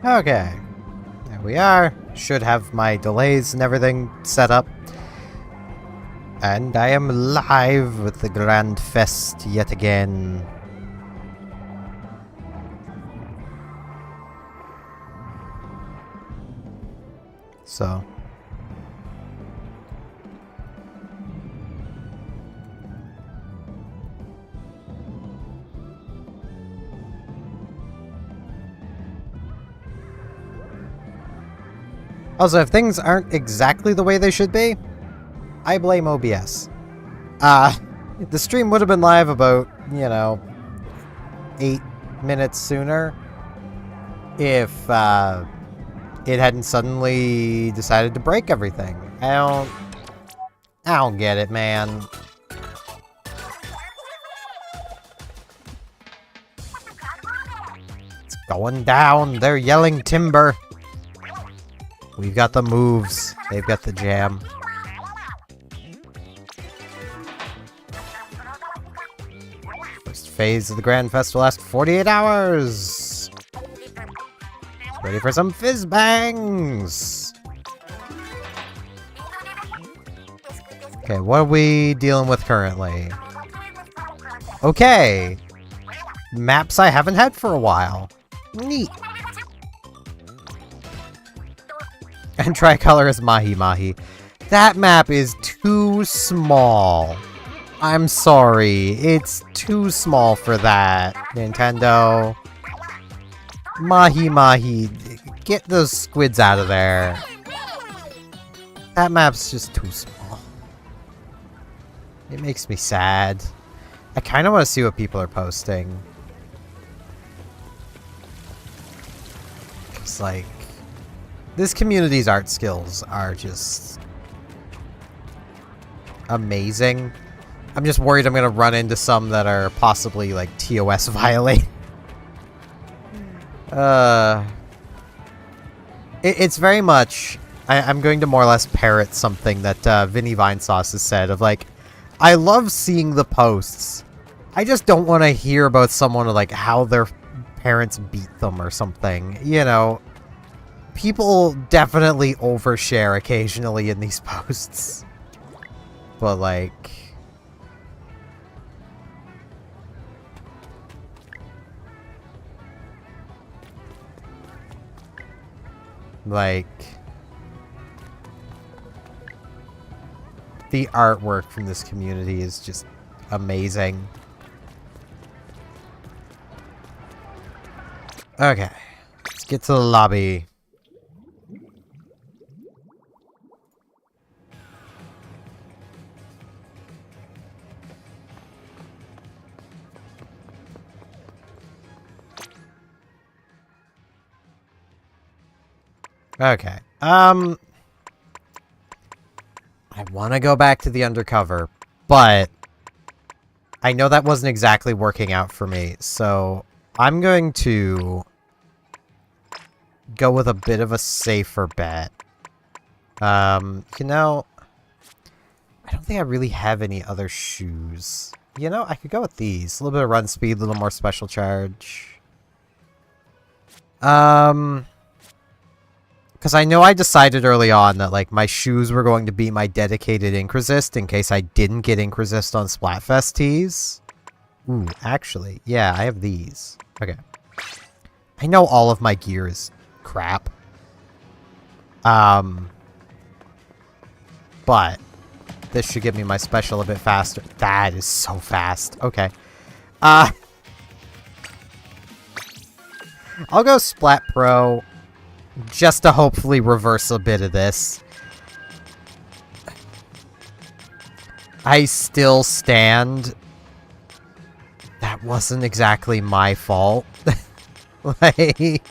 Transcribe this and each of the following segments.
Okay. There we are. Should have my delays and everything set up. And I am live with the Grand Fest yet again. So. Also, if things aren't exactly the way they should be, I blame OBS. The stream would have been live about, 8 minutes sooner if, it hadn't suddenly decided to break everything. I don't get it, man. It's going down. They're yelling timber. We've got the moves. They've got the jam. First phase of the Grand Fest will last 48 hours. Ready for some fizz bangs. Okay, what are we dealing with currently? Okay. Maps I haven't had for a while. Neat. And Tricolor is Mahi Mahi. That map is too small. I'm sorry. It's too small for that, Nintendo. Mahi Mahi. Get those squids out of there. That map's just too small. It makes me sad. I kind of want to see what people are posting. It's like... this community's art skills are just amazing. I'm just worried I'm gonna run into some that are possibly like TOS violate. It's very much. I'm going to more or less parrot something that Vinny Vinesauce has said of like, I love seeing the posts. I just don't want to hear about someone like how their parents beat them or something. You know. People definitely overshare occasionally in these posts. But like... the artwork from this community is just amazing. Okay. Let's get to the lobby. Okay. I want to go back to the undercover, but I know that wasn't exactly working out for me, so I'm going to go with a bit of a safer bet. I don't think I really have any other shoes. I could go with these. A little bit of run speed, a little more special charge. Because I know I decided early on that, like, my shoes were going to be my dedicated Ink Resist in case I didn't get Ink Resist on Splatfest tees. Ooh, actually, yeah, I have these. Okay. I know all of my gear is crap. But this should give me my special a bit faster. That is so fast. Okay. I'll go Splat Pro. Just to hopefully reverse a bit of this. I still stand. That wasn't exactly my fault. Like...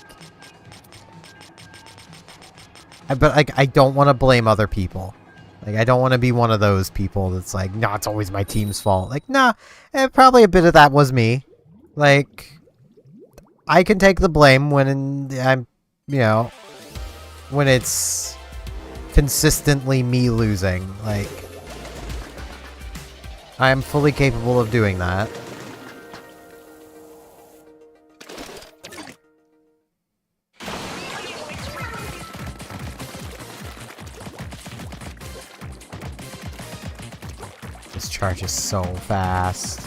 but, I don't want to blame other people. Like, I don't want to be one of those people that's like, nah, it's always my team's fault. Like, nah, probably a bit of that was me. Like, I can take the blame when I'm... when it's consistently me losing, like, I am fully capable of doing that. This charge is so fast.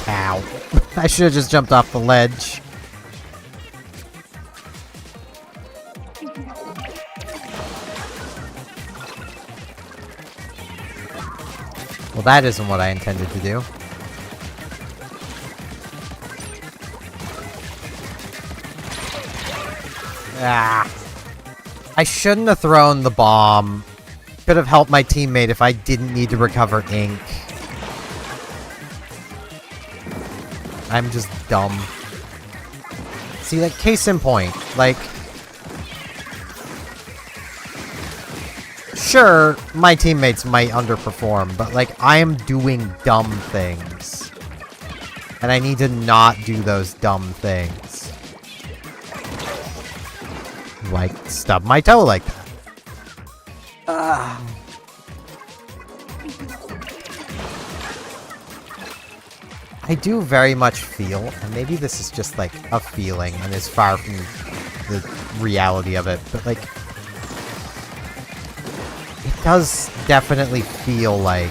Ow. I should have just jumped off the ledge. Well, that isn't what I intended to do. Ah. I shouldn't have thrown the bomb. Could have helped my teammate if I didn't need to recover ink. I'm just dumb. See, like, case in point, like... Sure, my teammates might underperform, but, like, I am doing dumb things. And I need to not do those dumb things. Like, stub my toe like that. I do very much feel, and maybe this is just like a feeling and is far from the reality of it, but like, it does definitely feel like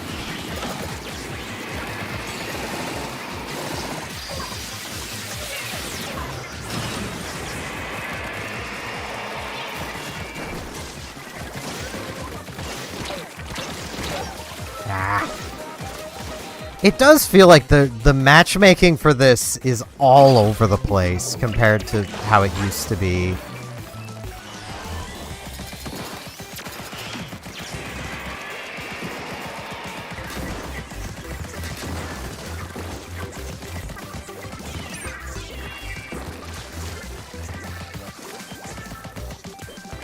it does feel like the matchmaking for this is all over the place compared to how it used to be.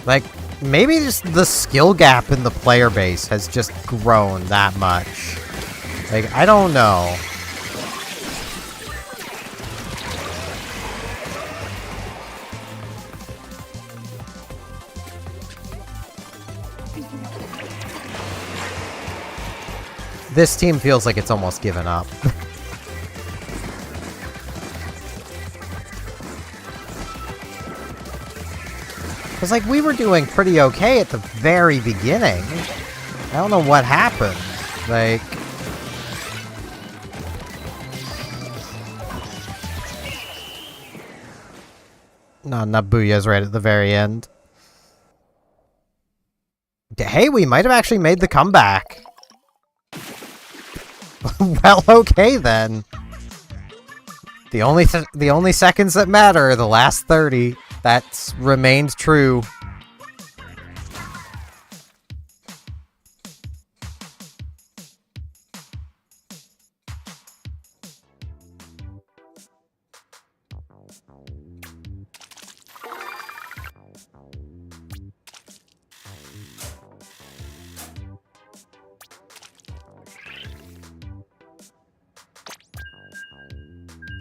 Like, maybe just the skill gap in the player base has just grown that much. Like, I don't know. This team feels like it's almost given up. Because, like, we were doing pretty okay at the very beginning. I don't know what happened. Like... No, Nabuya's right at the very end. Hey, we might have actually made the comeback. Well, okay then. The only seconds that matter are the last 30. That's remained true.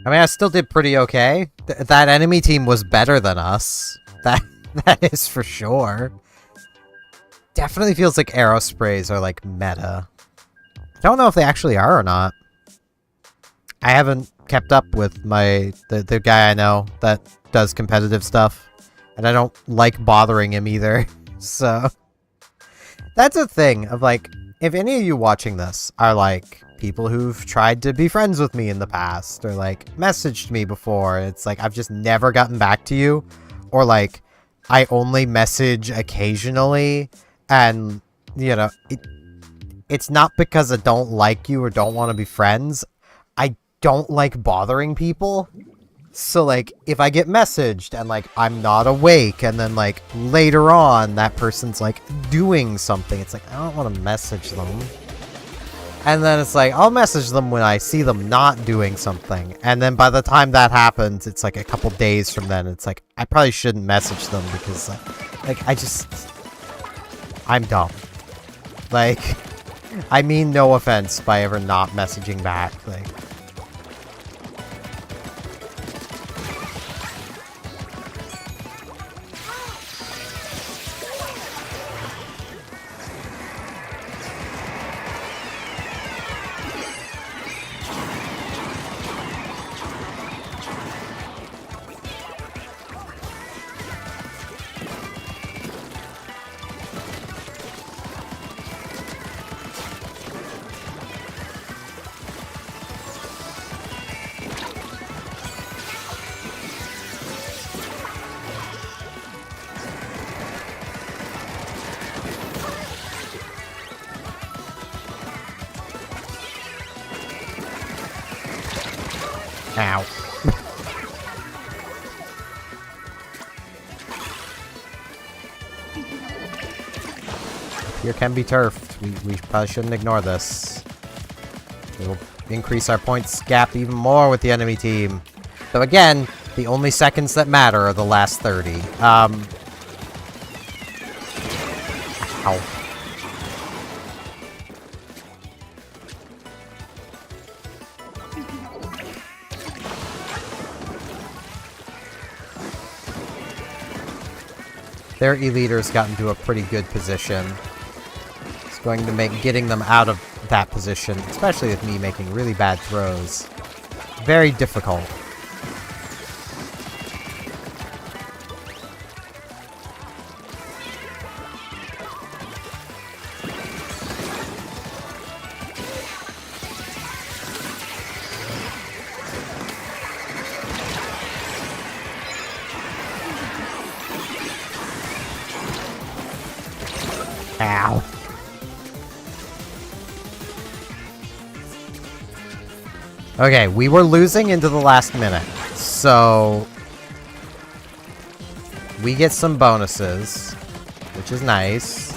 I mean, I still did pretty okay. That enemy team was better than us. That is for sure. Definitely feels like arrow sprays are like meta. Don't know if they actually are or not. I haven't kept up with the guy I know that does competitive stuff, and I don't like bothering him either. So that's a thing of like, if any of you watching this are like people who've tried to be friends with me in the past, or like messaged me before, it's like I've just never gotten back to you, or like I only message occasionally, and you know, it's not because I don't like you or don't want to be friends. I don't like bothering people. So like if I get messaged and like I'm not awake, and then like later on that person's like doing something, it's like I don't want to message them. And then it's like, I'll message them when I see them not doing something. And then by the time that happens, it's like a couple days from then. It's like, I probably shouldn't message them because, like, I'm dumb. Like, I mean no offense by ever not messaging back. Like, Ow. Here can be turfed. We probably shouldn't ignore this. It will increase our points gap even more with the enemy team. So again, the only seconds that matter are the last 30. Ow. Their E-leader's got into a pretty good position. It's going to make getting them out of that position, especially with me making really bad throws, very difficult. Ow. Okay, we were losing into the last minute, so we get some bonuses, which is nice.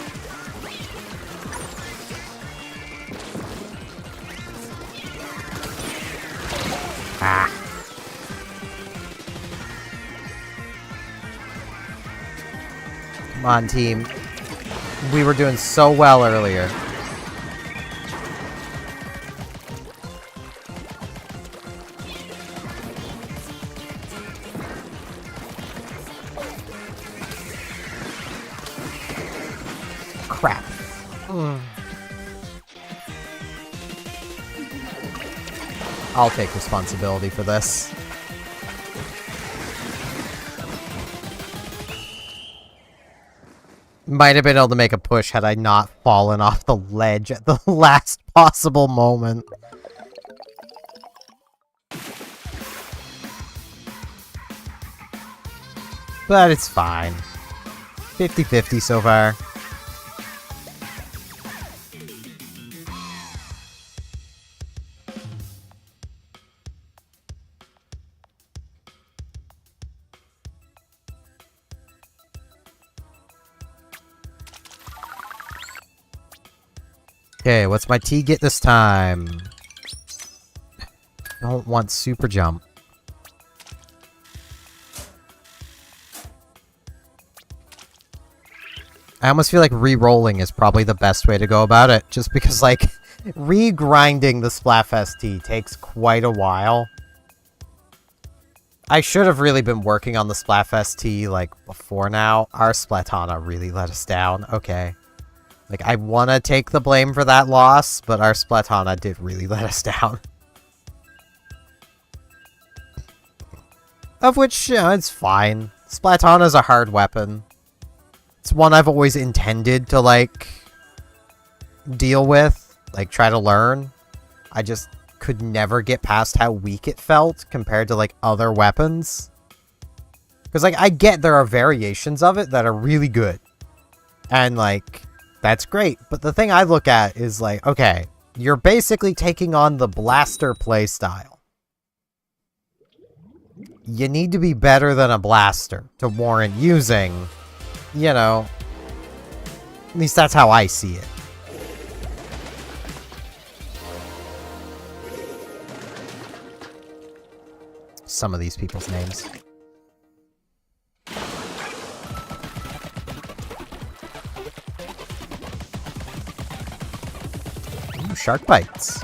Ah. Come on, team. We were doing so well earlier. Crap. I'll take responsibility for this. Might have been able to make a push had I not fallen off the ledge at the last possible moment. But it's fine. 50-50 so far. Okay, what's my T get this time? Don't want super jump. I almost feel like re-rolling is probably the best way to go about it, just because, like, re-grinding the Splatfest T takes quite a while. I should have really been working on the Splatfest T, like, before now. Our Splatana really let us down. Okay. Like, I want to take the blame for that loss, but our Splatana did really let us down. Of which, you know, it's fine. Splatana's a hard weapon. It's one I've always intended to, like, deal with. Like, try to learn. I just could never get past how weak it felt compared to, like, other weapons. Because, like, I get there are variations of it that are really good. And, like, that's great. But the thing I look at is, like, okay, you're basically taking on the blaster playstyle. You need to be better than a blaster to warrant using, you know, at least that's how I see it. Some of these people's names. Ooh, shark bites.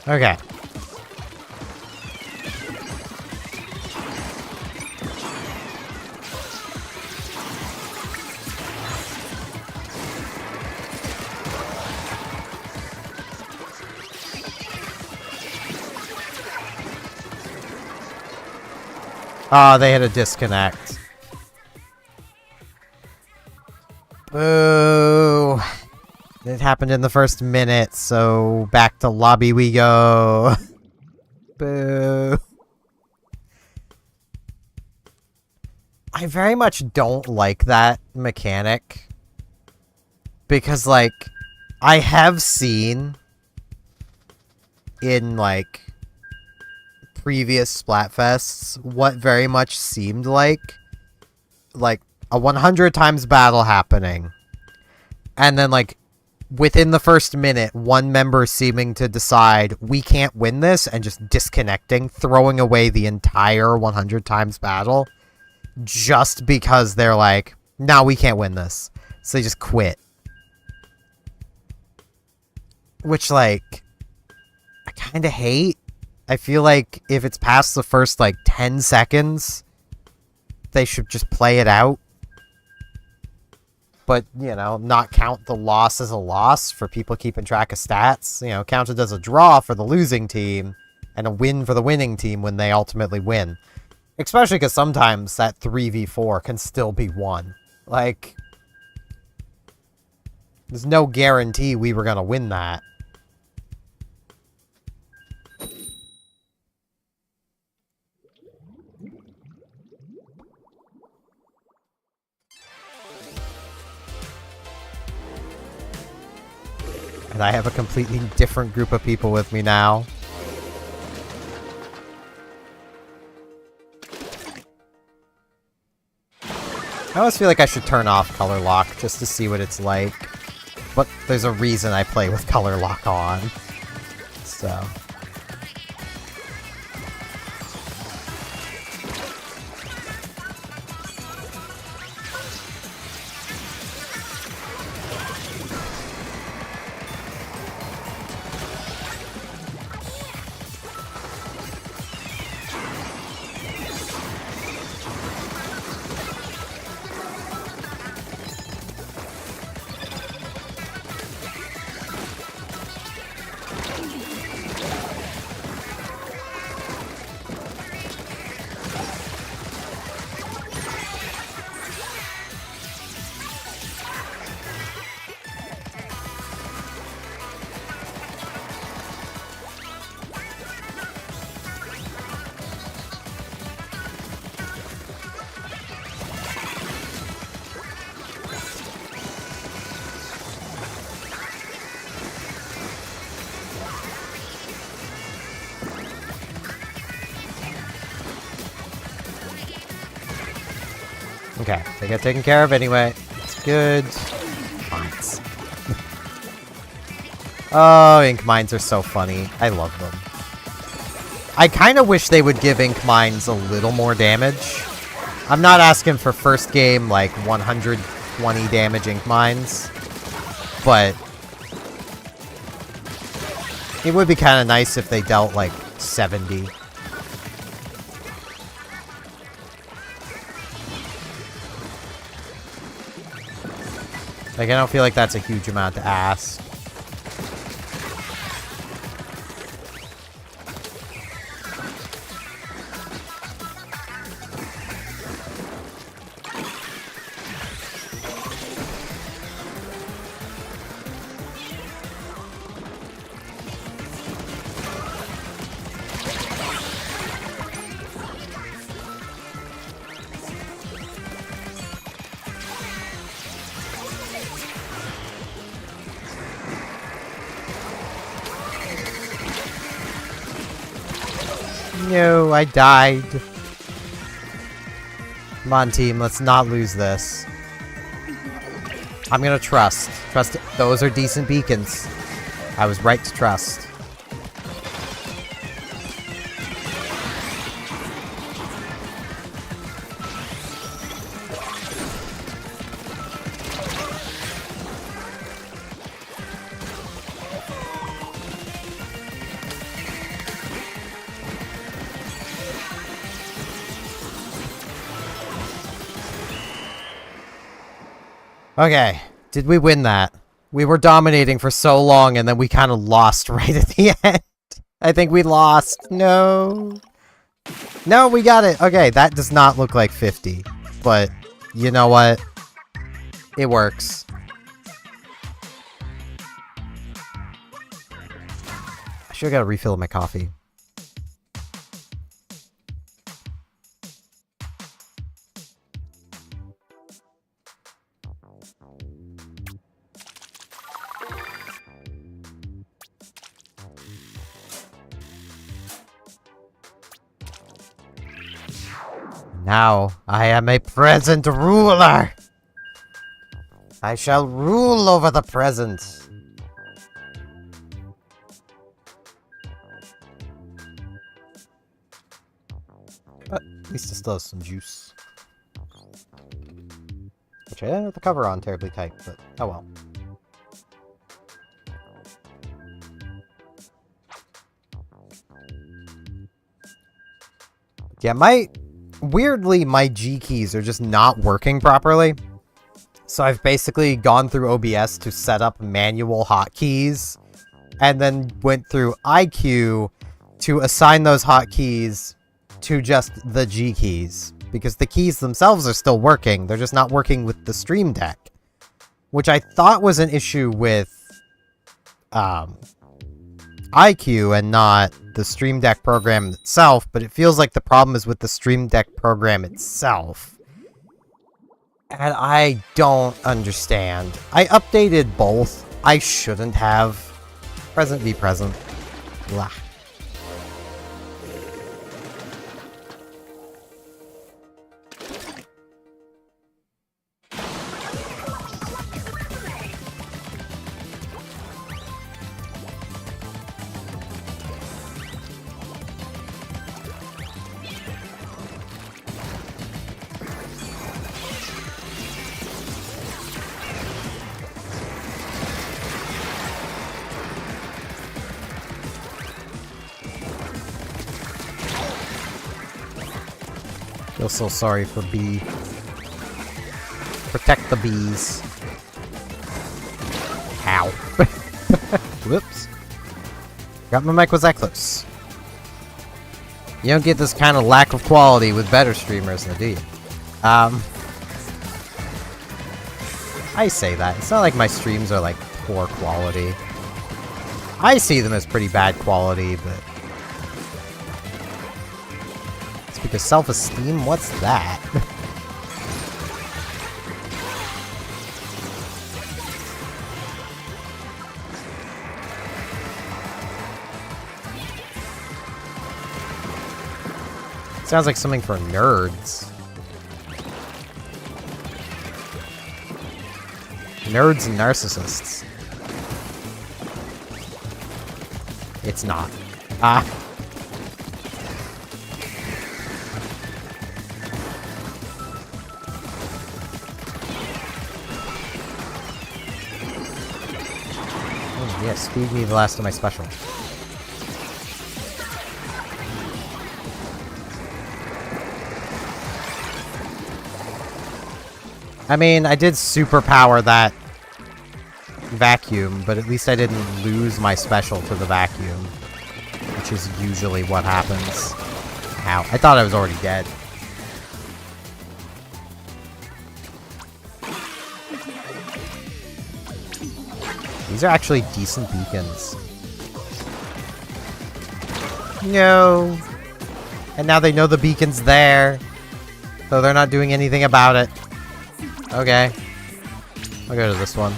Okay. Oh, they had a disconnect. Boo. It happened in the first minute, so back to lobby we go. Boo. I very much don't like that mechanic. Because, like, I have seen in, like, previous Splatfests what very much seemed like a 100 times battle happening. And then, like, within the first minute, one member seeming to decide we can't win this and just disconnecting, throwing away the entire 100 times battle just because they're like, no, we can't win this. So they just quit. Which, like, I kind of hate. I feel like if it's past the first, like, 10 seconds, they should just play it out. But, you know, not count the loss as a loss for people keeping track of stats. You know, count it as a draw for the losing team and a win for the winning team when they ultimately win. Especially because sometimes that 3v4 can still be won. Like, there's no guarantee we were going to win that. And I have a completely different group of people with me now. I always feel like I should turn off color lock just to see what it's like. But there's a reason I play with color lock on. So... Okay, they get taken care of anyway. It's good. Mines. Oh, ink mines are so funny. I love them. I kind of wish they would give ink mines a little more damage. I'm not asking for first game, like, 120 damage ink mines. But it would be kind of nice if they dealt, like, 70. Like, I don't feel like that's a huge amount to ask. No, I died. Come on, team, let's not lose this. I'm gonna trust. Trust. Those are decent beacons. I was right to trust. Okay, did we win that? We were dominating for so long and then we kind of lost right at the end. I think we lost. No. No, we got it. Okay, that does not look like 50. But, you know what? It works. I sure gotta refill my coffee. Now, I am a present ruler! I shall rule over the present. But at least it still has some juice. Which I didn't have the cover on terribly tight, but oh well. Yeah, weirdly, my G keys are just not working properly. So I've basically gone through OBS to set up manual hotkeys, and then went through iQue to assign those hotkeys to just the G keys. Because the keys themselves are still working, they're just not working with the Stream Deck. Which I thought was an issue with iQue and not the Stream Deck program itself, but it feels like the problem is with the Stream Deck program itself. And I don't understand. I updated both. I shouldn't have. Present be present. Blah. Feel so sorry for Bee. Protect the bees. Ow. Whoops. Got my mic was that close. You don't get this kind of lack of quality with better streamers, do you? I say that. It's not like my streams are like poor quality. I see them as pretty bad quality, but because self-esteem? What's that? Sounds like something for nerds. Nerds and narcissists. It's not. Ah. Yes, feed me the last of my special. I mean, I did superpower that vacuum, but at least I didn't lose my special to the vacuum, which is usually what happens. Ow, I thought I was already dead. These are actually decent beacons. No. And now they know the beacon's there. So they're not doing anything about it. Okay. I'll go to this one.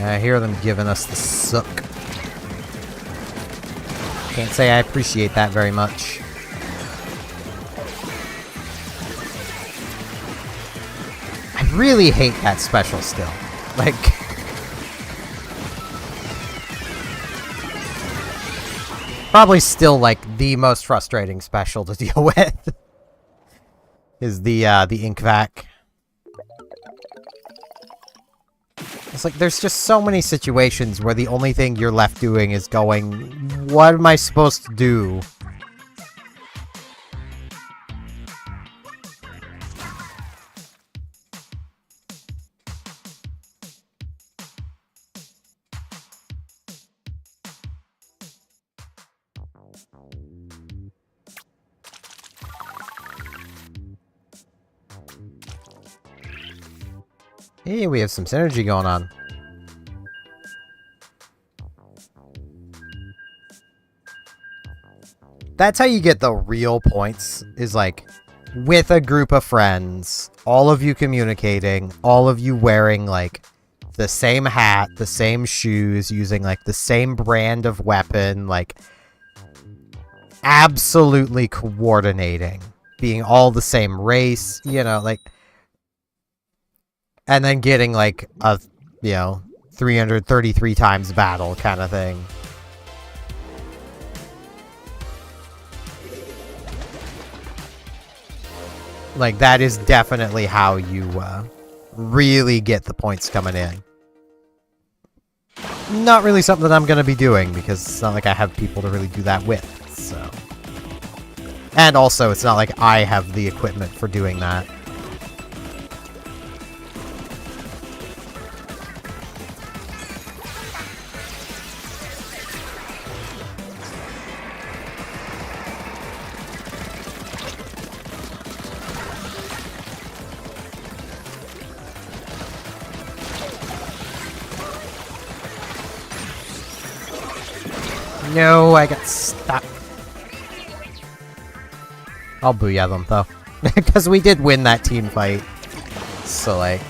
I hear them giving us the suck. Can't say I appreciate that very much. I really hate that special still. Like... probably still, like, the most frustrating special to deal with. Is the Ink Vac. It's like, there's just so many situations where the only thing you're left doing is going, what am I supposed to do? Hey, we have some synergy going on. That's how you get the real points, is like, with a group of friends, all of you communicating, all of you wearing, like, the same hat, the same shoes, using, like, the same brand of weapon, like, absolutely coordinating, being all the same race, you know, like, and then getting, like, a, 333 times battle kind of thing. Like, that is definitely how you, really get the points coming in. Not really something that I'm gonna be doing, because it's not like I have people to really do that with, so. And also, it's not like I have the equipment for doing that. No, I got stuck. I'll booyah them, though. Because we did win that team fight. So, like...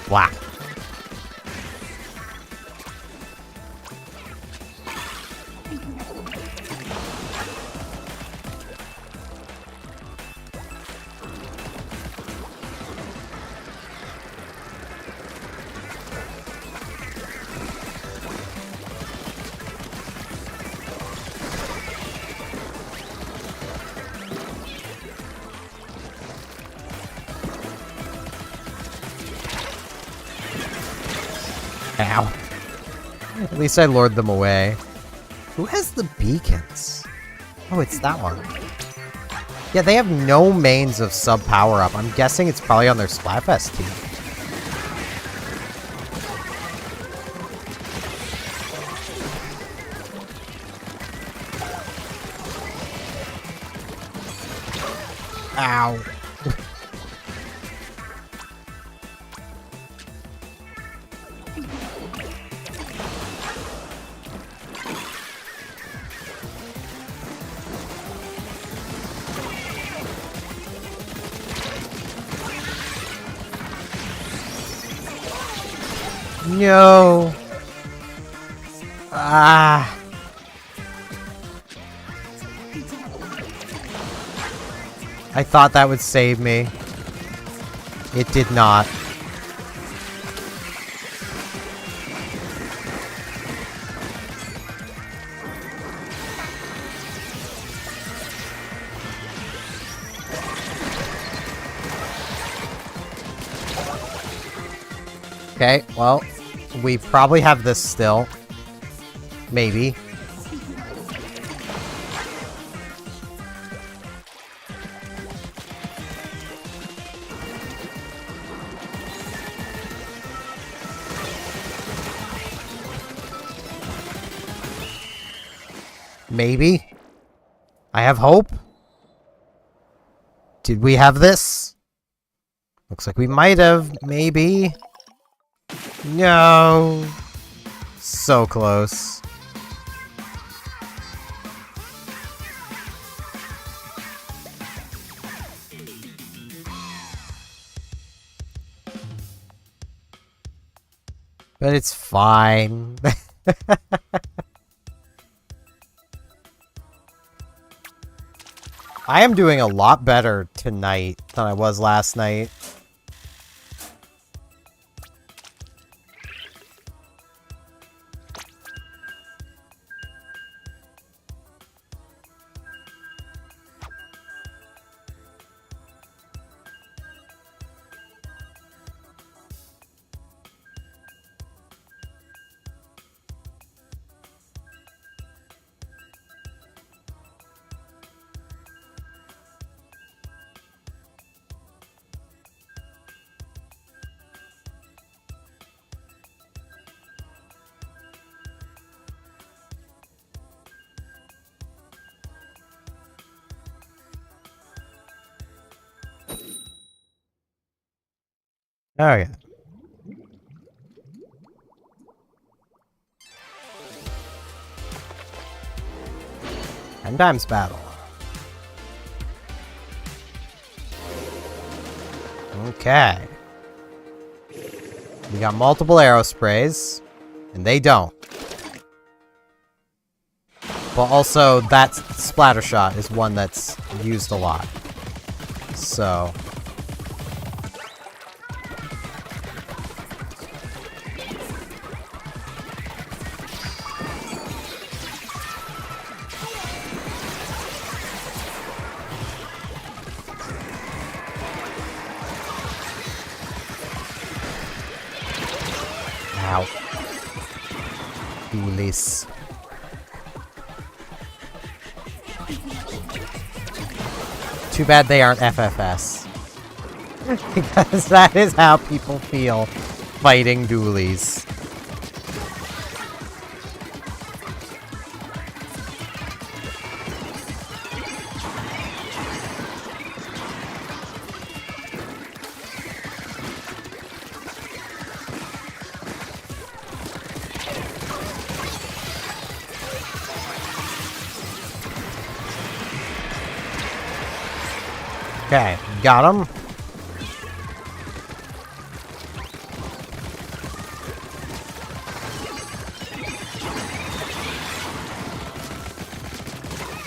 Whack. Ow. At least I lured them away. Who has the beacons? Oh, it's that one. Yeah, they have no mains of sub power-up. I'm guessing it's probably on their Splatfest team. Ow. No. Ah. I thought that would save me. It did not. Okay, well, we probably have this still. Maybe. Maybe. I have hope. Did we have this? Looks like we might have. Maybe. No. So close. But it's fine. I am doing a lot better tonight than I was last night. Oh, yeah. Ten times battle. Okay. We got multiple arrow sprays, and they don't. But also, that splatter shot is one that's used a lot. So... Ow. Duelies. Too bad they aren't FFS. Because that is how people feel fighting duelies. Okay, got him.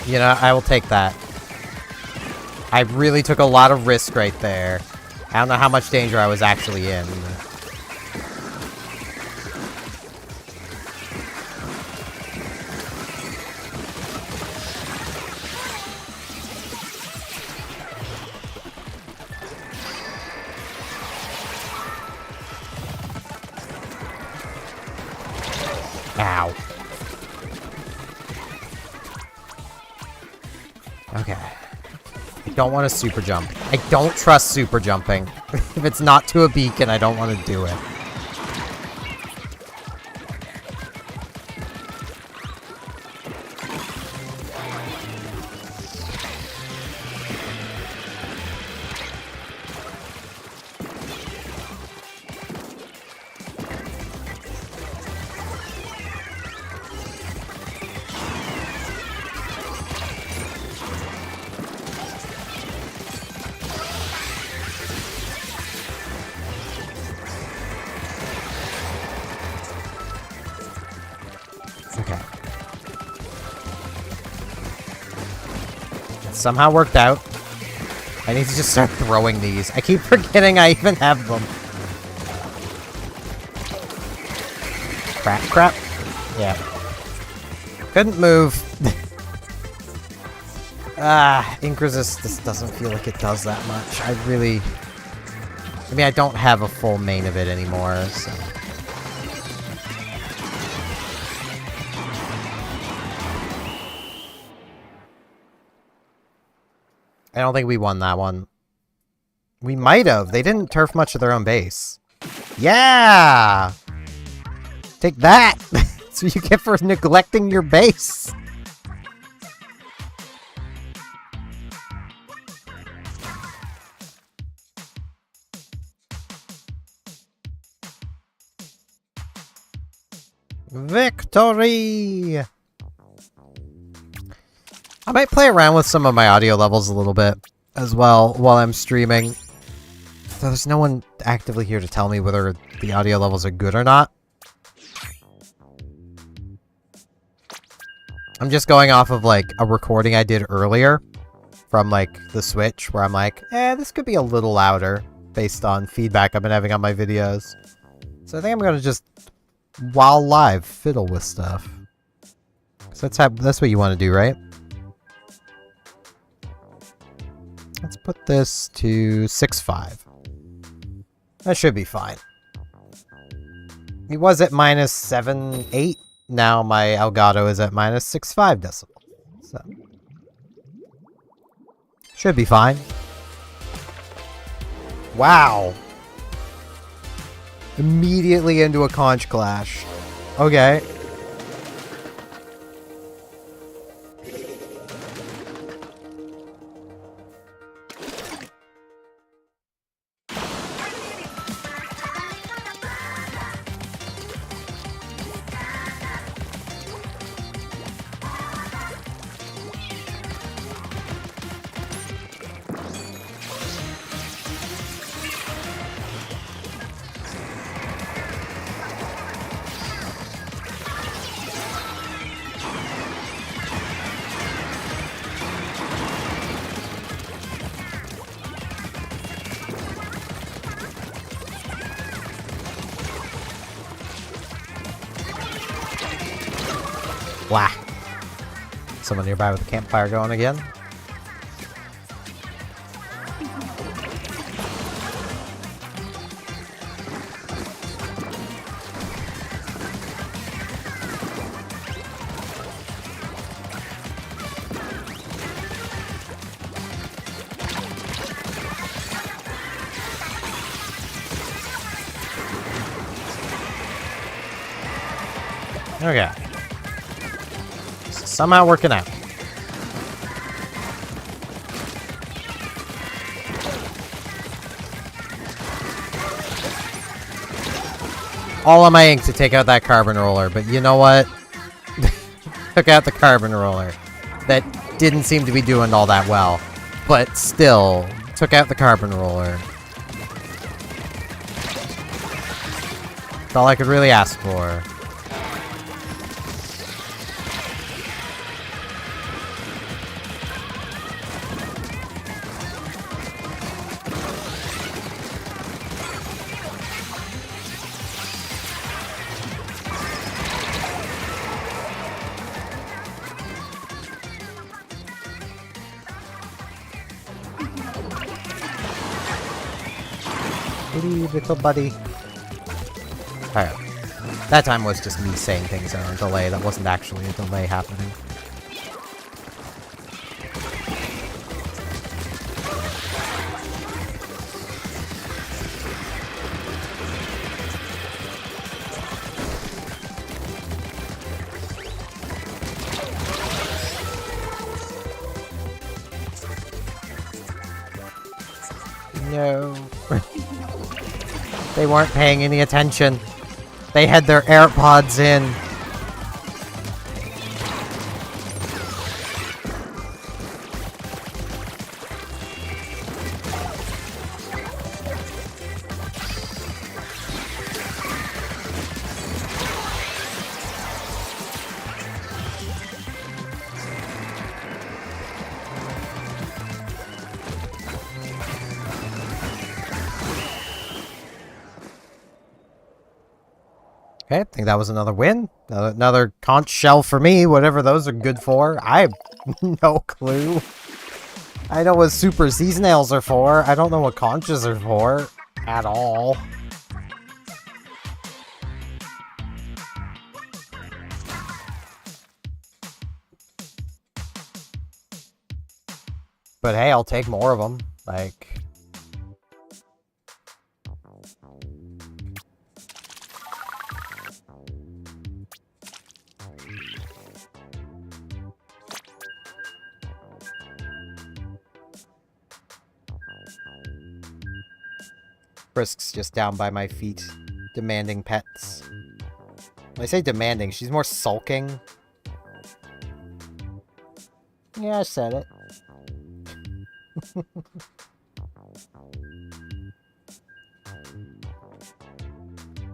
You know, I will take that. I really took a lot of risk right there. I don't know how much danger I was actually in. Ow. Okay. I don't want to super jump. I don't trust super jumping. If it's not to a beacon, I don't want to do it. Okay. It somehow worked out. I need to just start throwing these. I keep forgetting I even have them. Crap, crap. Yeah. Couldn't move. Ink resist just doesn't feel like it does that much. I mean, I don't have a full main of it anymore, so... I don't think we won that one. We might have. They didn't turf much of their own base. Yeah! Take that! That's what you get for neglecting your base. Victory! I might play around with some of my audio levels a little bit as well while I'm streaming. So there's no one actively here to tell me whether the audio levels are good or not. I'm just going off of, like, a recording I did earlier from, like, the Switch, where I'm like, this could be a little louder based on feedback I've been having on my videos. So I think I'm gonna just, while live, fiddle with stuff. So that's what you want to do, right? Let's put this to 6.5. That should be fine. He was at minus 7.8. Now my Elgato is at minus 6.5 decibels. So should be fine. Wow. Immediately into a conch clash. Okay. Wah. Someone nearby with a campfire going again. Okay. Somehow working out. All of my ink to take out that carbon roller, but you know what? Took out the carbon roller. That didn't seem to be doing all that well. But still, took out the carbon roller. That's all I could really ask for. Little buddy. Alright. That time was just me saying things in a delay. That wasn't actually a delay happening. No. They weren't paying any attention. They had their AirPods in. Okay, I think that was another win. Another conch shell for me, whatever those are good for. I have no clue. I know what super sea snails are for. I don't know what conches are for. At all. But hey, I'll take more of them. Like... Frisk's just down by my feet, demanding pets. When I say demanding, she's more sulking. Yeah, I said it.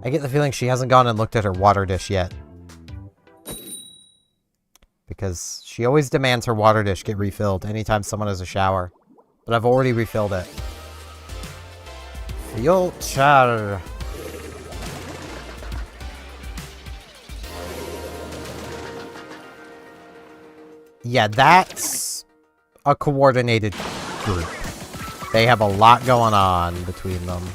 I get the feeling she hasn't gone and looked at her water dish yet. Because she always demands her water dish get refilled anytime someone has a shower. But I've already refilled it. Future. Yeah, that's a coordinated group. They have a lot going on between them.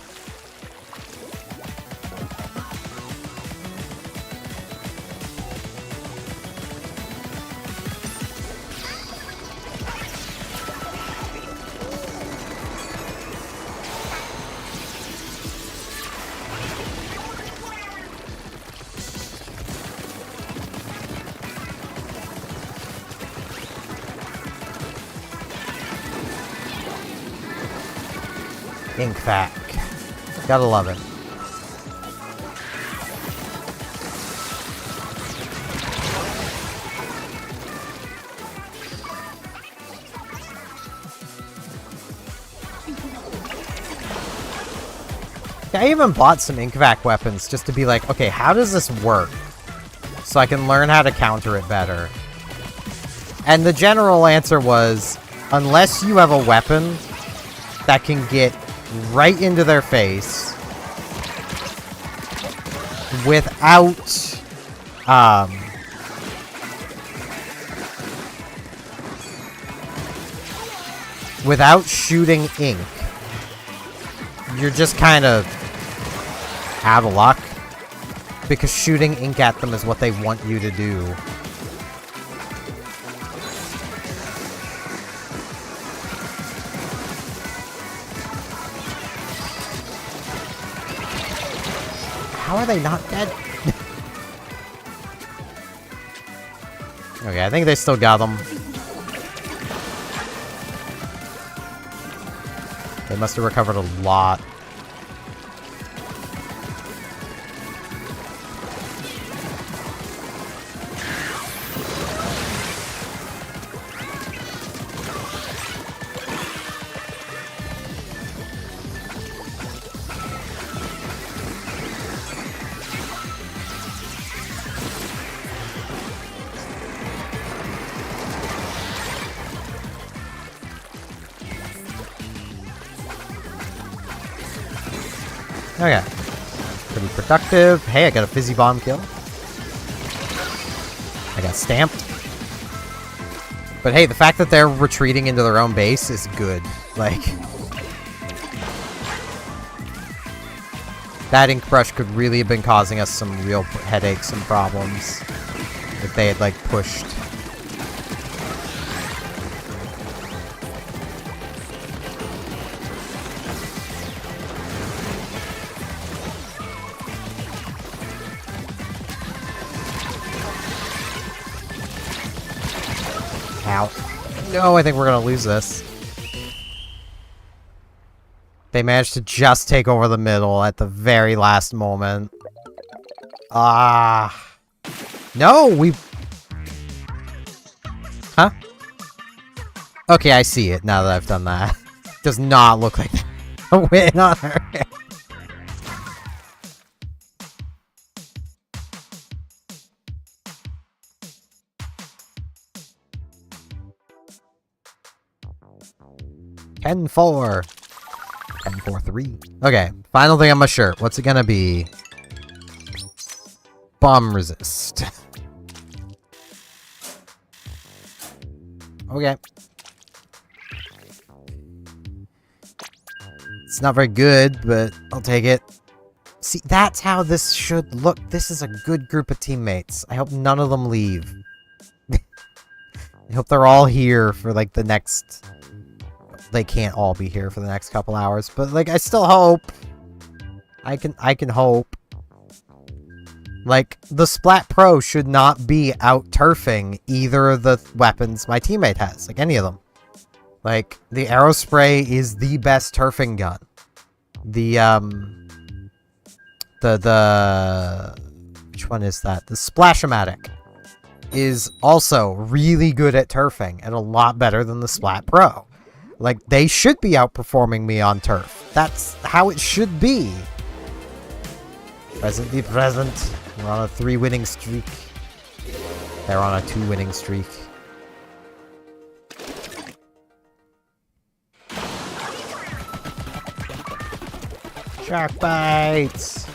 Ink pack. Gotta love it. I even bought some Inkvac weapons just to be like, okay, how does this work? So I can learn how to counter it better. And the general answer was, unless you have a weapon that can get right into their face without without shooting ink, you're just kind of out of luck. Because shooting ink at them is what they want you to do. How are they not dead? Okay, I think they still got them. They must have recovered a lot. Okay. Pretty productive. Hey, I got a fizzy bomb kill. I got stamped. But hey, the fact that they're retreating into their own base is good. Like, that ink brush could really have been causing us some real headaches and problems if they had, like, pushed. Ow. No, I think we're gonna lose this. They managed to just take over the middle at the very last moment. Ah. No, we... Huh? Okay, I see it now that I've done that. Does not look like a win on her. Ten 4. 10-4-3. Okay, final thing on my shirt. What's it gonna be? Bomb resist. Okay. It's not very good, but I'll take it. See, that's how this should look. This is a good group of teammates. I hope none of them leave. I hope they're all here for, like, the next... They can't all be here for the next couple hours, but, like, I still hope. I can hope. Like, the Splat Pro should not be out turfing either of the weapons my teammate has. Like, any of them. Like, the Aerospray is the best turfing gun. The, which one is that? The Splash-O-Matic is also really good at turfing and a lot better than the Splat Pro. Like, they should be outperforming me on turf. That's how it should be. Present be present. We're on a 3-winning streak. They're on a 2-winning streak. Shark bites!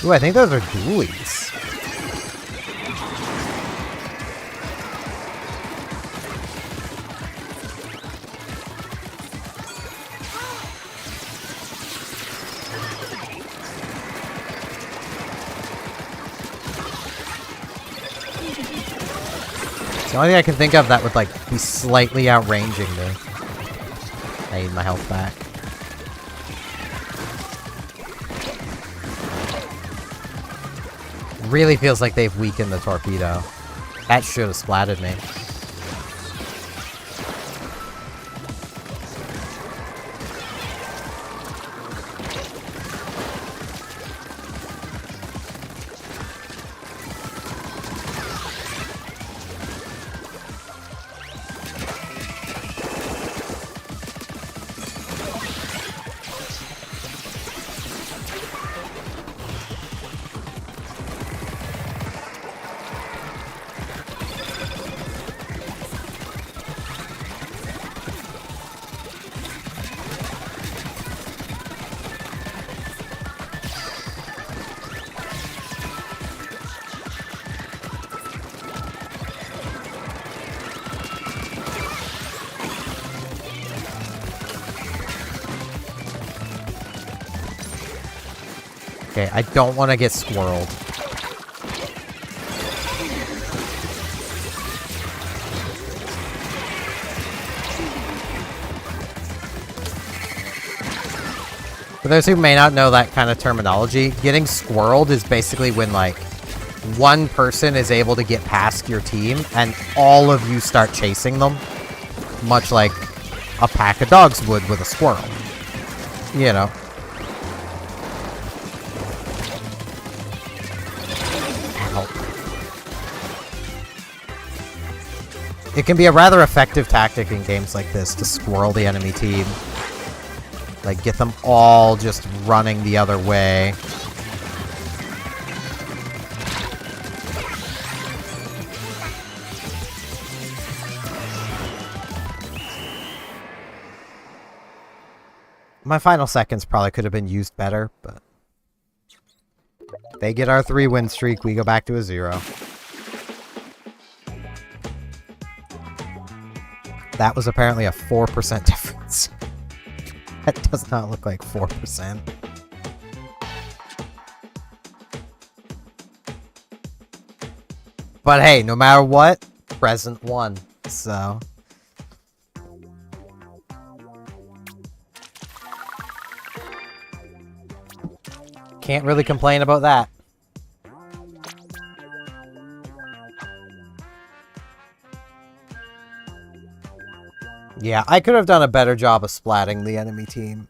Ooh, I think those are dualies. It's the only thing I can think of that would, like, be slightly outranging me. I need my health back. Really feels like they've weakened the torpedo. That should have splatted me. Okay, I don't want to get squirreled. For those who may not know that kind of terminology, getting squirreled is basically when, like, one person is able to get past your team and all of you start chasing them. Much like a pack of dogs would with a squirrel. You know. Ow. It can be a rather effective tactic in games like this to squirrel the enemy team. Like, get them all just running the other way. My final seconds probably could have been used better, but... They get our 3-win streak, we go back to a 0. That was apparently a 4% difference. That does not look like 4%. But hey, no matter what, present won, so... Can't really complain about that. Yeah, I could have done a better job of splatting the enemy team.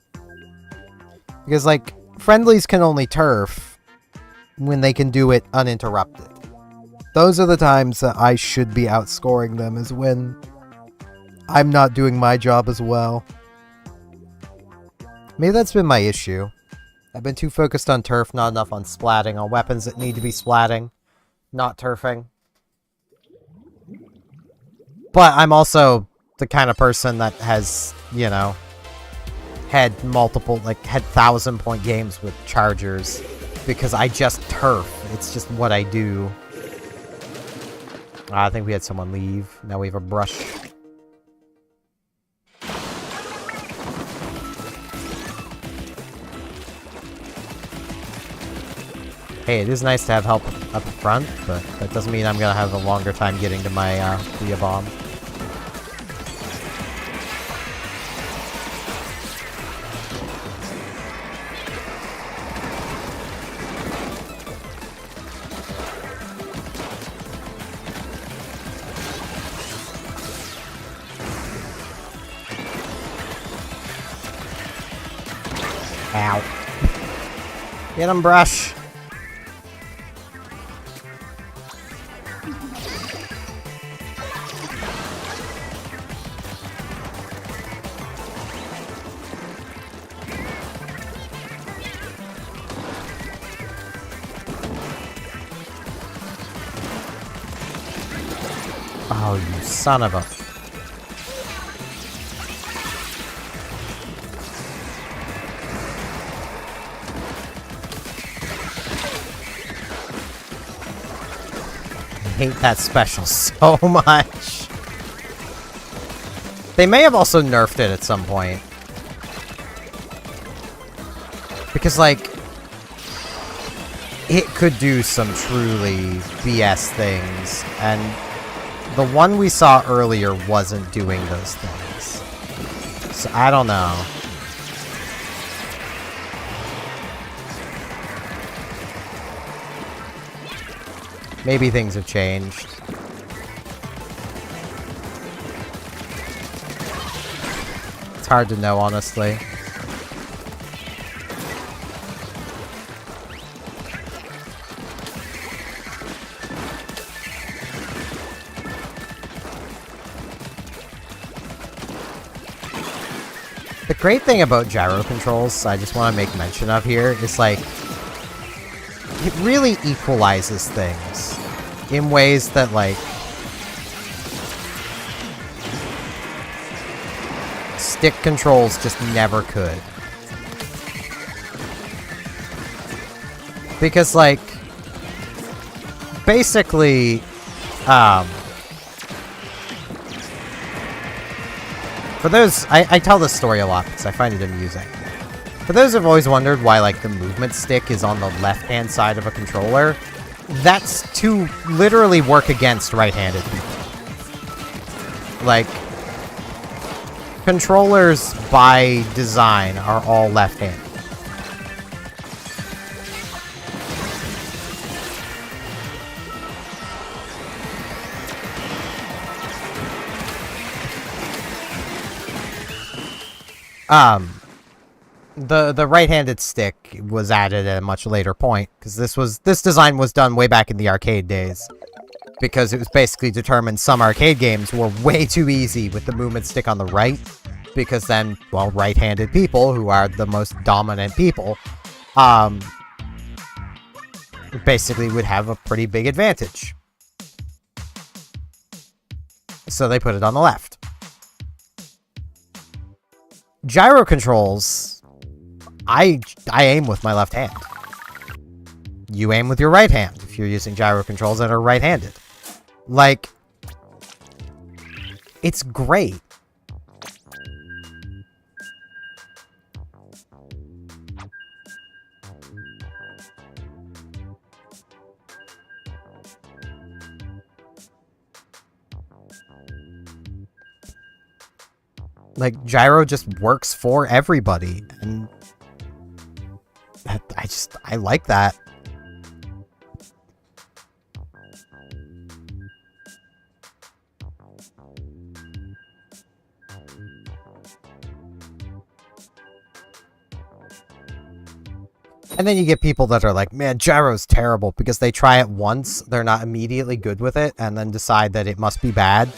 Because, like, friendlies can only turf when they can do it uninterrupted. Those are the times that I should be outscoring them, is when I'm not doing my job as well. Maybe that's been my issue. I've been too focused on turf, not enough on splatting, on weapons that need to be splatting, not turfing. But I'm also the kind of person that has, you know, had multiple, like, had 1,000-point games with chargers because I just turf. It's just what I do. I think we had someone leave. Now we have a brush. Hey, it is nice to have help up front, but that doesn't mean I'm gonna have a longer time getting to my Leah bomb. Ow. Get him, brush. Oh, you son of a... I hate that special so much. They may have also nerfed it at some point. Because, like, it could do some truly BS things, and the one we saw earlier wasn't doing those things. So, I don't know. Maybe things have changed. It's hard to know, honestly. The great thing about gyro controls, I just want to make mention of here, is like, it really equalizes things in ways that, like, stick controls just never could. Because, like, basically, for those, I tell this story a lot because I find it amusing. For For those who've always wondered why, like, the movement stick is on the left-hand side of a controller, that's to literally work against right-handed people. Like, controllers by design are all left-handed. The right-handed stick was added at a much later point, because this design was done way back in the arcade days. Because it was basically determined some arcade games were way too easy with the movement stick on the right, because then, well, right-handed people, who are the most dominant people, basically would have a pretty big advantage. So they put it on the left. Gyro controls, I aim with my left hand. You aim with your right hand if you're using gyro controls that are right-handed. Like, it's great. Like, gyro just works for everybody, and I like that. And then you get people that are like, man, gyro's terrible, because they try it once, they're not immediately good with it, and then decide that it must be bad.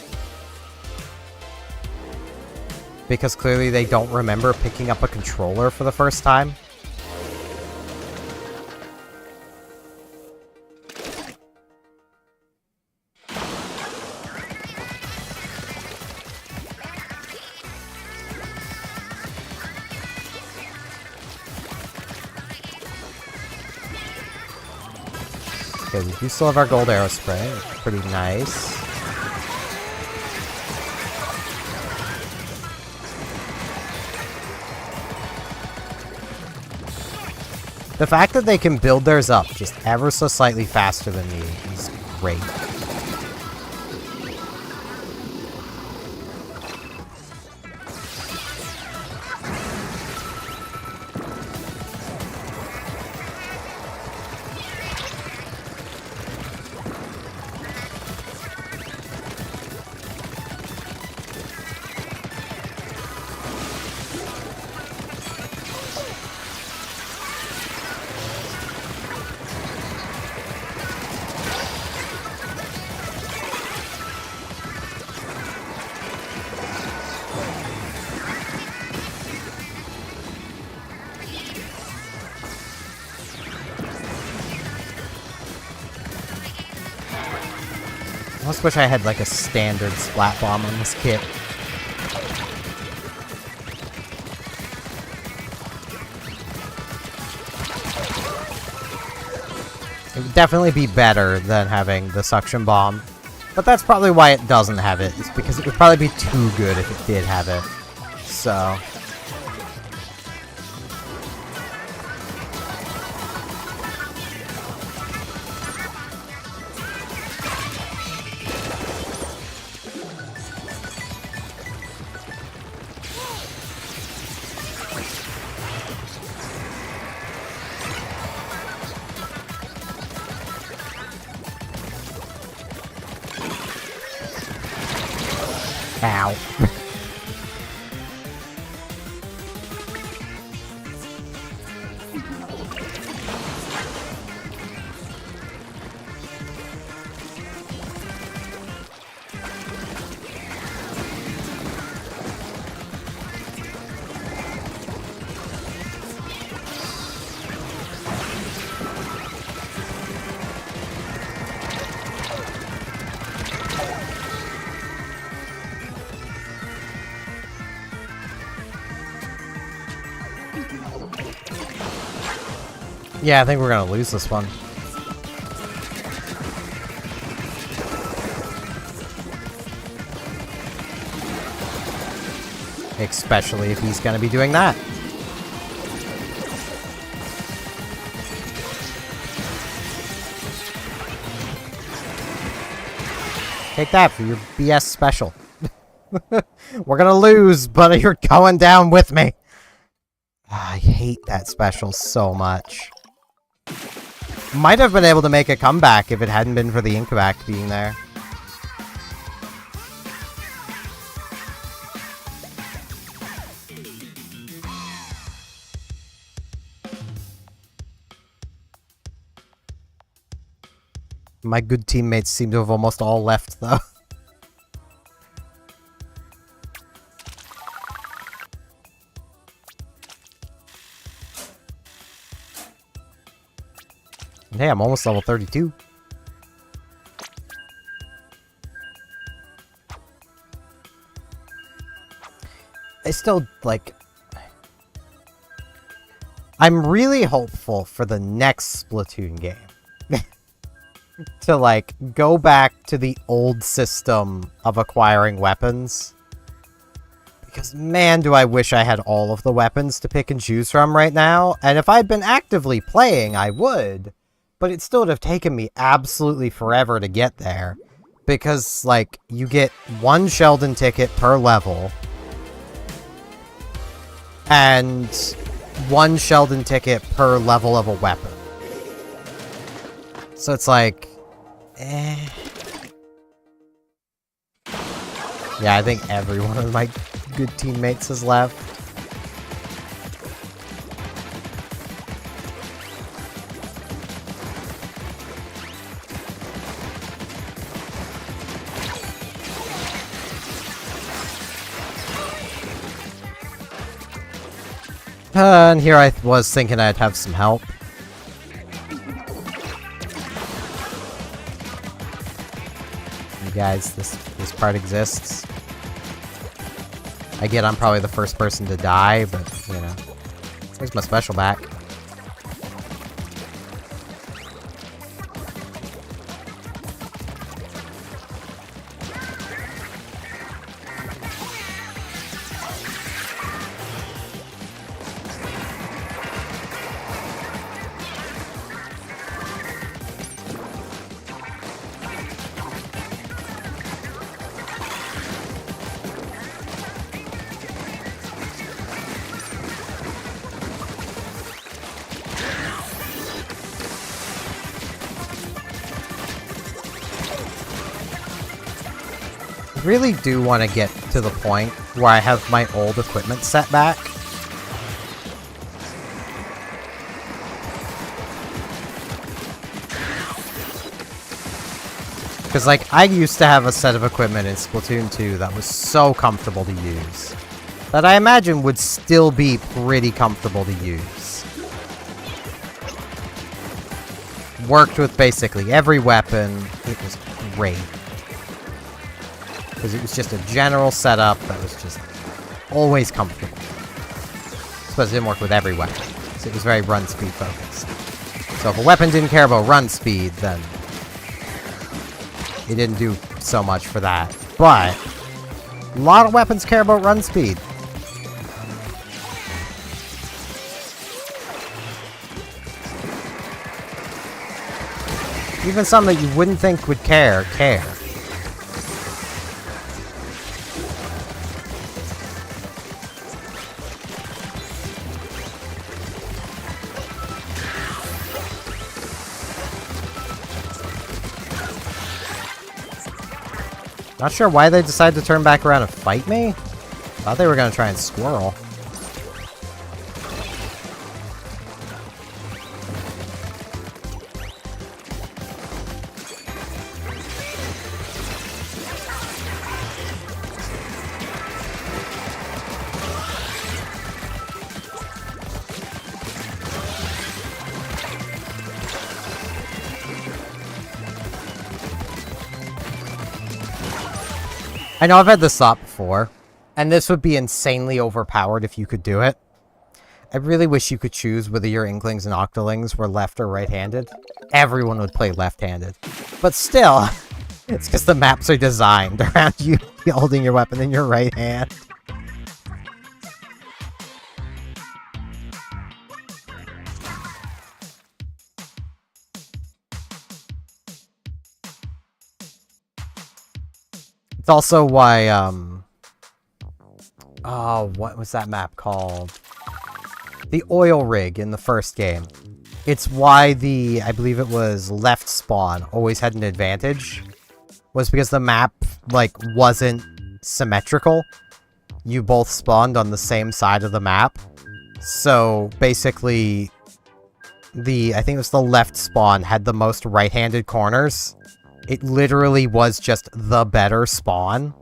Because clearly they don't remember picking up a controller for the first time. Okay, we do still have our gold arrow spray. It's pretty nice. The fact that they can build theirs up just ever so slightly faster than me is great. I almost wish I had like a standard splat bomb on this kit. It would definitely be better than having the suction bomb. But that's probably why it doesn't have it. It's because it would probably be too good if it did have it. So... Ow. Yeah, I think we're gonna lose this one. Especially if he's gonna be doing that. Take that for your BS special. We're gonna lose, but you're going down with me. I hate that special so much. Might have been able to make a comeback if it hadn't been for the Inkback being there. My good teammates seem to have almost all left, though. Hey, I'm almost level 32. I still, like... I'm really hopeful for the next Splatoon game. To, like, go back to the old system of acquiring weapons. Because, man, do I wish I had all of the weapons to pick and choose from right now. And if I'd been actively playing, I would. But it still would have taken me absolutely forever to get there. Because, like, you get one Sheldon ticket per level. And one Sheldon ticket per level of a weapon. So it's like... eh. Yeah, I think every one of my good teammates has left. And here I was thinking I'd have some help. You guys, this part exists. I get I'm probably the first person to die, but, you know. Here's my special back. Really do want to get to the point where I have my old equipment set back. Because, like, I used to have a set of equipment in Splatoon 2 that was so comfortable to use. That I imagine would still be pretty comfortable to use. Worked with basically every weapon. It was great. Because it was just a general setup that was just always comfortable. I suppose it didn't work with every weapon, so it was very run speed focused. So if a weapon didn't care about run speed, then it didn't do so much for that. But a lot of weapons care about run speed. Even some that you wouldn't think would care. Not sure why they decided to turn back around and fight me. Thought they were gonna try and squirrel. I know I've had this thought before, and this would be insanely overpowered if you could do it. I really wish you could choose whether your Inklings and Octolings were left or right-handed. Everyone would play left-handed. But still, it's because the maps are designed around you holding your weapon in your right hand. It's also why, oh, what was that map called? The oil rig in the first game. It's why the, I believe it was left spawn, always had an advantage. Was because the map, like, wasn't symmetrical. You both spawned on the same side of the map. So, basically, I think it was the left spawn had the most right-handed corners. It literally was just the better spawn.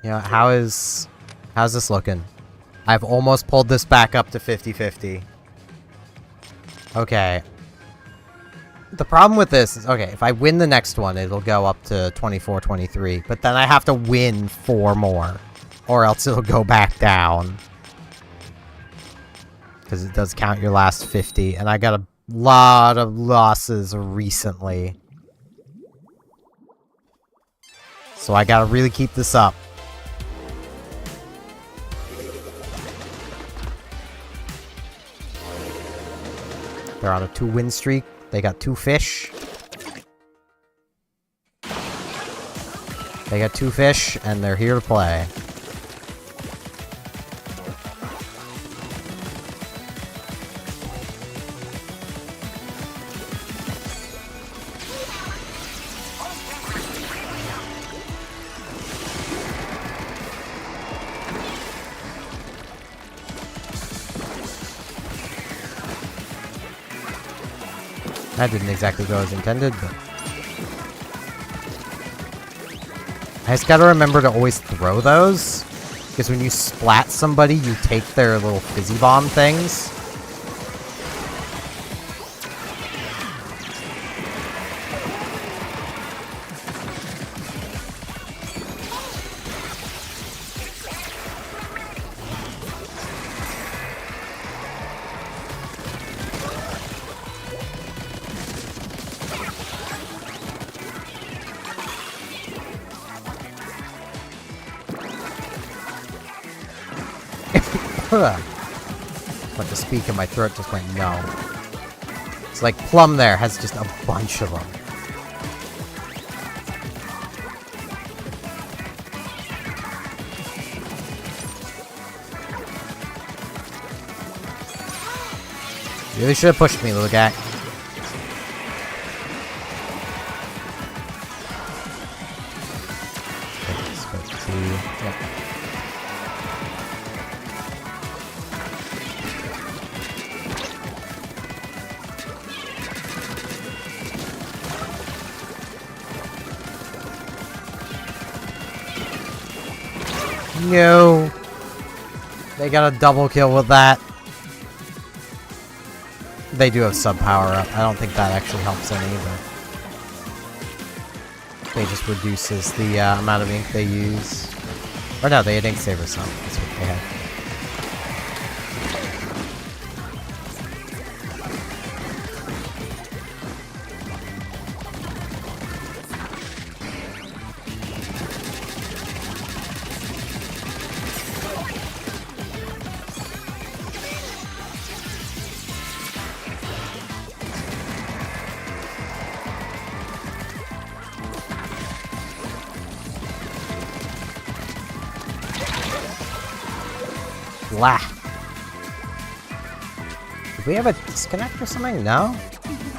You know, how's this looking? I've almost pulled this back up to 50-50. Okay. The problem with this is, okay, if I win the next one, it'll go up to 24-23, but then I have to win 4 more, or else it'll go back down. Because it does count your last 50, and I got a lot of losses recently. So I gotta really keep this up. They're on a 2-win streak. They got 2 fish. They got 2 fish, and they're here to play. That didn't exactly go as intended, but... I just gotta remember to always throw those, because when you splat somebody, you take their little fizzy bomb things. But the speak in my throat just went no. It's like Plum there has just a bunch of them. You really should have pushed me, little guy. Yep. No. They got a double kill with that. They do have sub power up. I don't think that actually helps any either. They just reduces the amount of ink they use. Or no, they had ink saver some. That's what they had. Blah. Did we have a disconnect or something? No?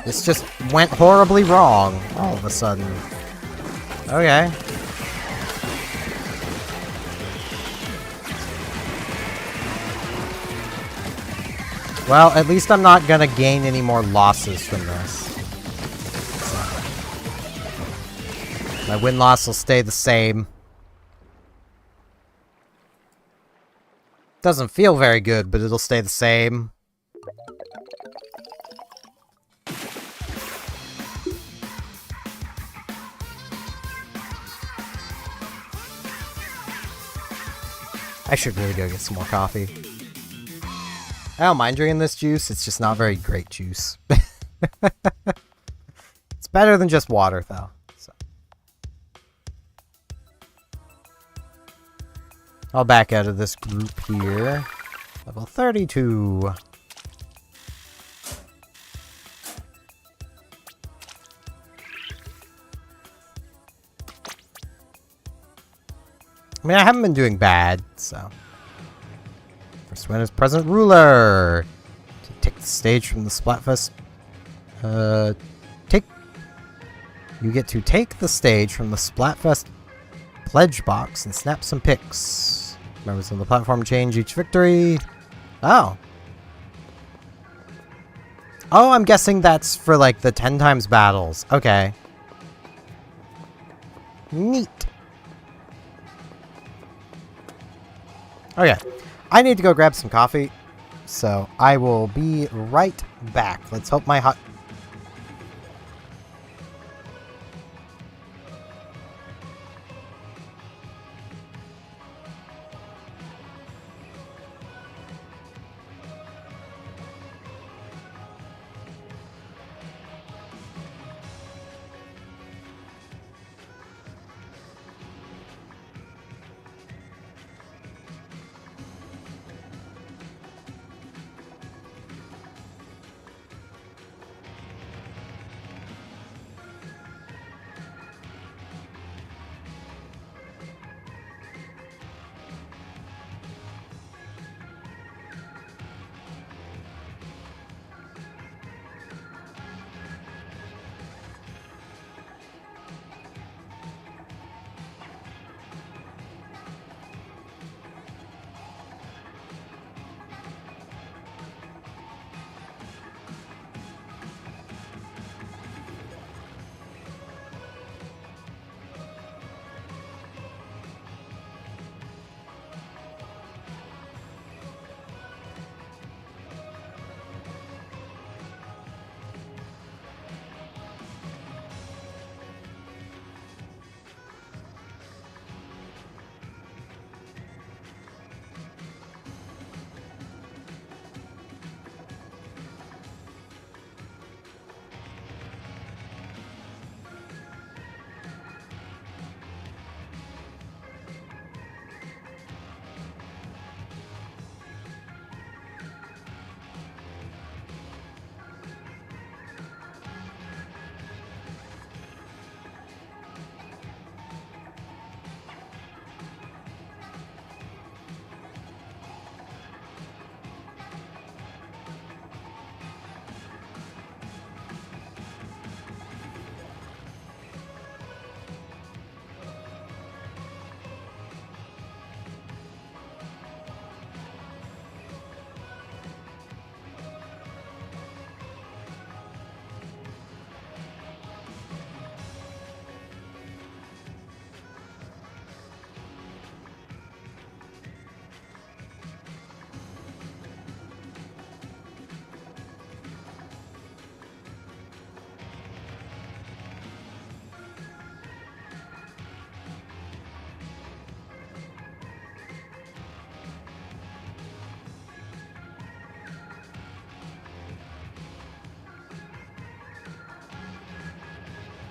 This just went horribly wrong all of a sudden. Okay. Well, at least I'm not gonna gain any more losses from this. So, my win-loss will stay the same. Doesn't feel very good, but it'll stay the same. I should really go get some more coffee. I don't mind drinking this juice, it's just not very great juice. It's better than just water, though. So. I'll back out of this group here. Level 32. I mean, I haven't been doing bad, so. First win is Present Ruler. To take the stage from the Splatfest. You get to take the stage from the Splatfest pledge box and snap some pics. Members of the platform change each victory. Oh. Oh, I'm guessing that's for like the 10 times battles. Okay. Neat. Okay. I need to go grab some coffee. So I will be right back. Let's hope my hot...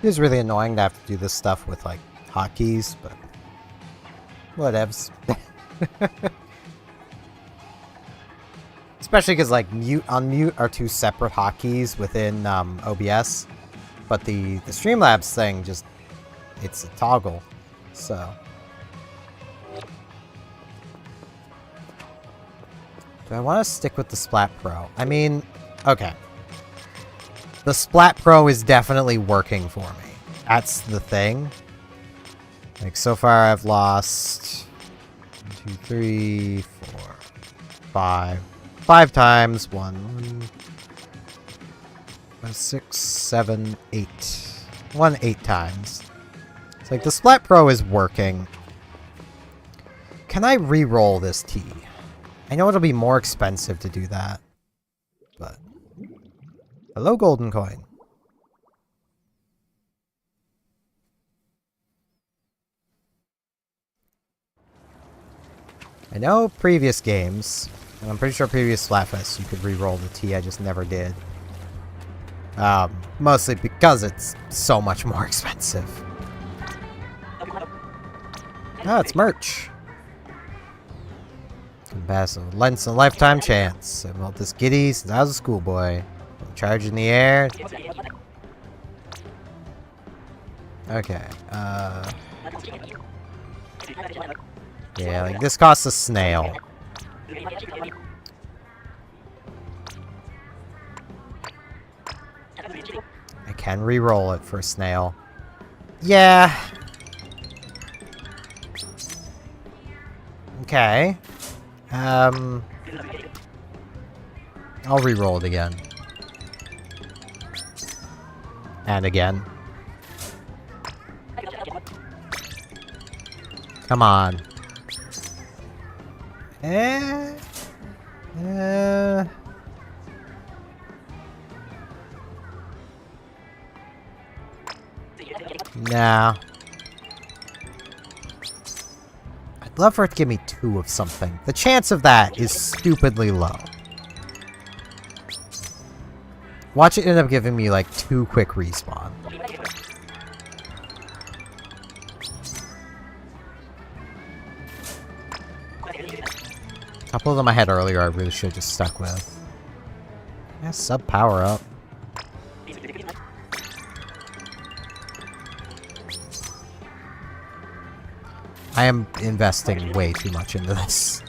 It is really annoying to have to do this stuff with, like, hotkeys, but... whatevs. Especially because, like, mute, unmute are two separate hotkeys within OBS. But the Streamlabs thing just... it's a toggle. So... do I want to stick with the Splat Pro? I mean... okay. The Splat Pro is definitely working for me. That's the thing. Like, so far I've lost 1, 2, 3, 4, 5. 5 times. 1, 6, 7, 8. 8 times. It's like the Splat Pro is working. Can I re-roll this T? I know it'll be more expensive to do that. But... hello, golden coin. I know previous games, and I'm pretty sure previous Splatfest you could re-roll the T, I just never did. Mostly because it's so much more expensive. Oh, it's merch. Can pass a once in a lifetime chance. I've held this giddy since I was a schoolboy. Charge in the air. Okay, yeah, like this costs a snail. I can re-roll it for a snail. Yeah. Okay. I'll re-roll it again. And again. Come on. Nah. I'd love for it to give me 2 of something. The chance of that is stupidly low. Watch it end up giving me like 2 quick respawn. A couple of them I had earlier I really should have just stuck with. Yeah, sub power up. I am investing way too much into this.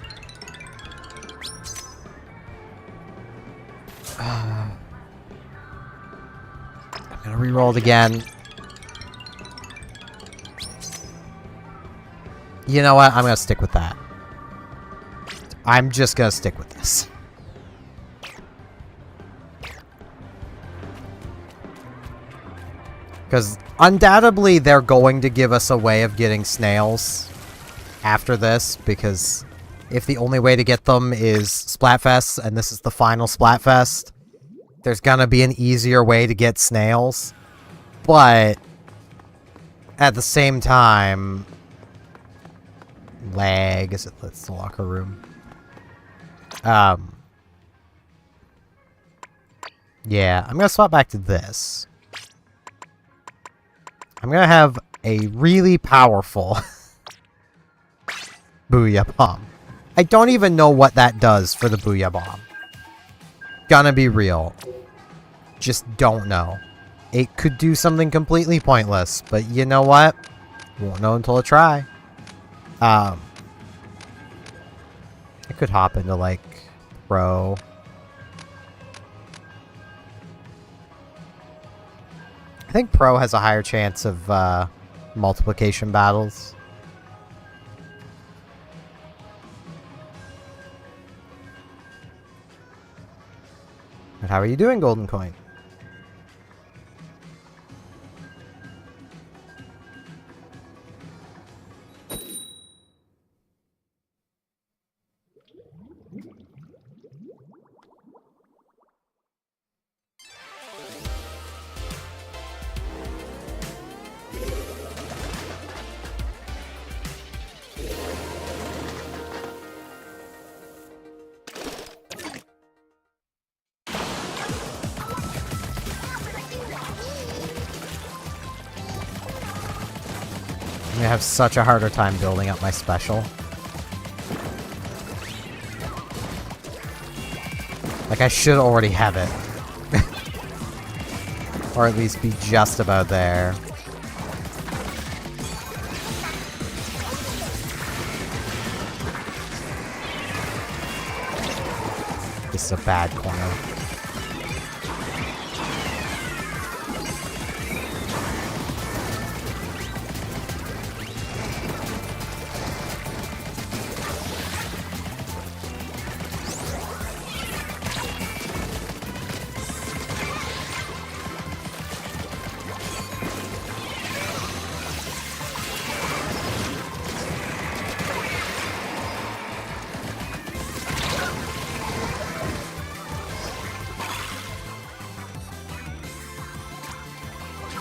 I'm gonna re-roll it again. You know what? I'm gonna stick with that. I'm just gonna stick with this. Because undoubtedly they're going to give us a way of getting snails after this, because if the only way to get them is Splatfest, and this is the final Splatfest, there's gonna be an easier way to get snails. But at the same time, lag, is it? That's the locker room. Yeah, I'm gonna swap back to this. I'm gonna have a really powerful Booyah Bomb. I don't even know what that does for the Booyah Bomb. Gonna be real. Just don't know. It could do something completely pointless, but you know what? Won't know until I try. I could hop into, like, Pro. I think Pro has a higher chance of multiplication battles. But how are you doing, Golden Coin? I'm gonna have such a harder time building up my special. Like, I should already have it. Or at least be just about there. This is a bad corner.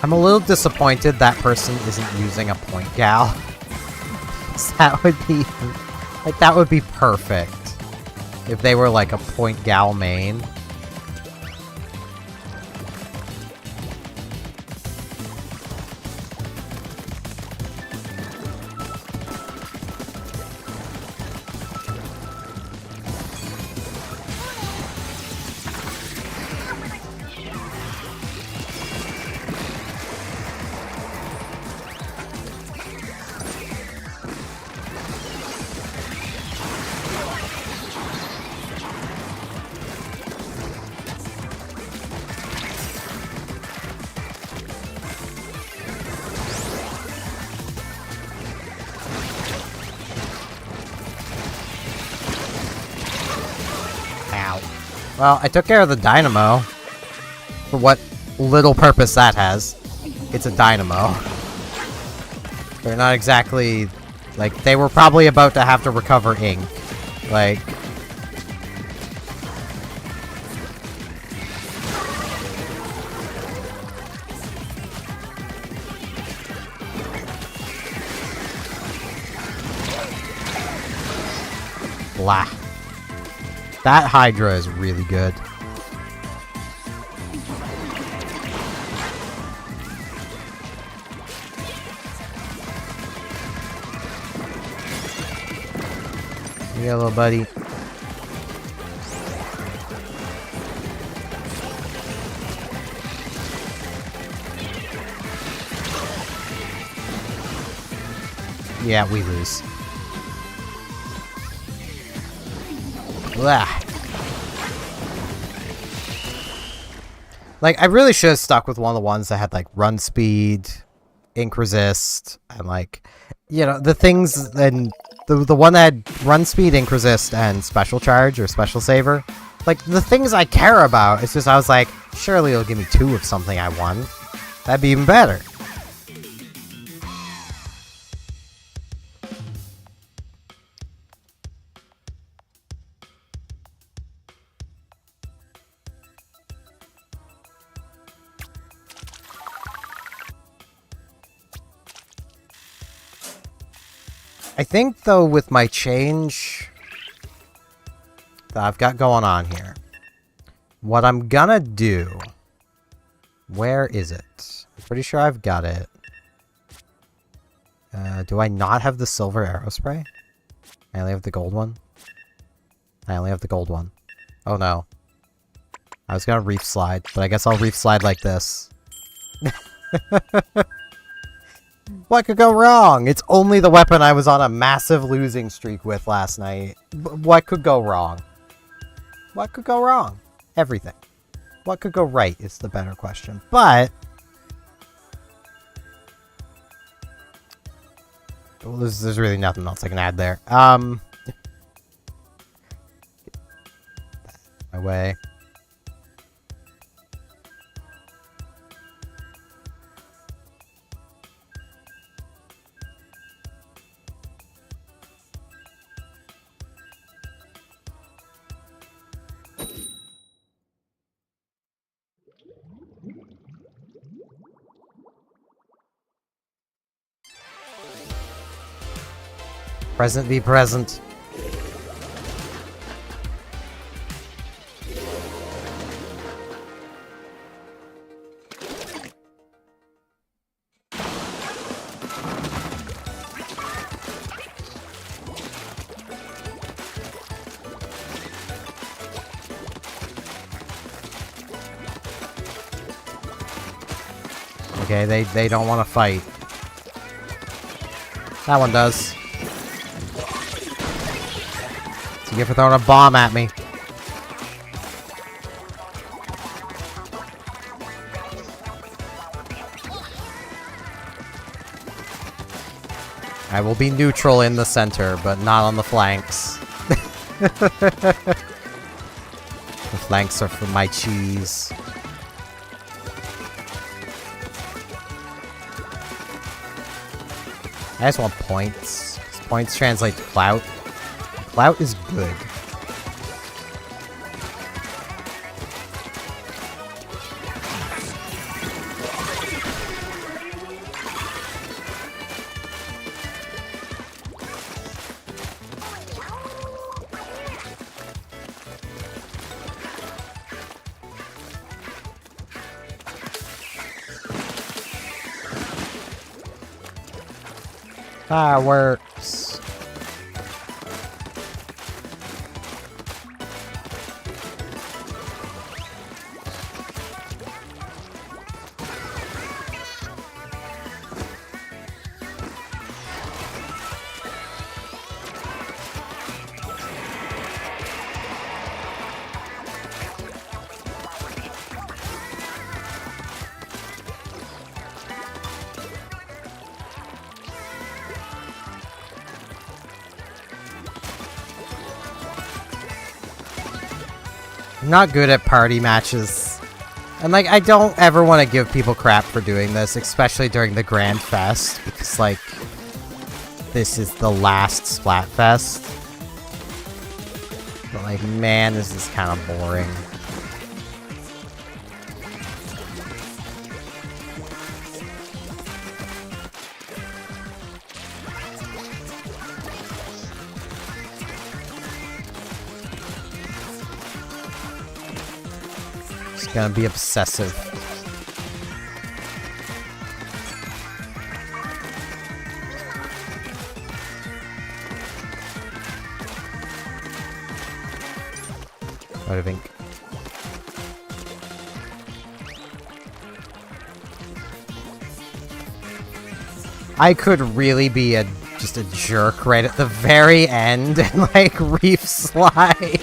I'm a little disappointed that person isn't using a point gal. That would be, like, that would be perfect if they were like a point gal main. Well, I took care of the dynamo. For what little purpose that has. It's a dynamo. They're not exactly... Like, they were probably about to have to recover ink. Like... Blah. That Hydra is really good. Yeah, little buddy. Yeah, we lose. Blah. Like, I really should have stuck with one of the ones that had, like, run speed, ink resist, and, like, you know, the things, and the one that had run speed, ink resist, and special charge, or special saver. Like, the things I care about, it's just, I was like, surely it'll give me 2 of something I won. That'd be even better. I think, though, with my change that I've got going on here, what I'm gonna do... Where is it? I'm pretty sure I've got it. Do I not have the silver arrow spray? I only have the gold one? I only have the gold one. Oh no. I was gonna reef slide, but I guess I'll reef slide like this. What could go wrong? It's only the weapon I was on a massive losing streak with last night. What could go wrong? What could go wrong? Everything. What could go right is the better question. But... well, there's really nothing else I can add there. My way. Present be present. Okay, they don't want to fight. That one does. So you for throwing a bomb at me. I will be neutral in the center, but not on the flanks. The flanks are for my cheese. I just want points. Points translate to clout. Clout is good. Fireworks. I'm not good at party matches. And, like, I don't ever want to give people crap for doing this, especially during the Grand Fest, because, like, this is the last Splatfest. But, like, man, this is kind of boring. It's gonna be obsessive. Out of ink. I could really be just a jerk right at the very end and like reef slide.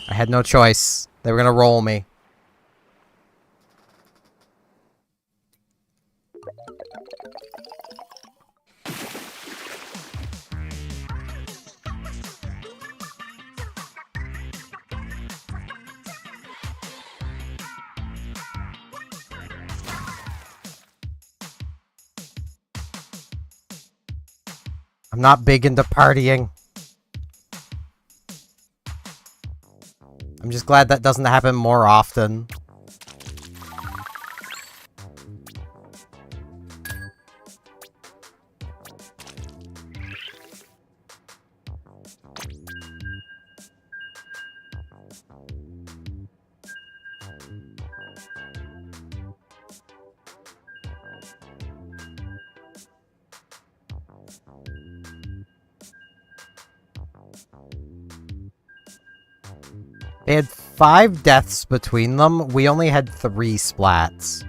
I had no choice. They were gonna roll me. I'm not big into partying. I'm just glad that doesn't happen more often. They had 5 deaths between them. We only had 3 splats.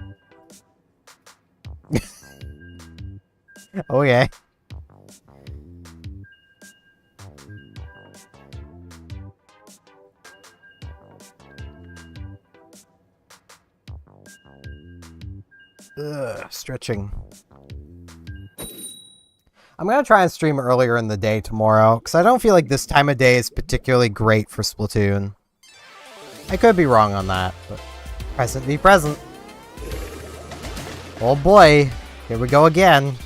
Okay. Ugh, stretching. I'm gonna try and stream earlier in the day tomorrow, because I don't feel like this time of day is particularly great for Splatoon. I could be wrong on that, but present be present. Oh boy, here we go again.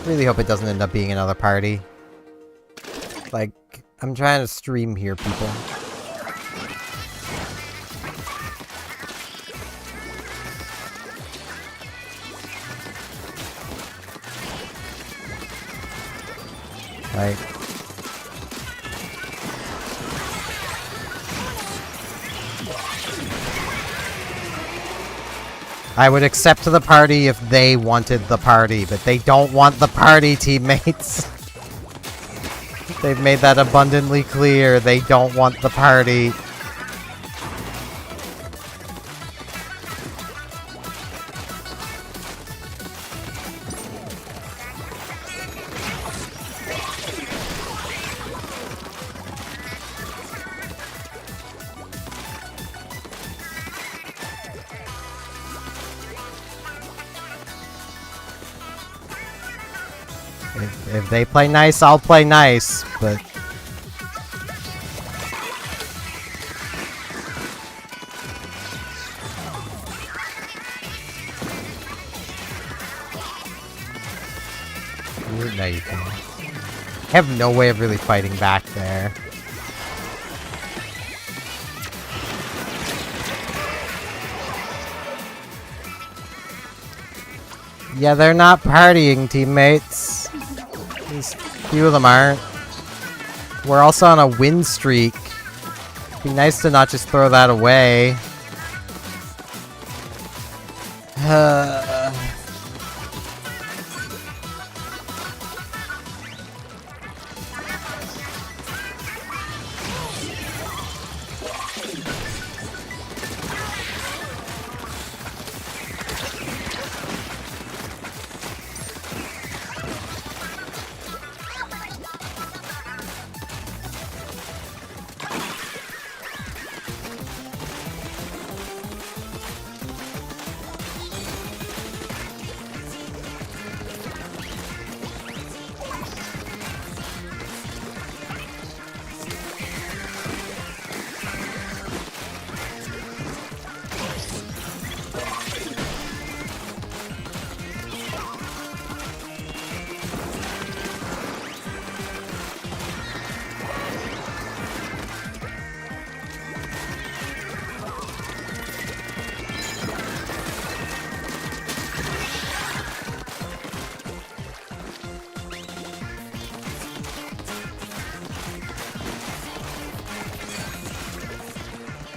Really hope it doesn't end up being another party. Like, I'm trying to stream here, people. Right. I would accept the party if they wanted the party, but they don't want the party, teammates. They've made that abundantly clear. They don't want the party. If they play nice, I'll play nice, but... No, you can't. I have no way of really fighting back there. Yeah, they're not partying, teammates. At least a few of them aren't. We're also on a win streak. It'd be nice to not just throw that away.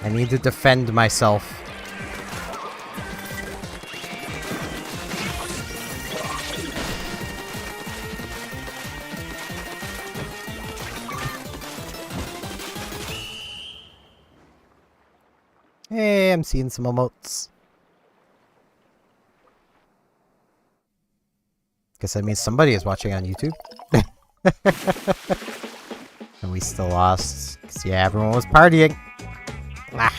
I need to defend myself. Hey, I'm seeing some emotes. Guess that means somebody is watching on YouTube. And we still lost. 'Cause, yeah, everyone was partying. Ah.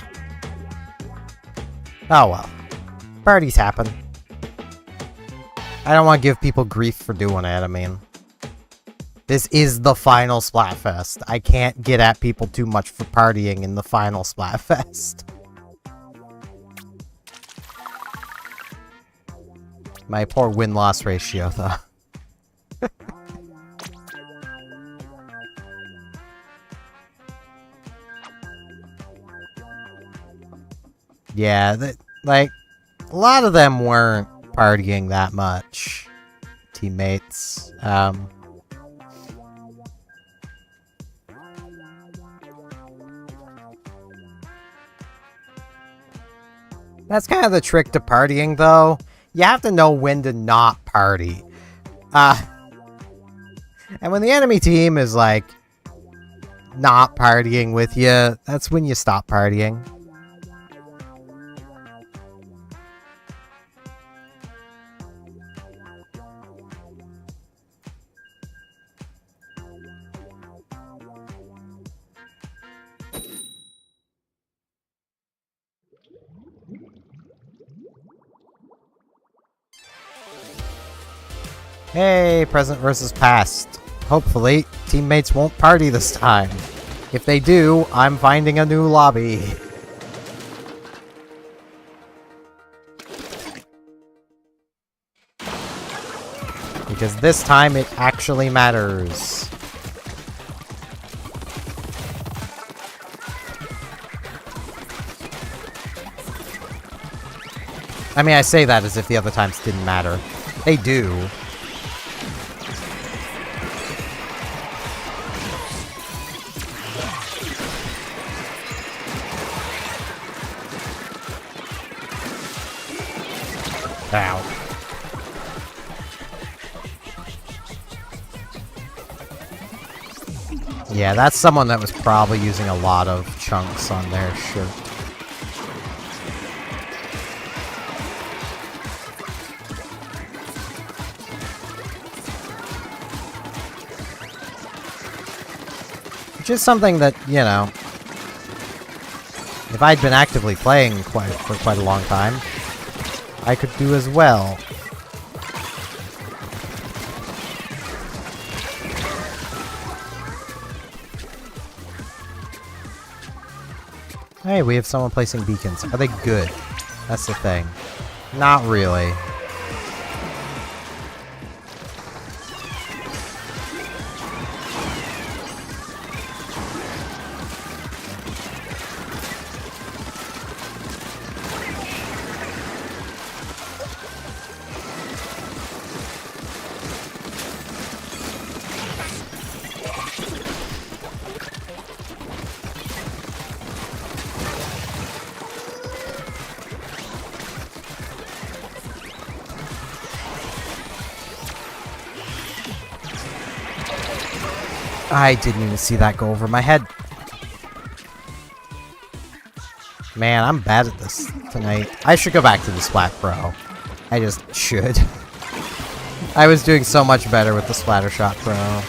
Oh well. Parties happen. I don't want to give people grief for doing it, I mean. This is the final Splatfest. I can't get at people too much for partying in the final Splatfest. My poor win-loss ratio, though. Yeah, like, a lot of them weren't partying that much. Teammates. That's kind of the trick to partying, though. You have to know when to not party. And when the enemy team is, like, not partying with you, that's when you stop partying. Hey, present versus past. Hopefully, teammates won't party this time. If they do, I'm finding a new lobby. Because this time it actually matters. I mean, I say that as if the other times didn't matter. They do. Ow. Yeah, that's someone that was probably using a lot of chunks on their shirt. Which is something that, you know, if I'd been actively playing for quite a long time, I could do as well. Hey, we have someone placing beacons. Are they good? That's the thing. Not really. I didn't even see that go over my head. Man, I'm bad at this tonight. I should go back to the Splat Pro. I just should. I was doing so much better with the Splattershot Pro.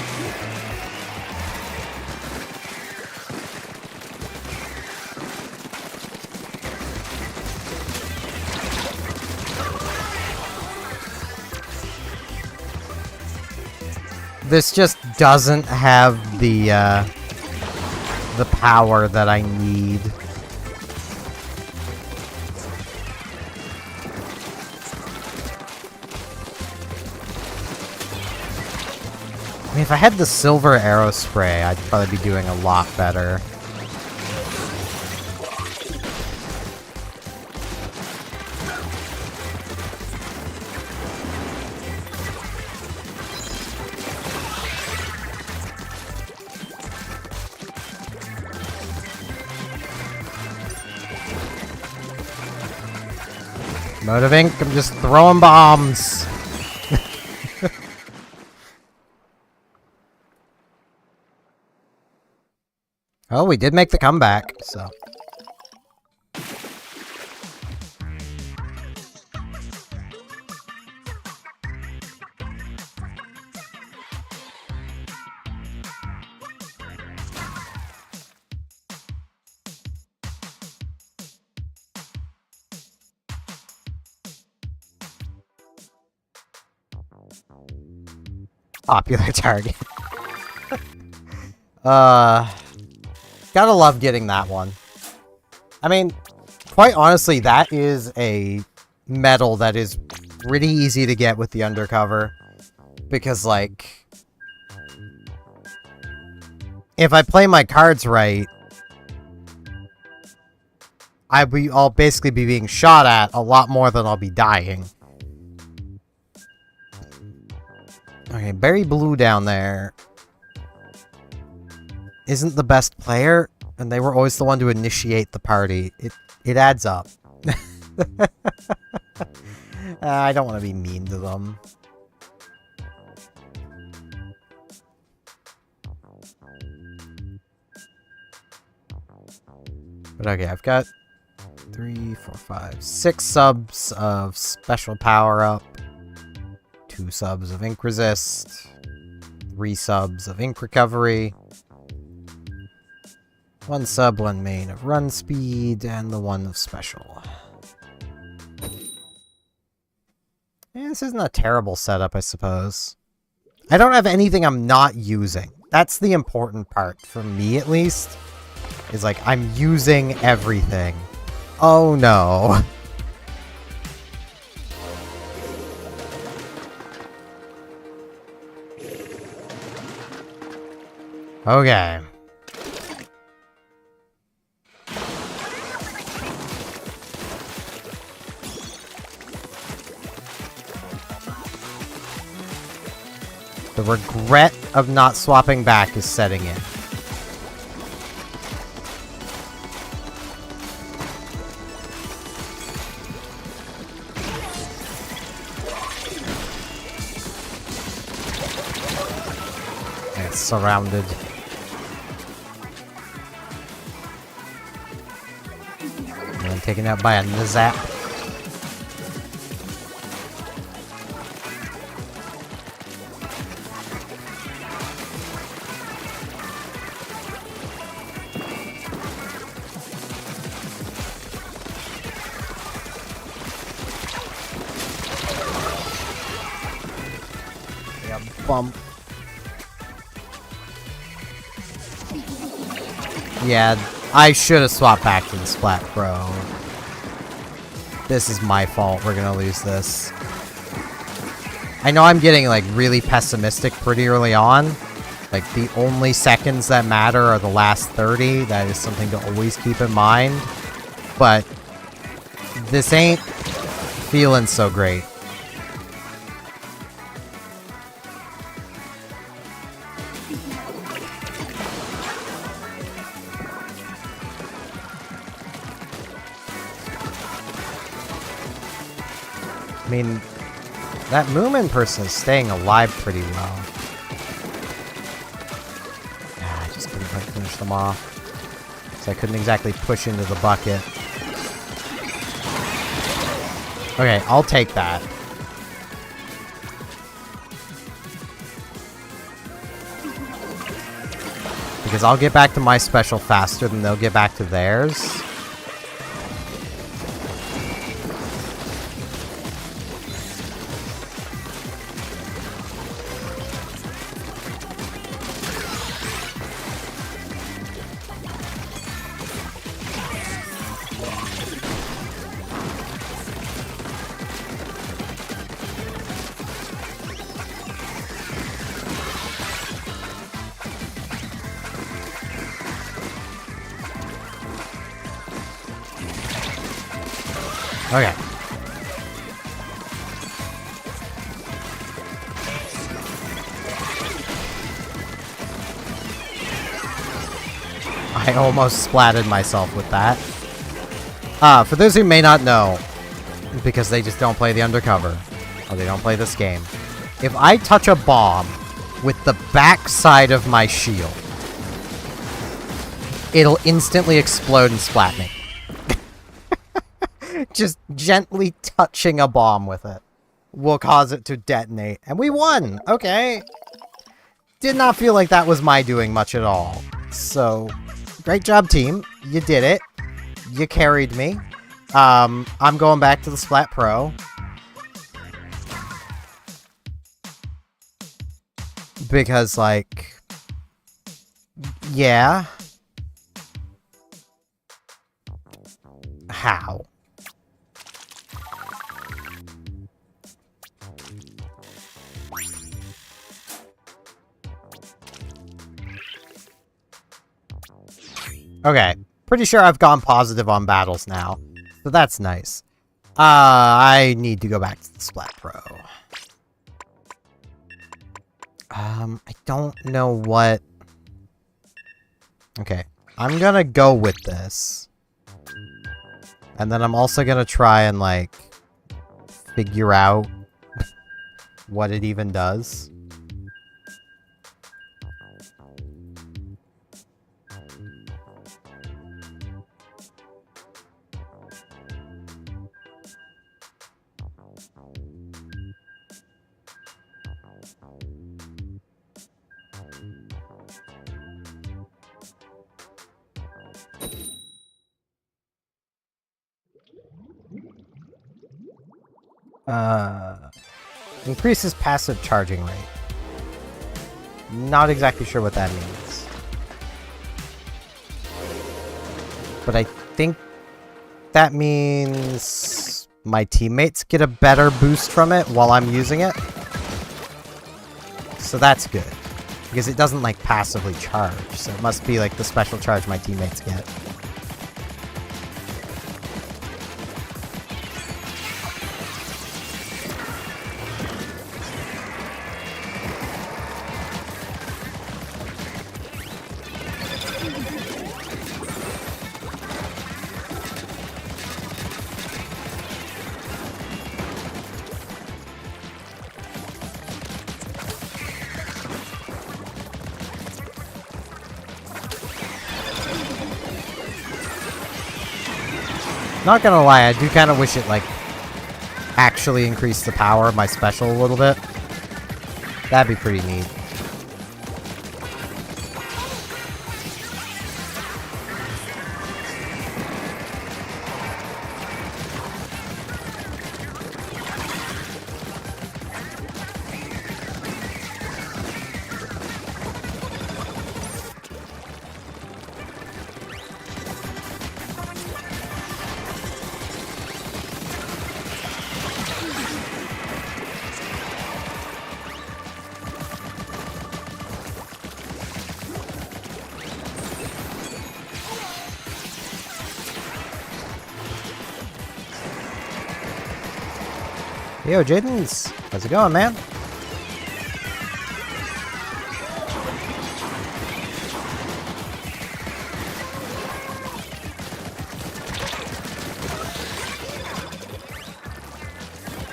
This just doesn't have the power that I need. I mean, if I had the silver arrow spray, I'd probably be doing a lot better. Mode of Ink, I'm just throwing bombs. Oh, we did make the comeback, so. Popular target. Gotta love getting that one. I mean, quite honestly, that is a medal that is pretty easy to get with the undercover. Because, like, if I play my cards right, I'll basically be being shot at a lot more than I'll be dying. Okay, Berry Blue down there isn't the best player, and they were always the one to initiate the party. It adds up. I don't want to be mean to them. But okay, I've got 3, 4, 5, 6 subs of special power-up. 2 subs of Ink Resist, 3 subs of Ink Recovery, 1 sub, 1 main of Run Speed, and the 1 of Special. Yeah, this isn't a terrible setup, I suppose. I don't have anything I'm not using. That's the important part, for me at least, is like, I'm using everything. Oh no. Okay. The regret of not swapping back is setting in. It's surrounded. And taken out by a Nizap. Yeah, bump. Yeah, I should have swapped back to the Splat Pro. This is my fault. We're gonna lose this. I know I'm getting, like, really pessimistic pretty early on. Like, the only seconds that matter are the last 30. That is something to always keep in mind. But this ain't feeling so great. I mean, that Moomin person is staying alive pretty well. Yeah, I just couldn't quite finish them off. So I couldn't exactly push into the bucket. Okay, I'll take that. Because I'll get back to my special faster than they'll get back to theirs. Okay. I almost splatted myself with that. For those who may not know, because they just don't play the undercover, or they don't play this game. If I touch a bomb with the backside of my shield, it'll instantly explode and splat me. Just gently touching a bomb with it will cause it to detonate. And we won! Okay. Did not feel like that was my doing much at all. So, great job, team. You did it. You carried me. I'm going back to the Splat Pro. Because, like... yeah. How? Okay. Pretty sure I've gone positive on battles now. So that's nice. I need to go back to the Splat Pro. I don't know what... okay. I'm gonna go with this. And then I'm also gonna try and, like, figure out what it even does. Increases passive charging rate. Not exactly sure what that means. But I think that means my teammates get a better boost from it while I'm using it. So that's good. Because it doesn't, like, passively charge. So it must be, like, the special charge my teammates get. Not gonna lie, I do kind of wish it, like, actually increased the power of my special a little bit. That'd be pretty neat. Yo, Jadens, how's it going, man?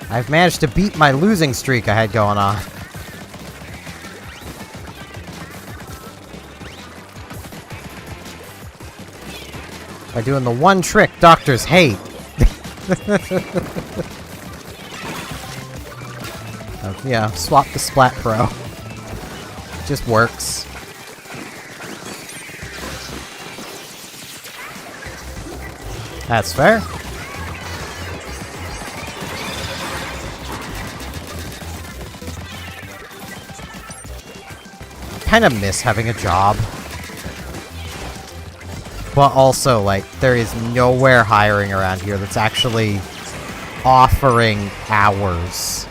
I've managed to beat my losing streak I had going on. By doing the one trick doctors hate. Yeah, swap the Splat Pro. Just works. That's fair. Kind of miss having a job. But also, like, there is nowhere hiring around here that's actually offering hours.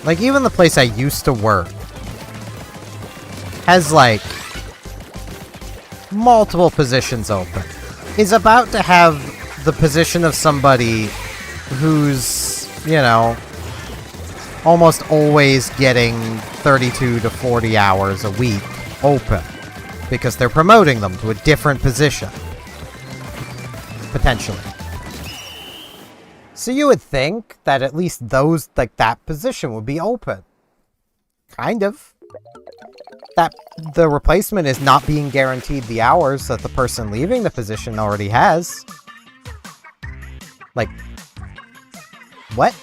Like, even the place I used to work has, like, multiple positions open. Is about to have the position of somebody who's, you know, almost always getting 32 to 40 hours a week open. Because they're promoting them to a different position. potentially. So you would think that at least those, like, that position would be open. Kind of. That the replacement is not being guaranteed the hours that the person leaving the position already has. Like, what?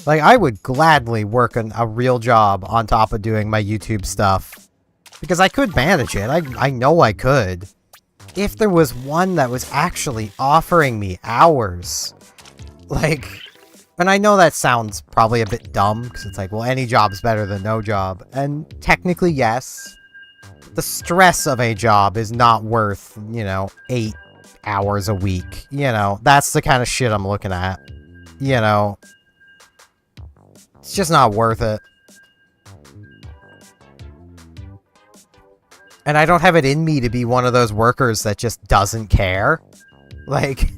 Like, I would gladly work a real job on top of doing my YouTube stuff. Because I could manage it. I know I could. If there was one that was actually offering me hours. Like, and I know that sounds probably a bit dumb, because it's like, well, any job's better than no job. And technically, yes. The stress of a job is not worth, 8 hours a week. That's the kind of shit I'm looking at. It's just not worth it. And I don't have it in me to be one of those workers that just doesn't care. Like, if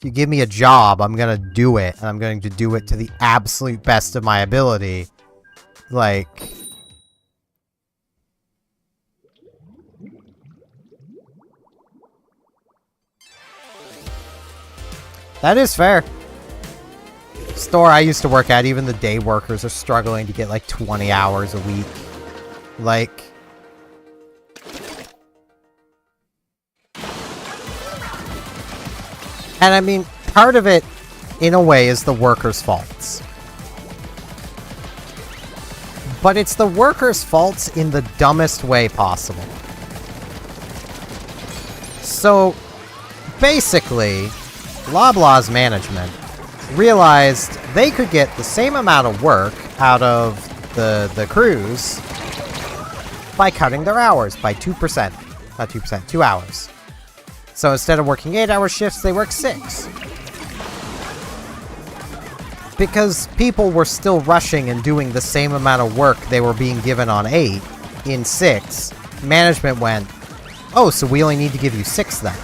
you give me a job, I'm gonna do it. And I'm going to do it to the absolute best of my ability. Like... That is fair. Store I used to work at, even the day workers are struggling to get like 20 hours a week. Like... And I mean, part of it, in a way, is the workers' faults. But it's the workers' faults in the dumbest way possible. So, basically, Loblaw's management realized they could get the same amount of work out of the crews by cutting their hours by 2%. Not 2%, 2 hours. So instead of working 8-hour shifts, they work 6. Because people were still rushing and doing the same amount of work they were being given on 8 in 6, management went, oh, so we only need to give you 6 then.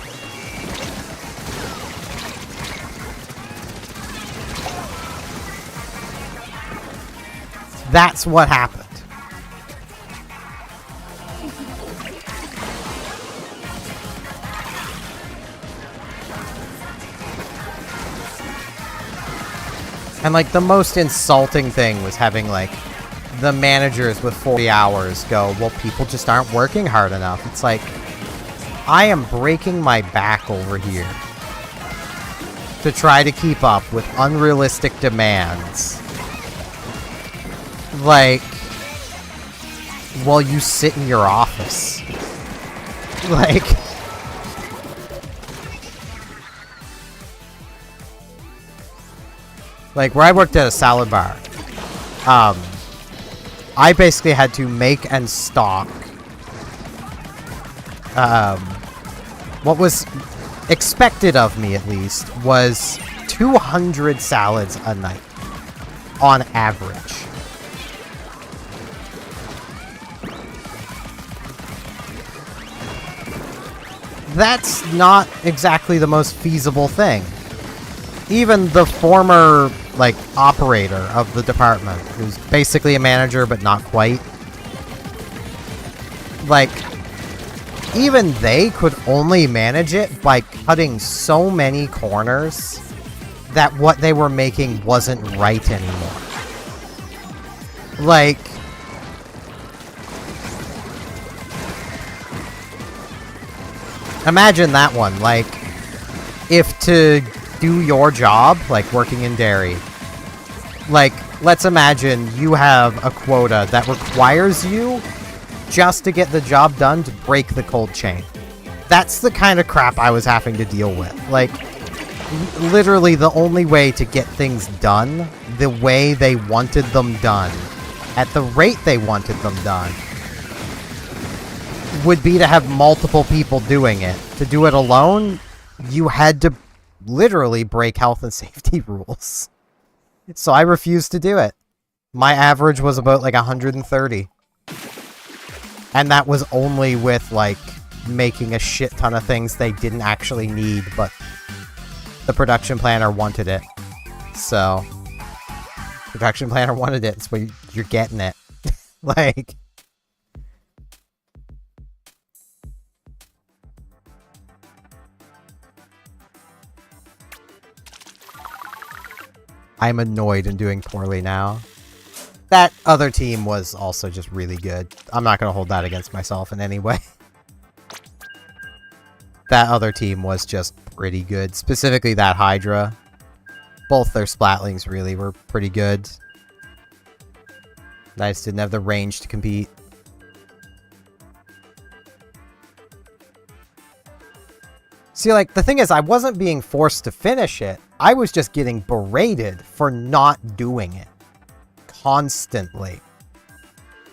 That's what happened. And, like, the most insulting thing was having, like, the managers with 40 hours go, well, people just aren't working hard enough. It's like, I am breaking my back over here to try to keep up with unrealistic demands. Like, while you sit in your office. Like... Like, where I worked at a salad bar, I basically had to make and stock, what was expected of me, at least, was 200 salads a night, on average. That's not exactly the most feasible thing. Even the former, like, operator of the department, who's basically a manager but not quite, like, even they could only manage it by cutting so many corners that what they were making wasn't right anymore. Like, imagine that one. Like, if to do your job, like working in dairy, like, let's imagine you have a quota that requires you just to get the job done to break the cold chain. That's the kind of crap I was having to deal with. Like, literally the only way to get things done the way they wanted them done, at the rate they wanted them done, would be to have multiple people doing it. To do it alone, you had to literally break health and safety rules. So I refused to do it. My average was about like 130. And that was only with, like, making a shit ton of things they didn't actually need, but the production planner wanted it. So, Production planner wanted it, so you're getting it. Like... I'm annoyed and doing poorly now. That other team was also just really good. I'm not going to hold that against myself in any way. That other team was just pretty good. Specifically that Hydra. Both their Splatlings really were pretty good. I just didn't have the range to compete. See, like, the thing is, I wasn't being forced to finish it. I was just getting berated for not doing it. Constantly.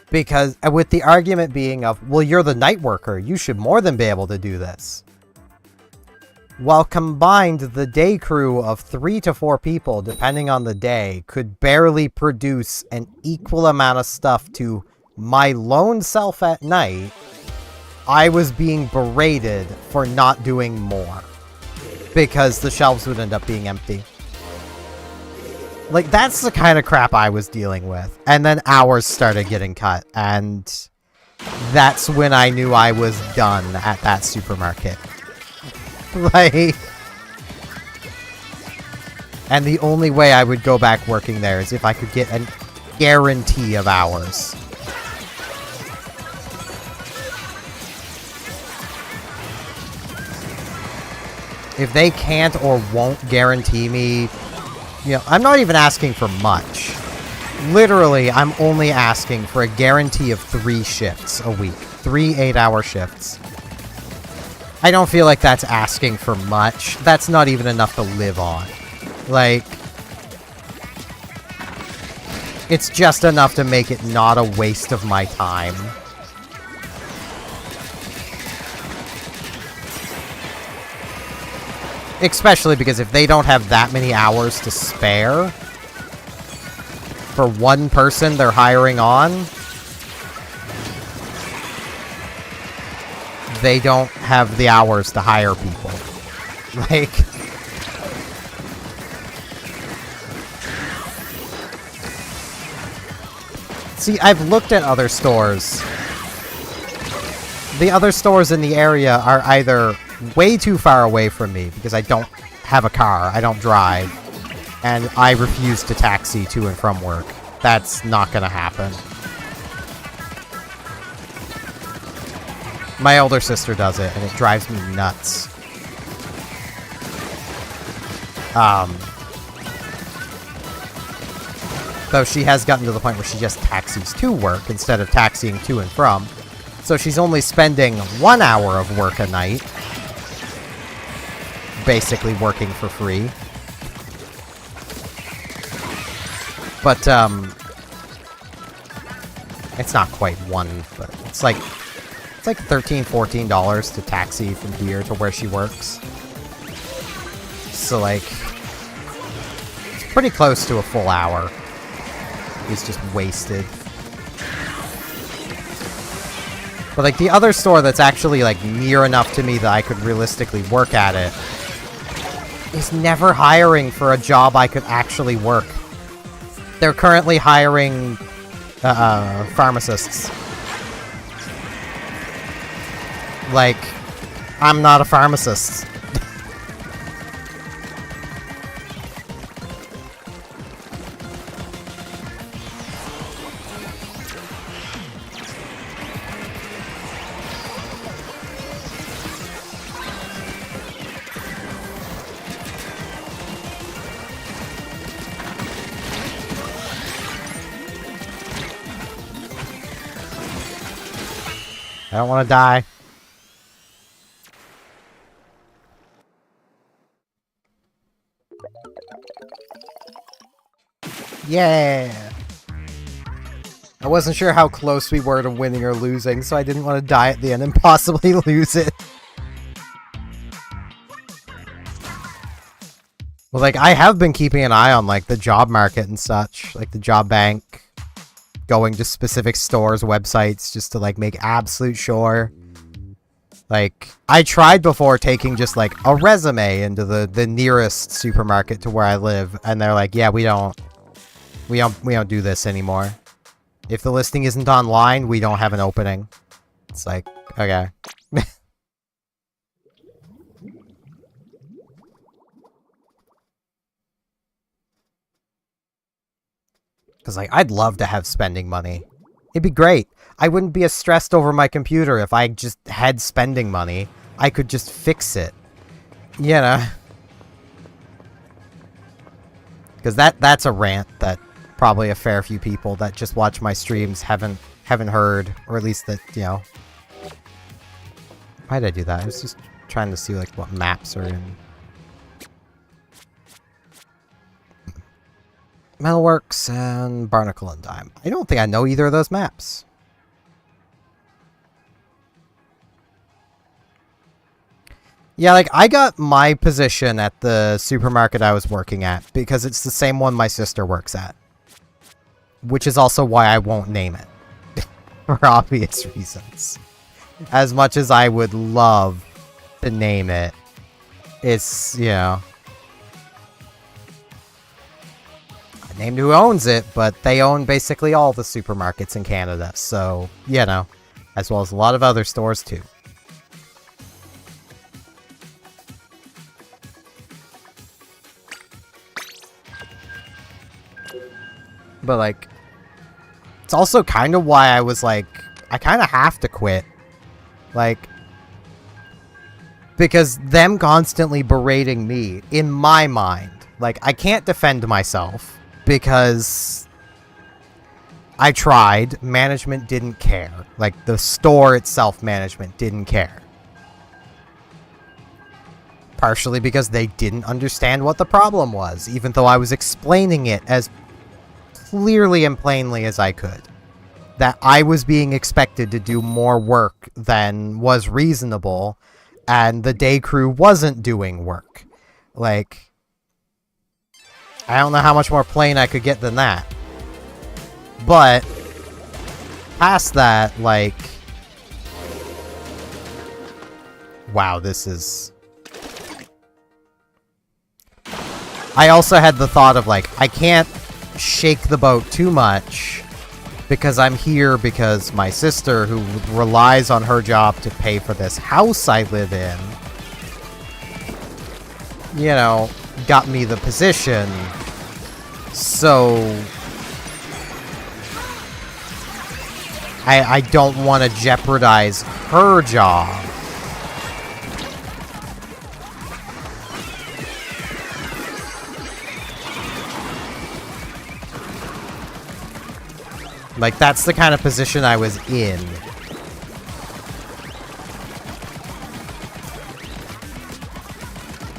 Because, with the argument being of, well, you're the night worker, you should more than be able to do this. While combined, the day crew of 3 to 4 people, depending on the day, could barely produce an equal amount of stuff to my lone self at night, I was being berated for not doing more. Because the shelves would end up being empty. Like, that's the kind of crap I was dealing with. And then hours started getting cut, and that's when I knew I was done at that supermarket. Like... And the only way I would go back working there is if I could get a guarantee of hours. If they can't or won't guarantee me, you know, I'm not even asking for much. Literally, I'm only asking for a guarantee of 3 shifts a week. 3 8-hour shifts. I don't feel like that's asking for much. That's not even enough to live on. Like, it's just enough to make it not a waste of my time. Especially because if they don't have that many hours to spare for one person they're hiring on, they don't have the hours to hire people. Like... See, I've looked at other stores. The other stores in the area are either way too far away from me because I don't have a car, I don't drive, and I refuse to taxi to and from work. That's not gonna happen. My older sister does it, and it drives me nuts. Though she has gotten to the point where she just taxis to work instead of taxiing to and from. So she's only spending 1 hour of work a night basically working for free. But, it's not quite 1, but it's like $13, $14 to taxi from here to where she works. So, like, it's pretty close to a full hour. It's just wasted. But, like, the other store that's actually, like, near enough to me that I could realistically work at it is never hiring for a job I could actually work. They're currently hiring pharmacists. Like, I'm not a pharmacist. I don't want to die. Yeah! I wasn't sure how close we were to winning or losing, so I didn't want to die at the end and possibly lose it. Well, like, I have been keeping an eye on, like, the job market and such. Like, the job bank. Going to specific stores, websites, just to, like, make absolute sure. Like, I tried before taking just, like, a resume into the nearest supermarket to where I live, and they're like, yeah, we don't We don't do this anymore. If the listing isn't online, we don't have an opening. It's like, okay. Because, like, I'd love to have spending money. It'd be great. I wouldn't be as stressed over my computer if I just had spending money. I could just fix it. You know? Because that's a rant that probably a fair few people that just watch my streams haven't heard. Or at least that, you know. Why did I do that? I was just trying to see, like, what maps are in. Metalworks and Barnacle and Dime. I don't think I know either of those maps. Yeah, like, I got my position at the supermarket I was working at because it's the same one my sister works at. Which is also why I won't name it. For obvious reasons. As much as I would love to name it, it's, you know... named who owns it, but they own basically all the supermarkets in Canada, so, you know, as well as a lot of other stores too. But, like, it's also kind of why I was like, I kind of have to quit. Like, because them constantly berating me, in my mind, like, I can't defend myself. Because I tried, management didn't care. Like, the store itself, management didn't care. Partially because they didn't understand what the problem was, even though I was explaining it as clearly and plainly as I could. That I was being expected to do more work than was reasonable, and the day crew wasn't doing work. Like... I don't know how much more plain I could get than that. But, past that, like... Wow, this is... I also had the thought of, like, I can't shake the boat too much because I'm here because my sister, who relies on her job to pay for this house I live in, you know, got me the position. So I don't want to jeopardize her job. Like, that's the kind of position I was in.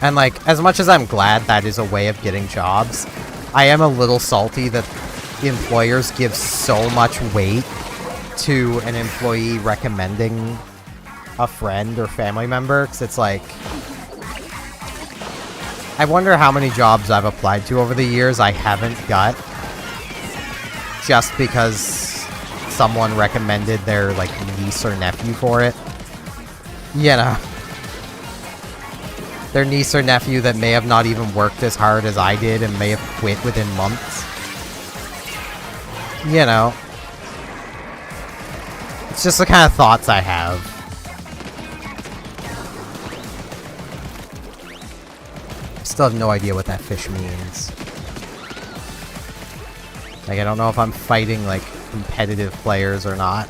And, like, as much as I'm glad that is a way of getting jobs, I am a little salty that employers give so much weight to an employee recommending a friend or family member, because it's like... I wonder how many jobs I've applied to over the years I haven't got just because someone recommended their, like, niece or nephew for it. You know. Their niece or nephew that may have not even worked as hard as I did and may have quit within months. You know. It's just the kind of thoughts I have. I still have no idea what that fish means. Like, I don't know if I'm fighting, like, competitive players or not.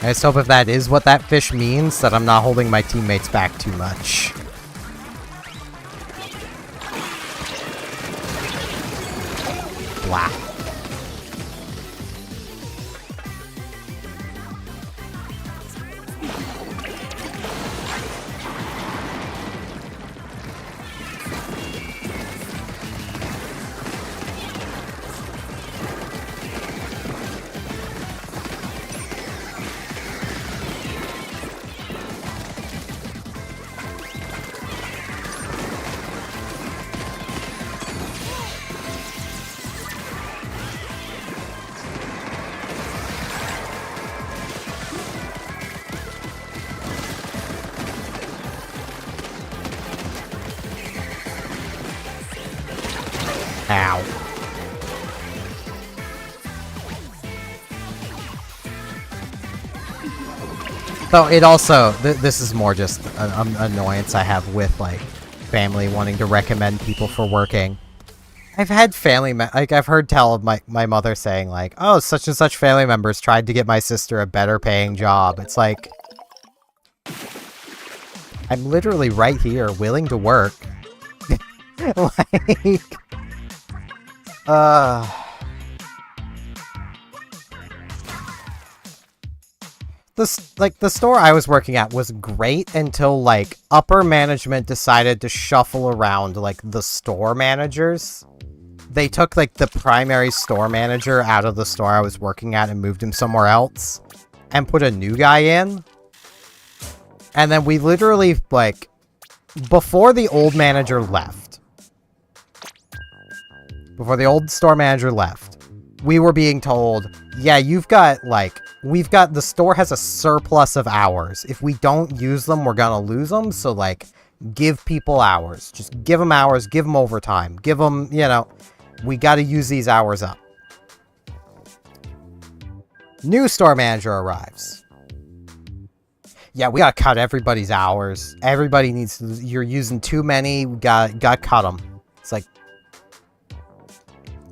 I just hope if that is what that fish means, that I'm not holding my teammates back too much. Blah. Ow. Though it also, this is more just an annoyance I have with, like, family wanting to recommend people for working. I've had family, like, I've heard tell of my mother saying, like, oh, such and such family members tried to get my sister a better paying job. It's like, I'm literally right here, willing to work. Like, the store I was working at was great until, like, upper management decided to shuffle around, like, the store managers. They took, like, the primary store manager out of the store I was working at and moved him somewhere else. And put a new guy in. And then we literally, like, before the old manager left. Before the old store manager left, we were being told, yeah, you've got, like, the store has a surplus of hours. If we don't use them, we're gonna lose them. So, like, give people hours. Just give them hours, give them overtime. Give them, you know, we gotta use these hours up. New store manager arrives. Yeah, we gotta cut everybody's hours. Everybody needs to, you're using too many, we gotta cut them. It's like,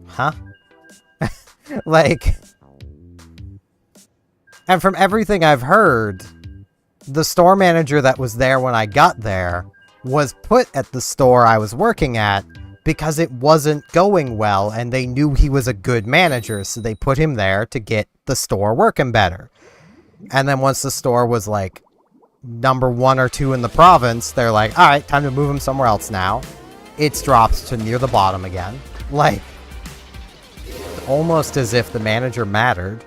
huh? Like, and from everything I've heard, the store manager that was there when I got there was put at the store I was working at because it wasn't going well and they knew he was a good manager, so they put him there to get the store working better. And then once the store was like number 1 or 2 in the province, they're like, alright, time to move him somewhere else now. It's dropped to near the bottom again. Like, almost as if the manager mattered.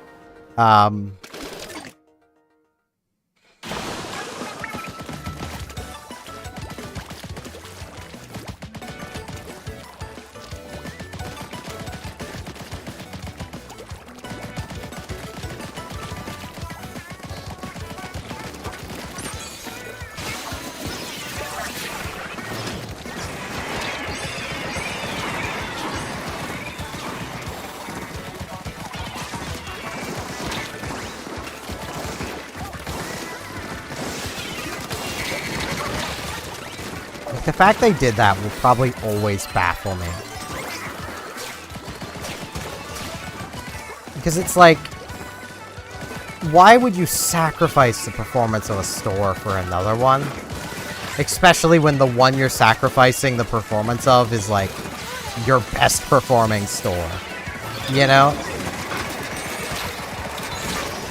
The fact they did that will probably always baffle me. Because it's like, why would you sacrifice the performance of a store for another one? Especially when the one you're sacrificing the performance of is like your best performing store. You know?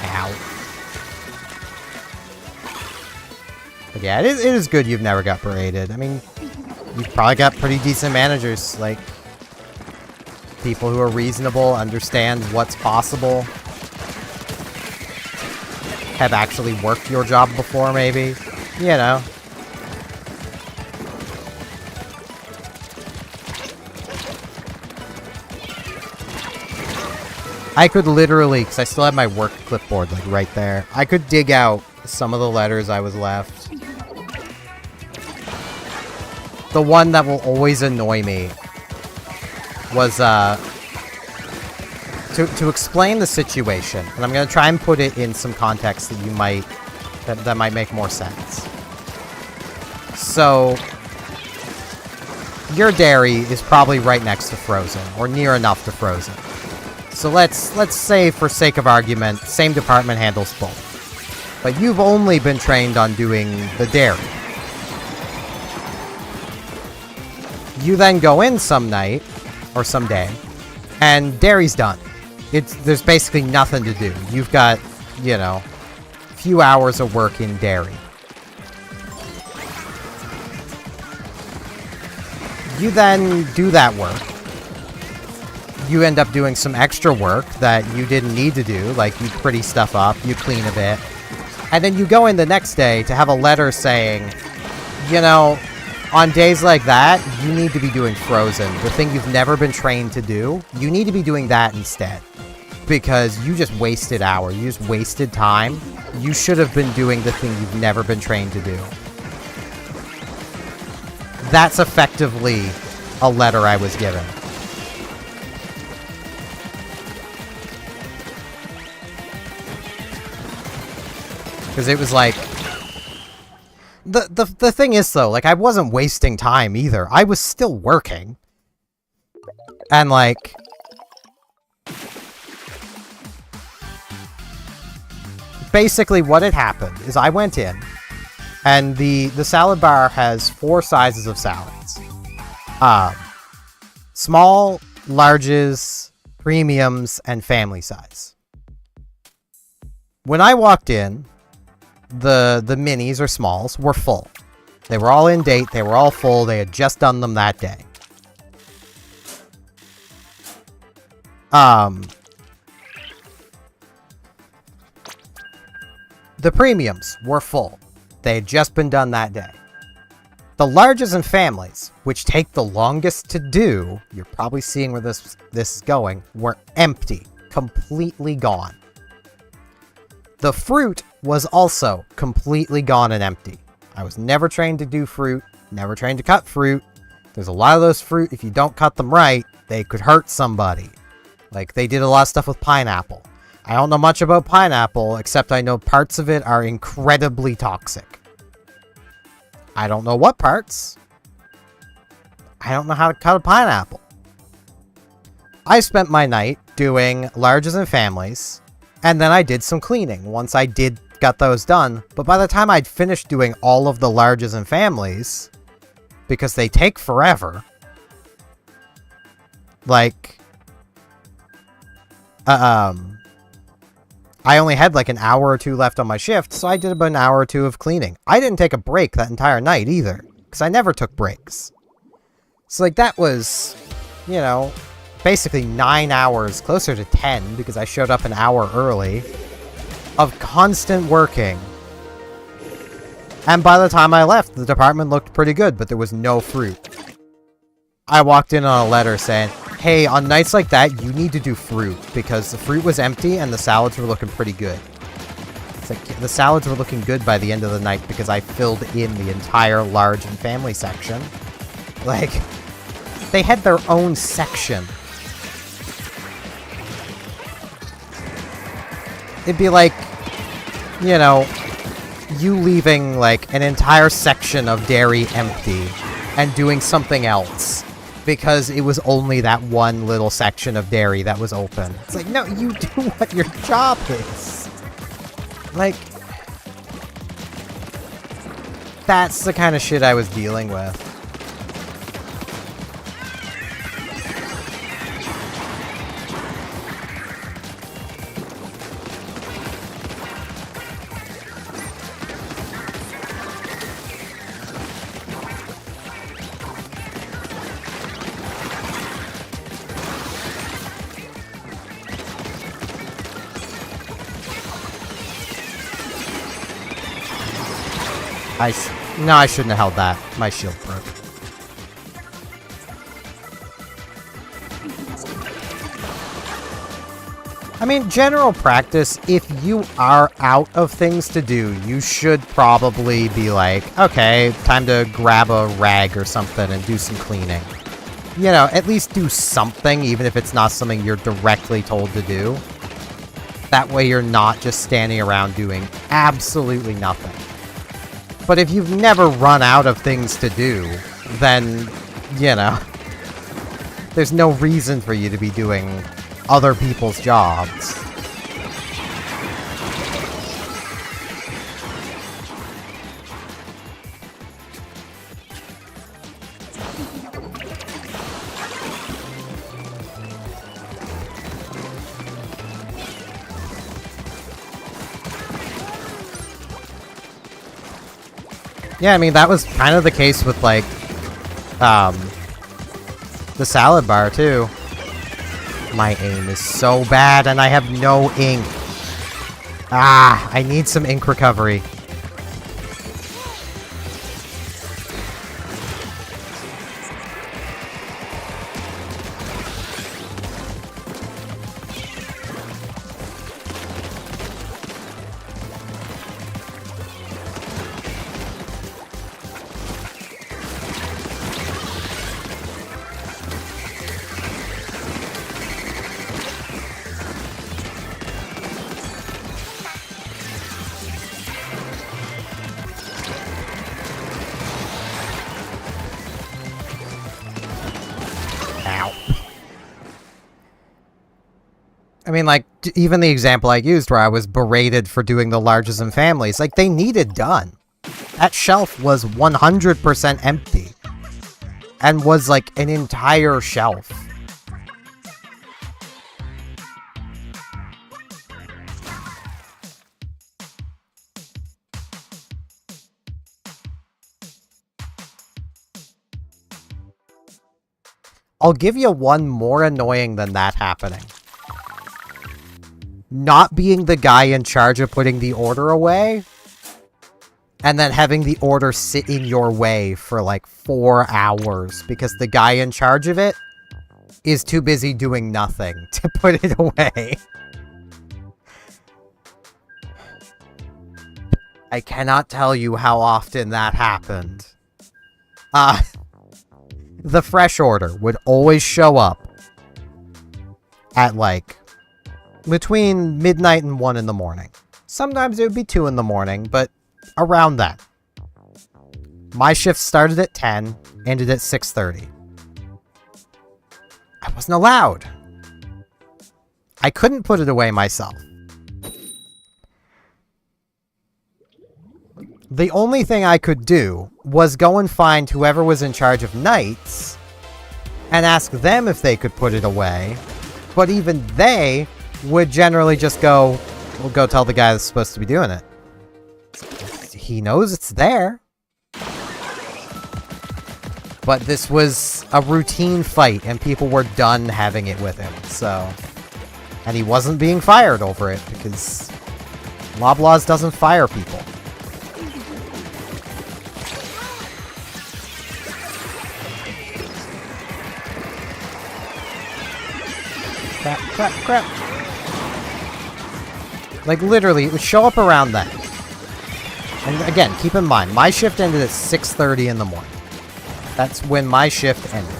Ow. But yeah, it is good you've never got berated. I mean, you've probably got pretty decent managers, like, people who are reasonable, understand what's possible, have actually worked your job before, maybe, you know. I could literally, because I still have my work clipboard, like, right there, I could dig out some of the letters I was left. The one that will always annoy me was, to explain the situation, and I'm gonna try and put it in some context that you might, that might make more sense. So, your dairy is probably right next to Frozen, or near enough to Frozen. So let's say, for sake of argument, same department handles both. But you've only been trained on doing the dairy. You then go in some night, or some day, and dairy's done. There's basically nothing to do. You've got, you know, a few hours of work in dairy. You then do that work. You end up doing some extra work that you didn't need to do, like you pretty stuff up, you clean a bit. And then you go in the next day to have a letter saying, you know, on days like that, you need to be doing Frozen, the thing you've never been trained to do. You need to be doing that instead. Because you just wasted hours, you just wasted time. You should have been doing the thing you've never been trained to do. That's effectively a letter I was given. Because it was like... The thing is, though, like, I wasn't wasting time either. I was still working. And, like... Basically, what had happened is I went in, and the salad bar has 4 sizes of salads. Small, larges, premiums, and family size. When I walked in, the minis or smalls were full. They were all in date, they were all full, they had just done them that day. The premiums were full. They had just been done that day. The larges and families, which take the longest to do, you're probably seeing where this is going, were empty, completely gone. The fruit was also completely gone and empty. I was never trained to do fruit, never trained to cut fruit. There's a lot of those fruit, if you don't cut them right, they could hurt somebody. Like, they did a lot of stuff with pineapple. I don't know much about pineapple, except I know parts of it are incredibly toxic. I don't know what parts. I don't know how to cut a pineapple. I spent my night doing larges and families, and then I did some cleaning once I got those done. But by the time I'd finished doing all of the larges and families, because they take forever, like, I only had like an hour or two left on my shift, so I did about an hour or two of cleaning. I didn't take a break that entire night either, because I never took breaks. So like that was, you know, basically 9 hours, closer to 10, because I showed up an hour early, of constant working. And by the time I left, the department looked pretty good, but there was no fruit. I walked in on a letter saying, hey, on nights like that, you need to do fruit, because the fruit was empty and the salads were looking pretty good. It's like, the salads were looking good by the end of the night because I filled in the entire large and family section. Like, they had their own section. It'd be like, you know, you leaving, like, an entire section of dairy empty and doing something else because it was only that one little section of dairy that was open. It's like, no, you do what your job is. Like, that's the kind of shit I was dealing with. No, I shouldn't have held that. My shield broke. I mean, general practice, if you are out of things to do, you should probably be like, okay, time to grab a rag or something and do some cleaning. You know, at least do something, even if it's not something you're directly told to do. That way you're not just standing around doing absolutely nothing. But if you've never run out of things to do, then, you know, there's no reason for you to be doing other people's jobs. Yeah, I mean, that was kind of the case with, like, the salad bar, too. My aim is so bad, and I have no ink. Ah, I need some ink recovery. I mean, like, even the example I used where I was berated for doing the larges and families, like, they needed done. That shelf was 100% empty. And was, like, an entire shelf. I'll give you one more annoying than that happening. Not being the guy in charge of putting the order away, and then having the order sit in your way for like 4 hours because the guy in charge of it is too busy doing nothing to put it away. I cannot tell you how often that happened. The fresh order would always show up at like between midnight and 1 in the morning. Sometimes it would be 2 in the morning, but around that. My shift started at 10, ended at 6:30. I wasn't allowed. I couldn't put it away myself. The only thing I could do was go and find whoever was in charge of nights and ask them if they could put it away. But even they would generally just go, "We'll go tell the guy that's supposed to be doing it. He knows it's there." But this was a routine fight, and people were done having it with him, so... And he wasn't being fired over it, because Loblaws doesn't fire people. Crap, crap, crap. Like, literally, it would show up around then. And again, keep in mind, my shift ended at 6:30 in the morning. That's when my shift ended.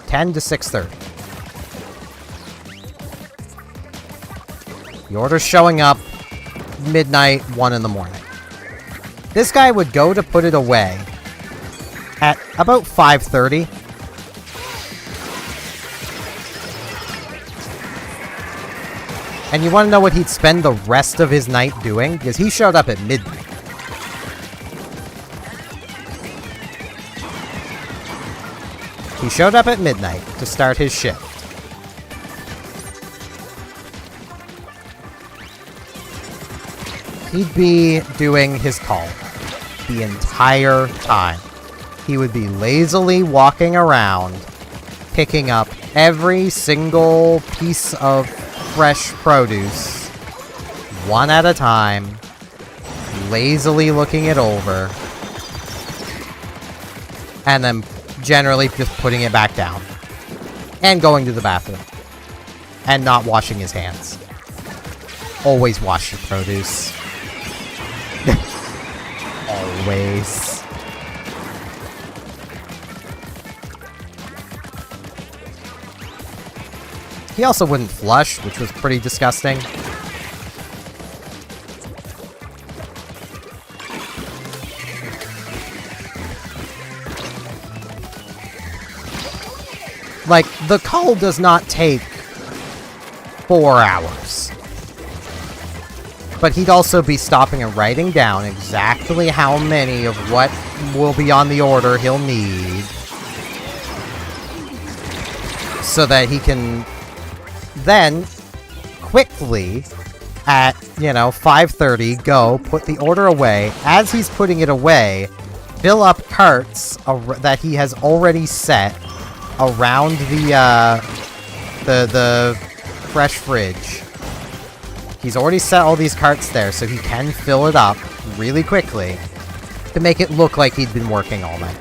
10 to 6:30. The order's showing up midnight, 1 in the morning. This guy would go to put it away at about 5:30. And you want to know what he'd spend the rest of his night doing? Because he showed up at midnight. He showed up at midnight to start his shift. He'd be doing his call the entire time. He would be lazily walking around, picking up every single piece of fresh produce, one at a time, lazily looking it over, and then generally just putting it back down, and going to the bathroom, and not washing his hands. Always wash your produce. Always. He also wouldn't flush, which was pretty disgusting. Like, the call does not take 4 hours. But he'd also be stopping and writing down exactly how many of what will be on the order he'll need, so that he can then quickly at, 5:30 go put the order away. As he's putting it away, fill up carts that he has already set around the fresh fridge. He's already set all these carts there, so he can fill it up really quickly to make it look like he'd been working all night.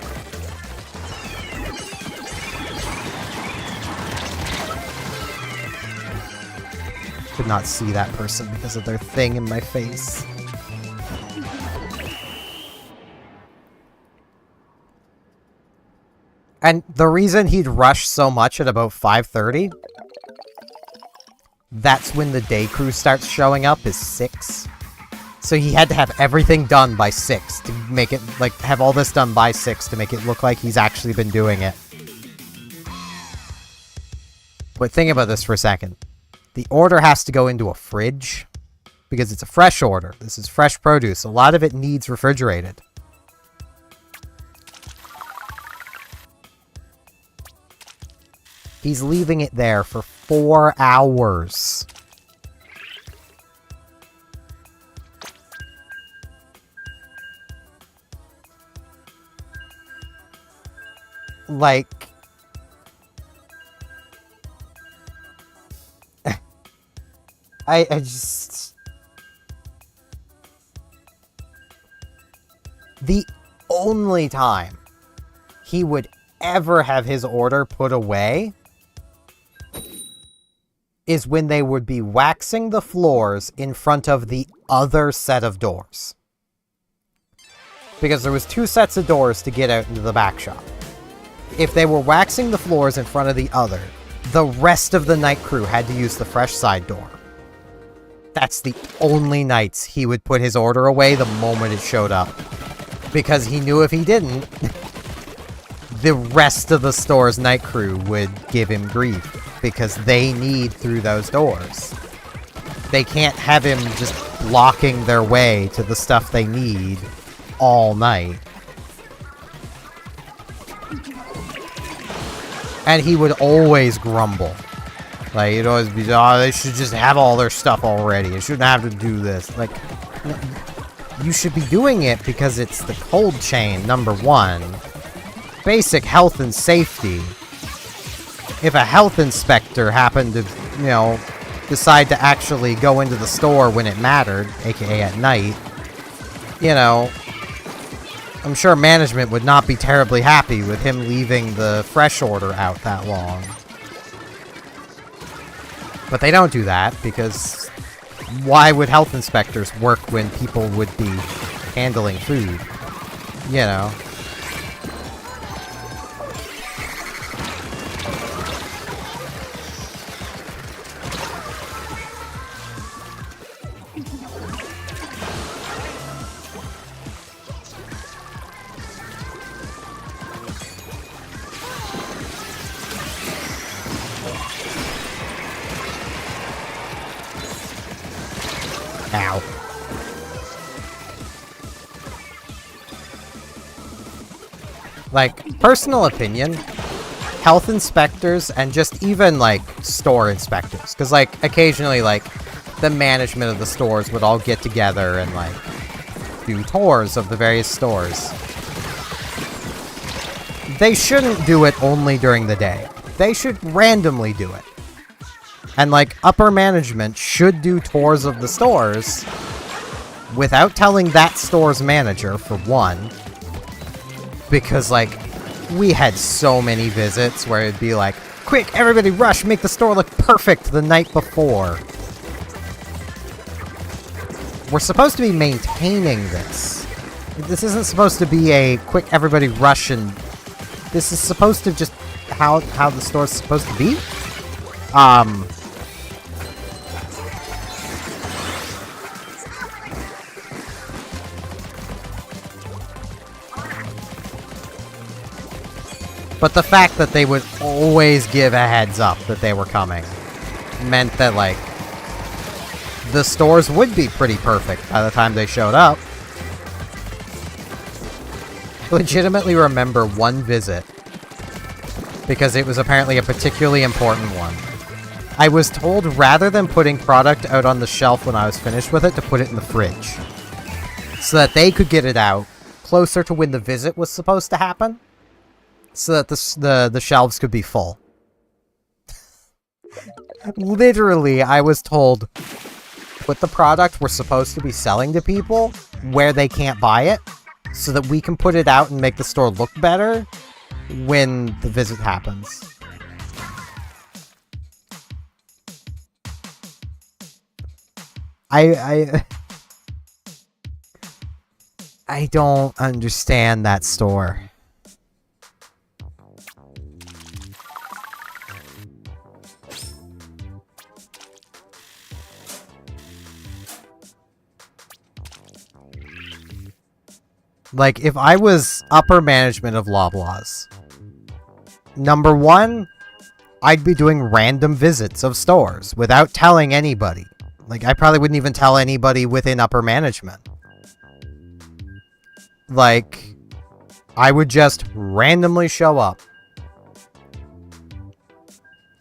Could not see that person because of their thing in my face. And the reason he'd rush so much at about 5:30, that's when the day crew starts showing up, is 6. So he had to have everything done by 6 to make it, have all this done by 6 to make it look like he's actually been doing it. But think about this for a second. The order has to go into a fridge because it's a fresh order. This is fresh produce. A lot of it needs refrigerated. He's leaving it there for 4 hours. Like... I just... The only time he would ever have his order put away is when they would be waxing the floors in front of the other set of doors. Because there was 2 sets of doors to get out into the back shop. If they were waxing the floors in front of the other, the rest of the night crew had to use the fresh side door. That's the only nights he would put his order away the moment it showed up. Because he knew if he didn't, the rest of the store's night crew would give him grief. Because they need through those doors. They can't have him just blocking their way to the stuff they need all night. And he would always grumble. Like, he'd always be, oh, they should just have all their stuff already. They shouldn't have to do this. Like, you should be doing it because it's the cold chain, number 1. Basic health and safety. If a health inspector happened to, you know, decide to actually go into the store when it mattered, aka at night, you know, I'm sure management would not be terribly happy with him leaving the fresh order out that long. But they don't do that, because why would health inspectors work when people would be handling food? You know. Ow. Like, personal opinion, health inspectors and just even, like, store inspectors. Because, like, occasionally, like, the management of the stores would all get together and, like, do tours of the various stores. They shouldn't do it only during the day. They should randomly do it. And, like, upper management should do tours of the stores without telling that store's manager, for one. Because, like, we had so many visits where it'd be like, quick, everybody rush, make the store look perfect the night before. We're supposed to be maintaining this. This isn't supposed to be a quick, everybody rush, and this is supposed to just how the store's supposed to be. But the fact that they would always give a heads up that they were coming meant that, like, the stores would be pretty perfect by the time they showed up. I legitimately remember one visit, because it was apparently a particularly important one. I was told rather than putting product out on the shelf when I was finished with it, to put it in the fridge. So that they could get it out closer to when the visit was supposed to happen. So that the shelves could be full. Literally, I was told, put the product we're supposed to be selling to people where they can't buy it, so that we can put it out and make the store look better when the visit happens. I don't understand that store. Like, if I was upper management of Loblaws, number one, I'd be doing random visits of stores without telling anybody. Like, I probably wouldn't even tell anybody within upper management. Like, I would just randomly show up.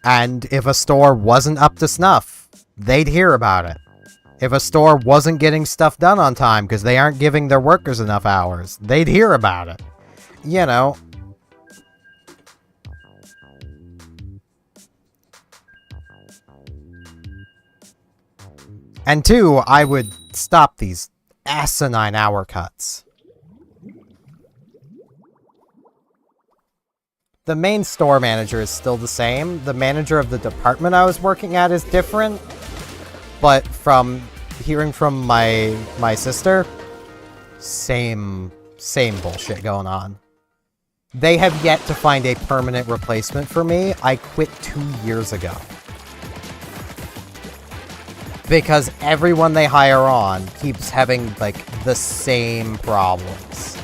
And if a store wasn't up to snuff, they'd hear about it. If a store wasn't getting stuff done on time because they aren't giving their workers enough hours, they'd hear about it. You know. And two, I would stop these asinine hour cuts. The main store manager is still the same. The manager of the department I was working at is different. But from hearing from my sister, same bullshit going on. They have yet to find a permanent replacement for me. I quit 2 years ago. Because everyone they hire on keeps having, like, the same problems.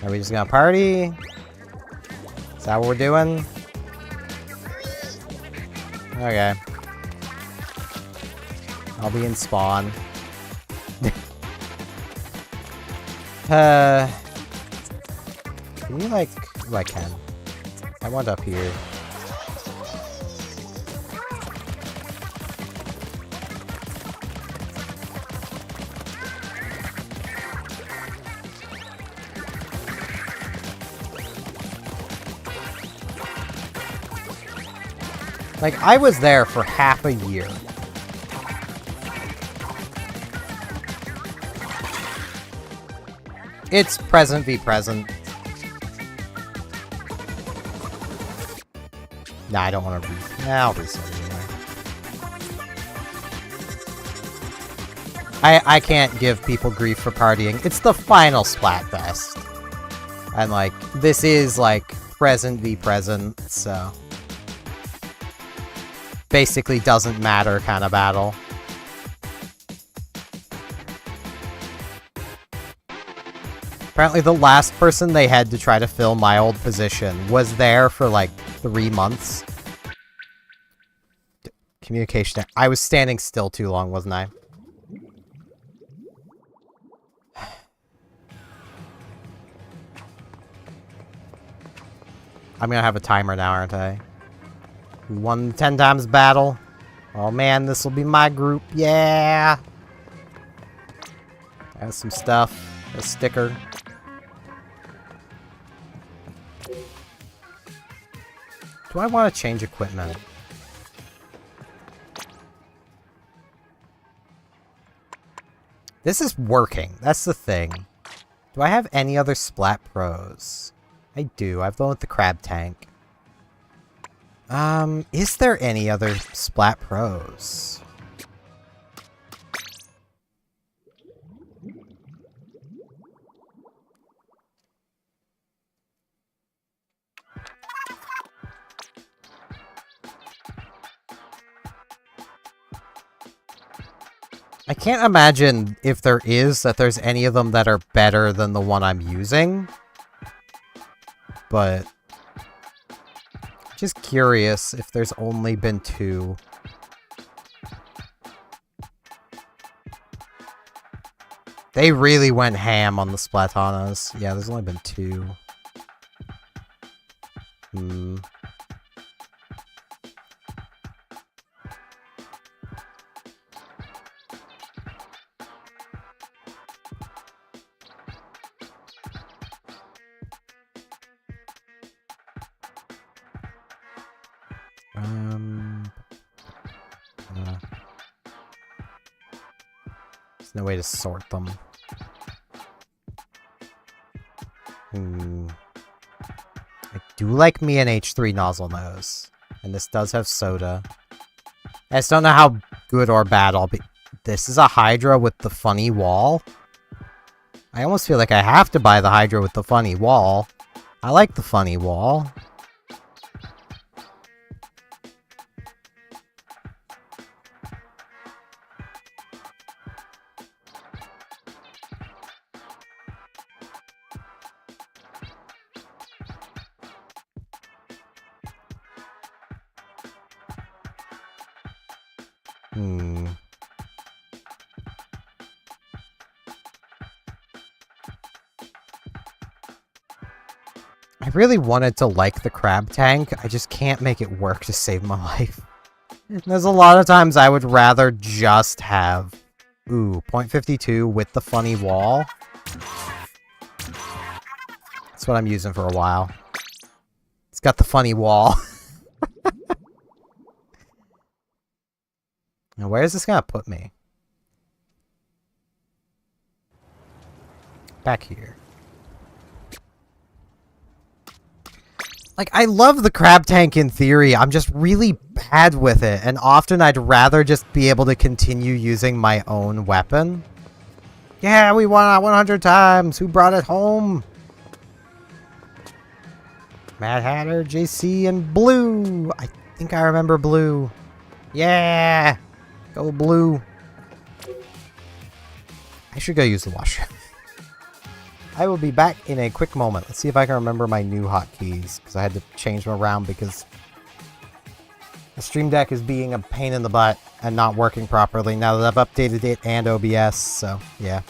Are we just gonna party? Is that what we're doing? Okay. I'll be in spawn. Can you, like... Oh, I can. I want up here. Like, I was there for half a year. It's present v present. Nah, I don't want to I'll reset it anyway. I can't give people grief for partying. It's the final Splatfest. And, like, this is, like, present v present, so... basically doesn't matter kind of battle. Apparently the last person they had to try to fill my old position was there for like 3 months. Communication. I was standing still too long, wasn't I? I'm gonna have a timer now, aren't I? We won 10 times battle. Oh man, this will be my group. Yeah! I have some stuff. A sticker. Do I want to change equipment? This is working. That's the thing. Do I have any other Splat Pros? I do. I have the one with the crab tank. Is there any other Splat Pros? I can't imagine if there is that there's any of them that are better than the one I'm using. But just curious if there's only been 2. They really went ham on the Splatonas. Yeah, there's only been 2. There's no way to sort them. I do like me an H3 nozzle nose. And this does have soda. I just don't know how good or bad I'll be. This is a Hydra with the funny wall. I almost feel like I have to buy the Hydra with the funny wall. I like the funny wall. I really wanted to like the crab tank, I just can't make it work to save my life. There's a lot of times I would rather just have... Ooh, .52 with the funny wall. That's what I'm using for a while. It's got the funny wall. Now, where is this gonna put me? Back here. Like, I love the crab tank in theory, I'm just really bad with it, and often I'd rather just be able to continue using my own weapon. Yeah, we won it 100 times! Who brought it home? Mad Hatter, JC, and Blue! I think I remember Blue. Yeah! Go Blue. I should go use the washroom. I will be back in a quick moment. Let's see if I can remember my new hotkeys, because I had to change them around because the Stream Deck is being a pain in the butt and not working properly now that I've updated it and OBS, so yeah.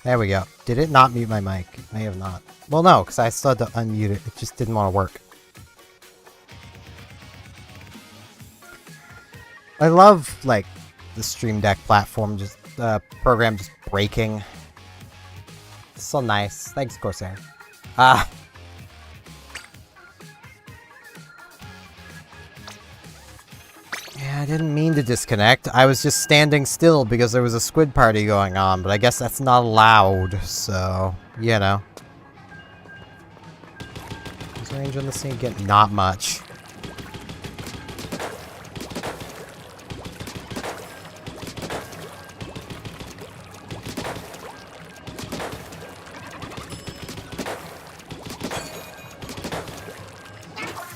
There we go. Did it not mute my mic? It may have not. Well, no, because I still had to unmute it. It just didn't want to work. I love, like, the Stream Deck platform, just, program just breaking. It's so nice. Thanks, Corsair. Yeah, I didn't mean to disconnect. I was just standing still because there was a squid party going on, but I guess that's not allowed, so, you know. What's the range on this thing again? Not much.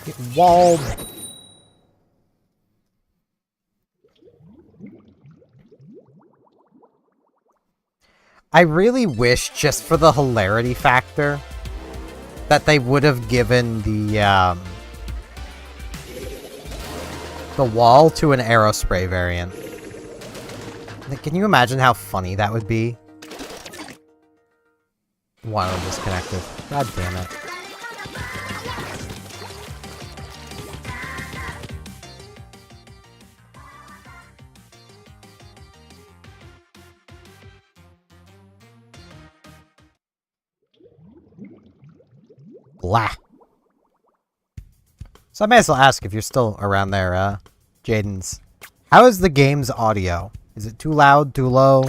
Get walled. I really wish, just for the hilarity factor, that they would have given the wall to an Aerospray variant. Like, can you imagine how funny that would be? One of them disconnected. God damn it. Blah. So I may as well ask if you're still around there, Jaden's. How is the game's audio? Is it too loud, too low?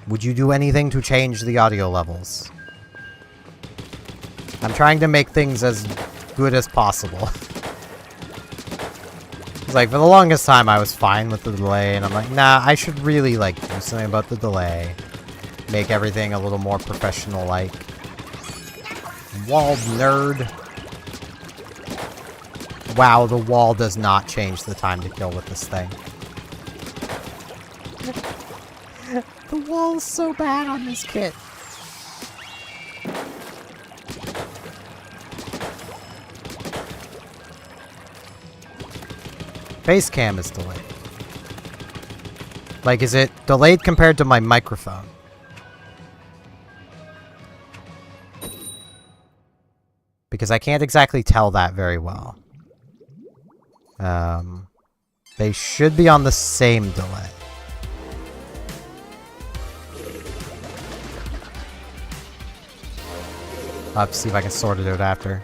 Would you do anything to change the audio levels? I'm trying to make things as good as possible. It's like, for the longest time I was fine with the delay, and I'm like, nah, I should really, like, do something about the delay. Make everything a little more professional-like. Wall nerd. Wow, the wall does not change the time to kill with this thing. The wall's so bad on this kit. Face cam is delayed. Like, is it delayed compared to my microphone? Because I can't exactly tell that very well. They should be on the same delay. I'll have to see if I can sort it out after.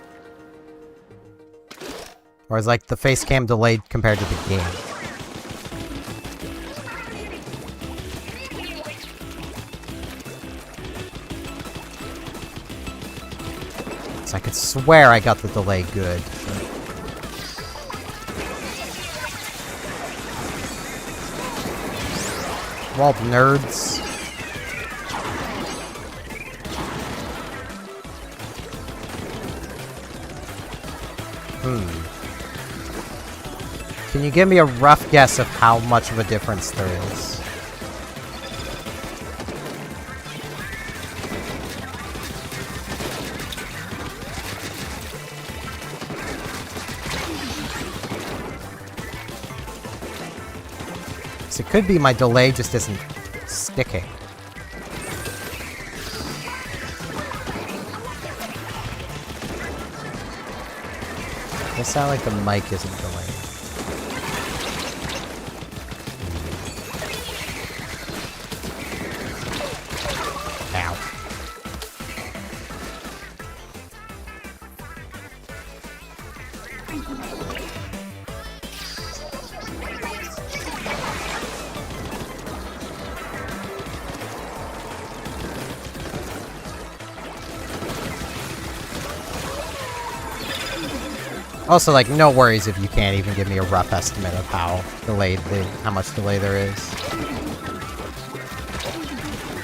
Or is like the face cam delayed compared to the game? So I could swear I got the delay good. Well, nerds. Can you give me a rough guess of how much of a difference there is? So it could be my delay just isn't sticking. It sounds like the mic isn't delayed. Ow. Also, like, no worries if you can't even give me a rough estimate of how much delay there is.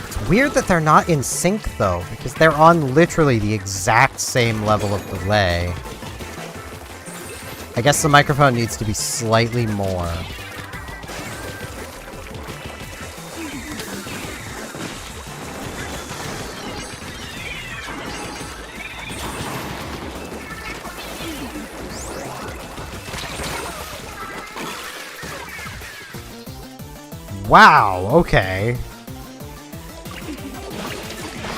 It's weird that they're not in sync, though, because they're on literally the exact same level of delay. I guess the microphone needs to be slightly more. Wow, okay.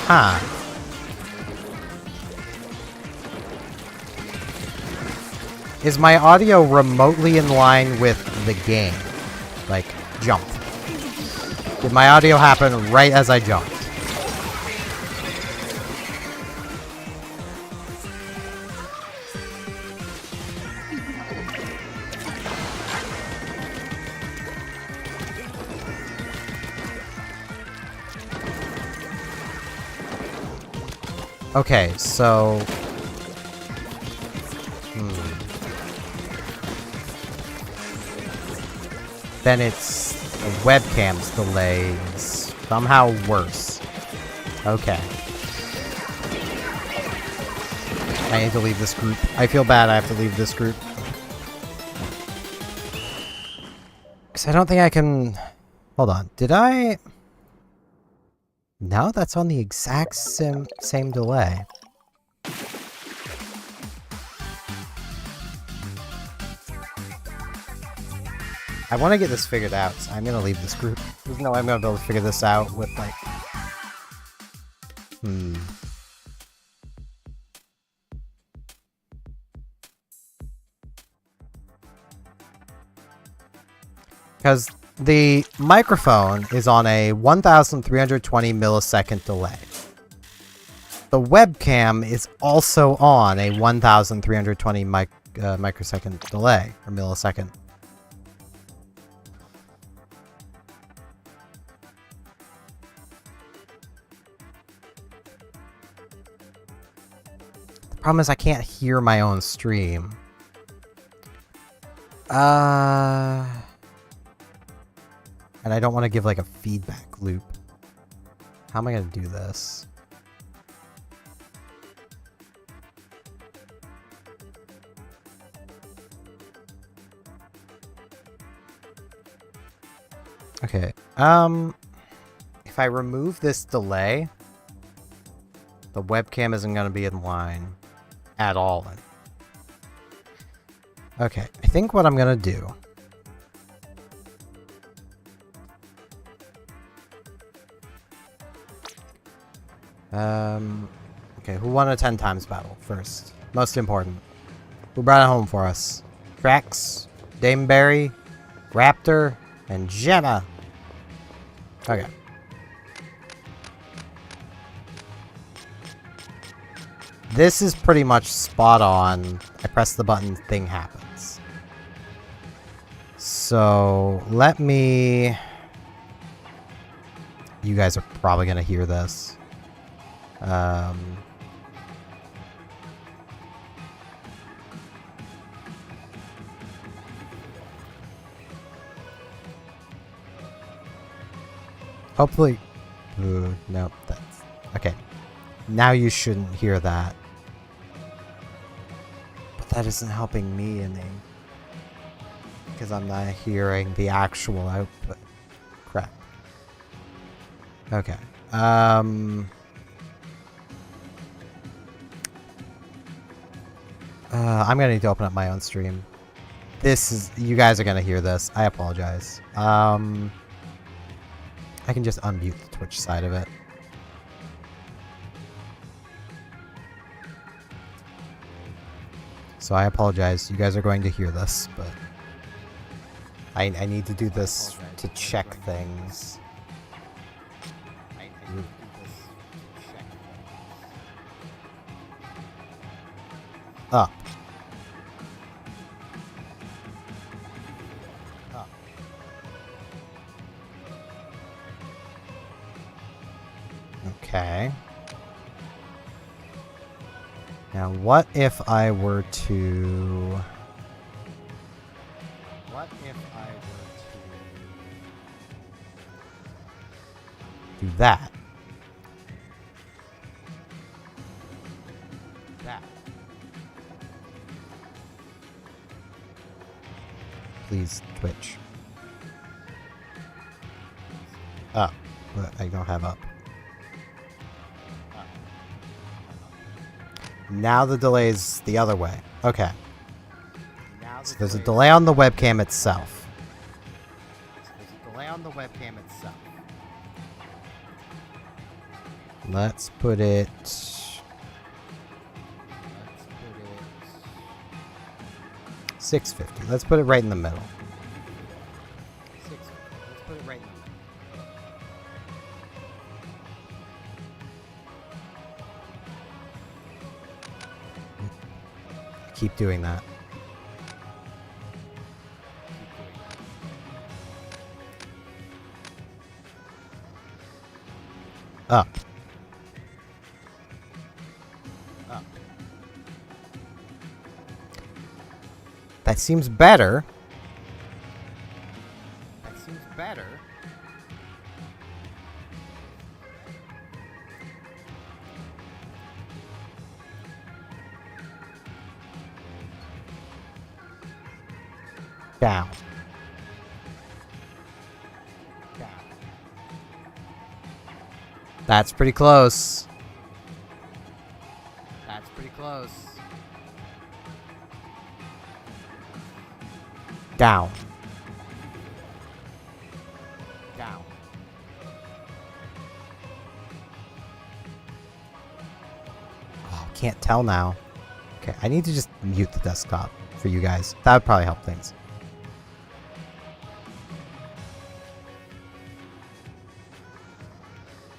Huh. Is my audio remotely in line with the game? Like, jump. Did my audio happen right as I jumped? Okay, so... Then it's the webcam's delays. Somehow worse. Okay. I need to leave this group. I feel bad I have to leave this group. Because I don't think I can... Hold on. Did I... No, that's on the exact same delay. I want to get this figured out, so I'm going to leave this group. There's no way I'm going to be able to figure this out with, like, Because the microphone is on a 1320 millisecond delay. The webcam is also on a 1320 microsecond delay, or millisecond. The problem is I can't hear my own stream. And I don't want to give like a feedback loop. How am I going to do this? Okay. If I remove this delay, the webcam isn't going to be in line at all. Okay, I think what I'm going to do okay, who won a 10 times battle first? Most important. Who brought it home for us? Trax, Dameberry, Raptor, and Jenna. Okay. This is pretty much spot on. I press the button, thing happens. So, let me... You guys are probably going to hear this. Hopefully... Ooh, no, that's... Okay. Now you shouldn't hear that. But that isn't helping me any. Because I'm not hearing the actual output. Crap. Okay. I'm gonna need to open up my own stream. This is... You guys are gonna hear this. I apologize. I can just unmute the Twitch side of it. So I apologize. You guys are going to hear this, but... I need to do this to check things. Up. Up. Okay. Now, what if I were to... What if I were to... do that? Please, Twitch. Up. But I don't have up. Now the delay is the other way. Okay. So there's a delay on the webcam itself. Let's put it... 650. Let's put it right in the middle. 650. Let's put it right in the middle. Keep doing that. Up. Up. That seems better. That seems better. Down. Down. That's pretty close. That's pretty close. Down. Down. can't tell now. Okay, I need to just mute the desktop for you guys. That would probably help things.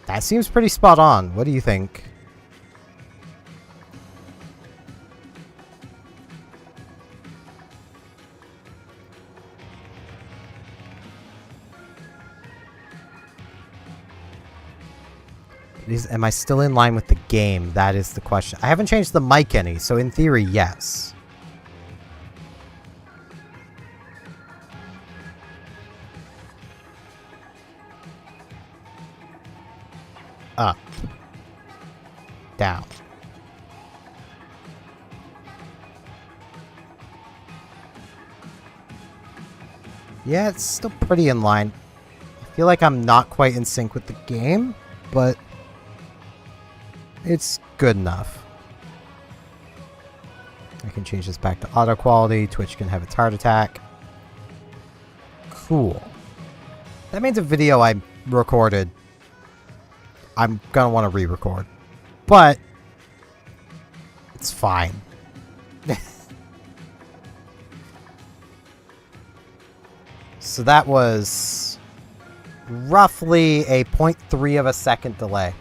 That seems pretty spot on. What do you think? Am I still in line with the game? That is the question. I haven't changed the mic any, so in theory, yes. Up. Down. Yeah, it's still pretty in line. I feel like I'm not quite in sync with the game, but it's good enough. I can change this back to auto quality. Twitch can have its heart attack. Cool. That means a video I recorded, I'm gonna want to re-record. But it's fine. So that was roughly a 0.3 of a second delay.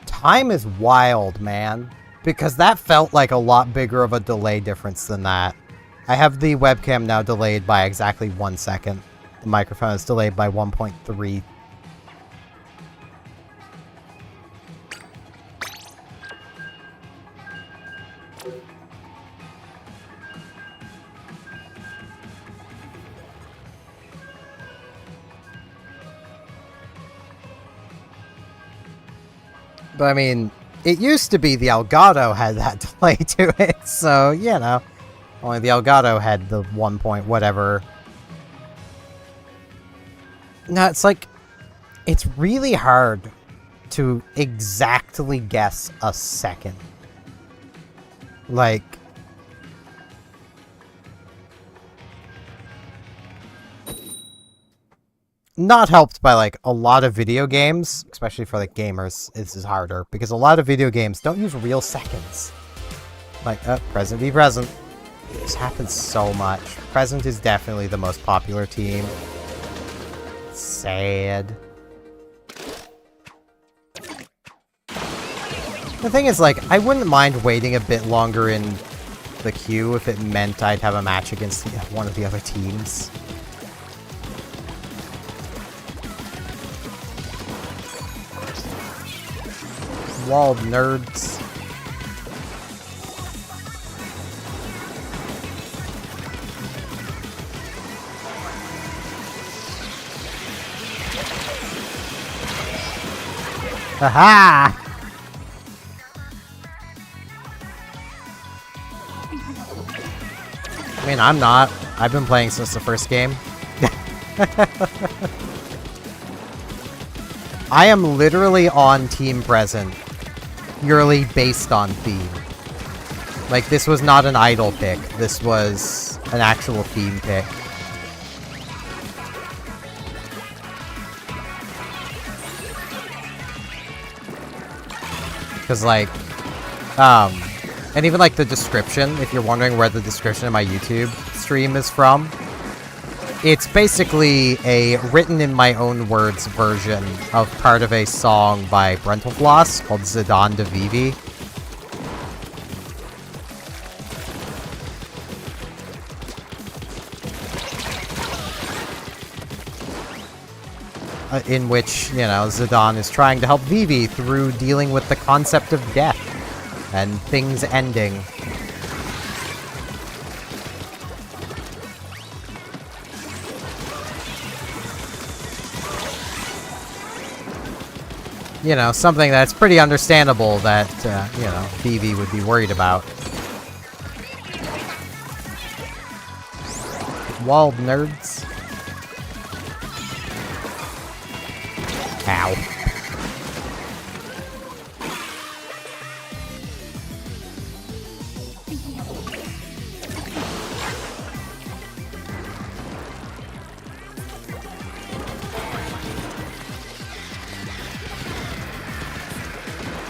Time is wild, man. Because that felt like a lot bigger of a delay difference than that. I have the webcam now delayed by exactly 1 second. The microphone is delayed by 1.3. But I mean, it used to be the Elgato had that delay to it, so, you know. Only the Elgato had the 1 point whatever. No, it's like, it's really hard to exactly guess a second. Like, not helped by, like, a lot of video games, especially for, like, gamers, this is harder, because a lot of video games don't use real seconds. Like, present be present. This happens so much. Present is definitely the most popular team. Sad. The thing is, like, I wouldn't mind waiting a bit longer in the queue if it meant I'd have a match against one of the other teams. Walled nerds. Haha! I mean, I'm not. I've been playing since the first game. I am literally on Team Present, purely based on theme. Like, this was not an idle pick. This was an actual theme pick. Because, like, and even, like, the description, if you're wondering where the description of my YouTube stream is from, it's basically a written-in-my-own-words version of part of a song by Brentalfloss called Zidane de Vivi. In which, you know, Zidane is trying to help Vivi through dealing with the concept of death and things ending. You know, something that's pretty understandable that, you know, Vivi would be worried about. Walled nerds. Ow.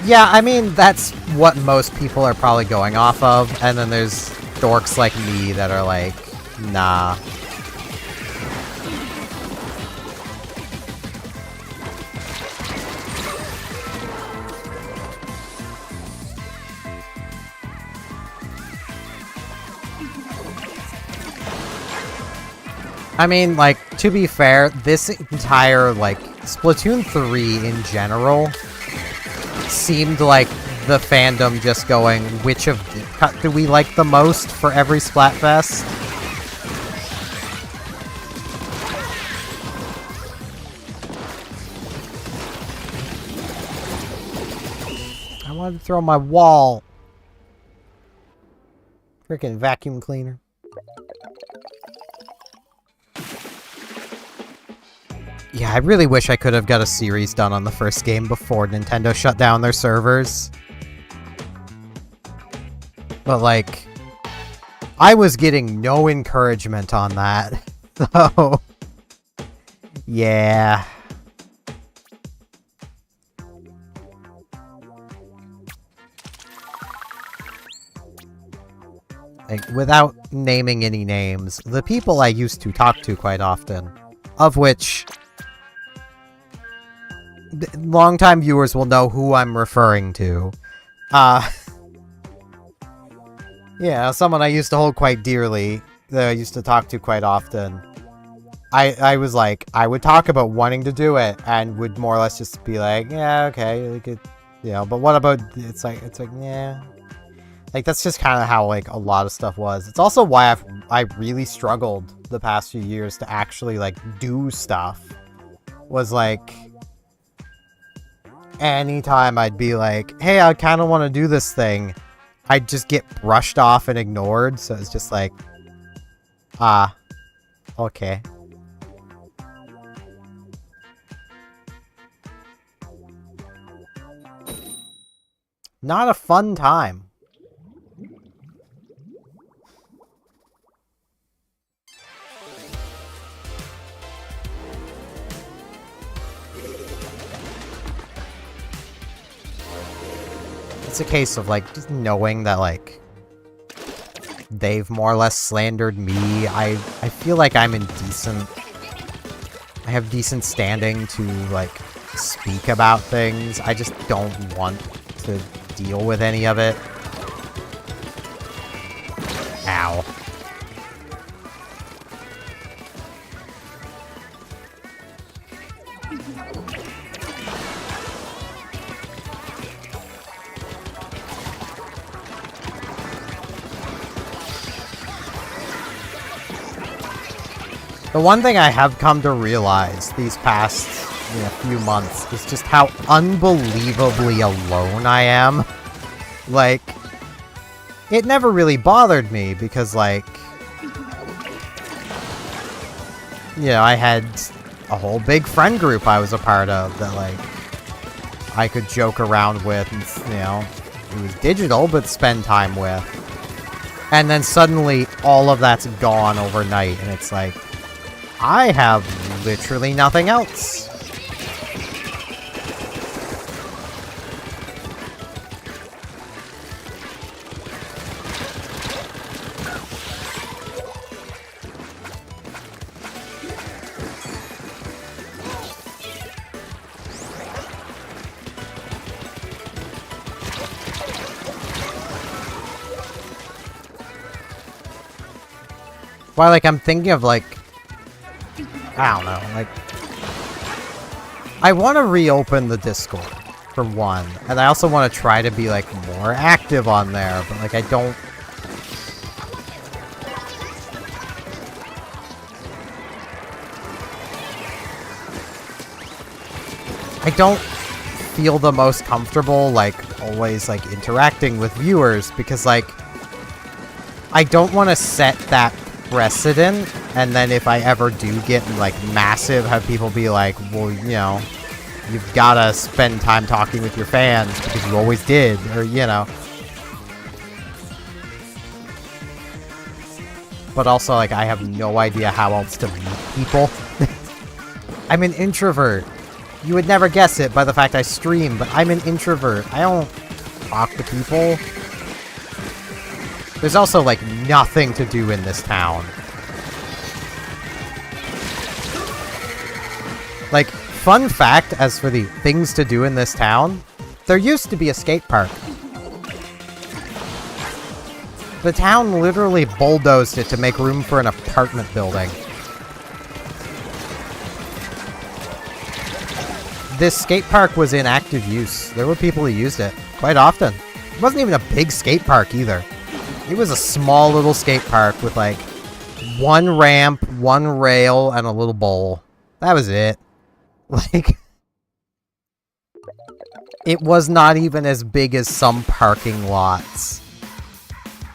Yeah, I mean, that's what most people are probably going off of, and then there's dorks like me that are like, nah. I mean, like, to be fair, this entire, like, Splatoon 3 in general seemed like the fandom just going, which of Deep Cut do we like the most for every Splatfest? I wanted to throw my wall. Freaking vacuum cleaner. Yeah, I really wish I could have got a series done on the first game before Nintendo shut down their servers. But, like, I was getting no encouragement on that. So, yeah. Like, without naming any names, the people I used to talk to quite often, of which longtime viewers will know who I'm referring to. Yeah, someone I used to hold quite dearly, that I used to talk to quite often. I was like, I would talk about wanting to do it, and would more or less just be like, yeah, okay, like it, you know, but what about, it's like, yeah. Like, that's just kind of how, like, a lot of stuff was. It's also why I really struggled the past few years to actually, like, do stuff. Was, like, anytime I'd be like, hey, I kind of want to do this thing, I'd just get brushed off and ignored, so it's just like, okay. Not a fun time. It's a case of, like, just knowing that, like, they've more or less slandered me. I feel like I'm in decent... I have decent standing to, like, speak about things. I just don't want to deal with any of it. Ow. The one thing I have come to realize these past few months is just how unbelievably alone I am. Like, it never really bothered me because, like, I had a whole big friend group I was a part of that, like, I could joke around with and, it was digital, but spend time with. And then suddenly all of that's gone overnight, and it's like, I have literally nothing else. Why, like, I'm thinking of, like, I don't know, like, I want to reopen the Discord, for one, and I also want to try to be, like, more active on there, but, like, I don't feel the most comfortable, like, always, like, interacting with viewers, because, like, I don't want to set that precedent, and then if I ever do get, like, massive, have people be like, well, you've gotta spend time talking with your fans because you always did, or, But also, like, I have no idea how else to meet people. I'm an introvert. You would never guess it by the fact I stream, but I'm an introvert. I don't talk to people. There's also, like, nothing to do in this town. Like, fun fact, as for the things to do in this town, there used to be a skate park. The town literally bulldozed it to make room for an apartment building. This skate park was in active use. There were people who used it quite often. It wasn't even a big skate park either. It was a small little skate park with like one ramp, one rail, and a little bowl. That was it. Like, it was not even as big as some parking lots.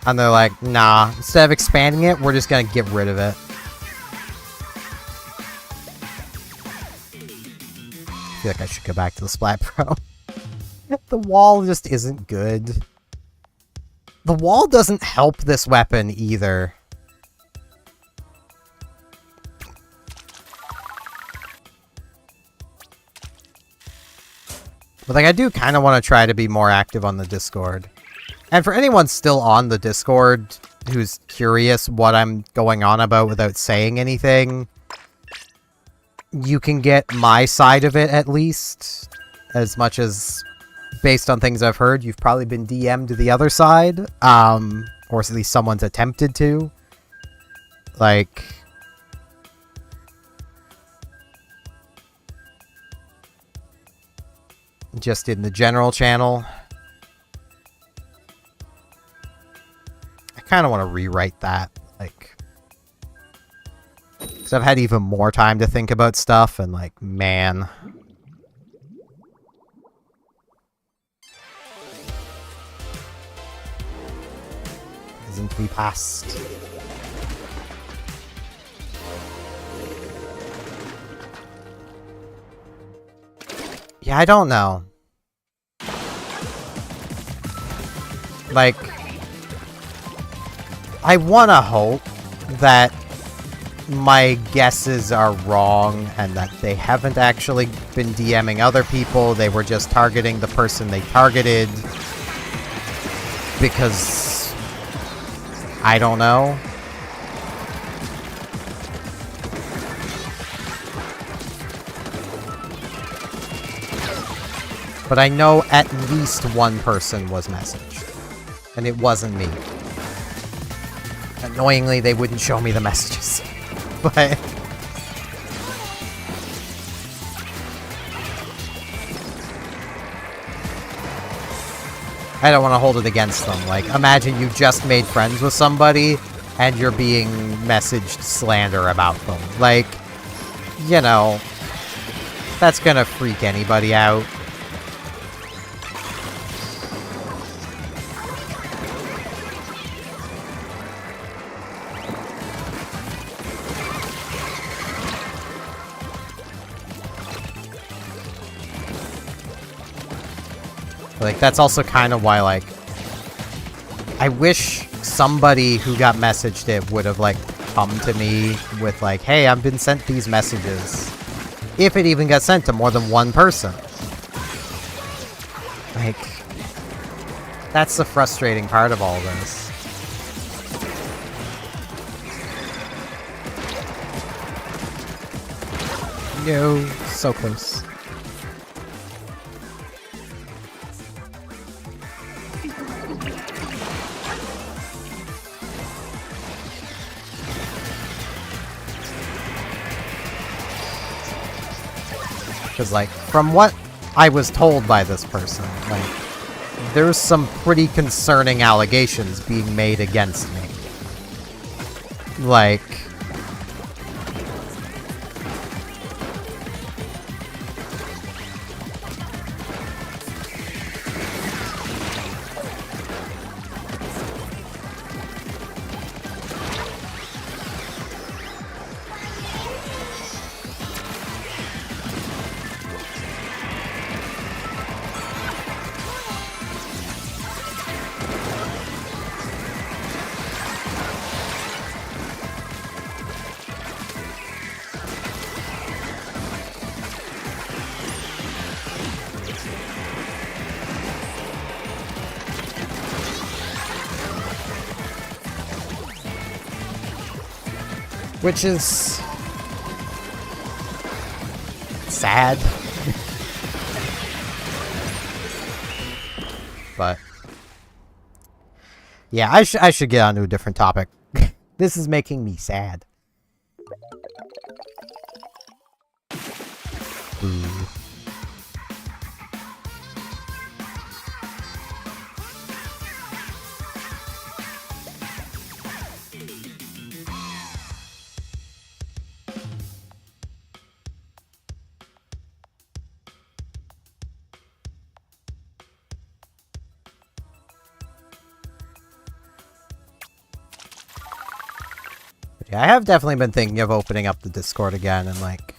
And they're like, nah, instead of expanding it, we're just gonna get rid of it. I feel like I should go back to the Splat Pro. The wall just isn't good. The wall doesn't help this weapon either. But like, I do kind of want to try to be more active on the Discord. And for anyone still on the Discord who's curious what I'm going on about without saying anything, you can get my side of it at least. As much as, based on things I've heard, you've probably been DM'd to the other side. Or at least someone's attempted to. Like, just in the general channel. I kind of want to rewrite that, like, because I've had even more time to think about stuff, and like, man. Isn't to be passed. Yeah, I don't know. Like, I want to hope that my guesses are wrong and that they haven't actually been DMing other people. They were just targeting the person they targeted. Because I don't know. But I know at least one person was messaged. And it wasn't me. Annoyingly, they wouldn't show me the messages. But I don't want to hold it against them. Like, imagine you just made friends with somebody and you're being messaged slander about them. Like, you know, that's gonna freak anybody out. Like, that's also kind of why, like, I wish somebody who got messaged it would have, like, come to me with, like, hey, I've been sent these messages. If it even got sent to more than one person. Like, that's the frustrating part of all this. No, so close. Because, like, from what I was told by this person, like, there's some pretty concerning allegations being made against me. Like, Which is... sad. But... yeah, I should get on to a different topic. This is making me sad. Ooh. Yeah, I have definitely been thinking of opening up the Discord again and, like,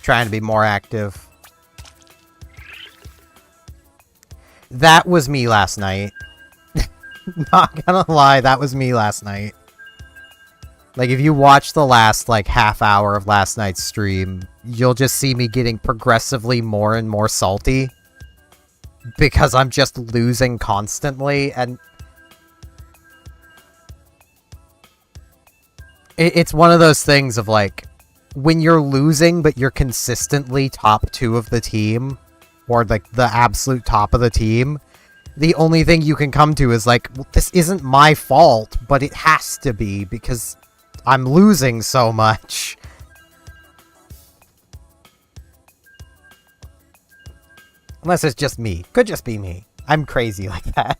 trying to be more active. That was me last night. Not gonna lie, that was me last night. Like, if you watch the last, like, half hour of last night's stream, you'll just see me getting progressively more and more salty. Because I'm just losing constantly, and... it's one of those things of, like, when you're losing, but you're consistently top 2 of the team, or, like, the absolute top of the team, the only thing you can come to is, like, well, this isn't my fault, but it has to be, because I'm losing so much. Unless it's just me. Could just be me. I'm crazy like that.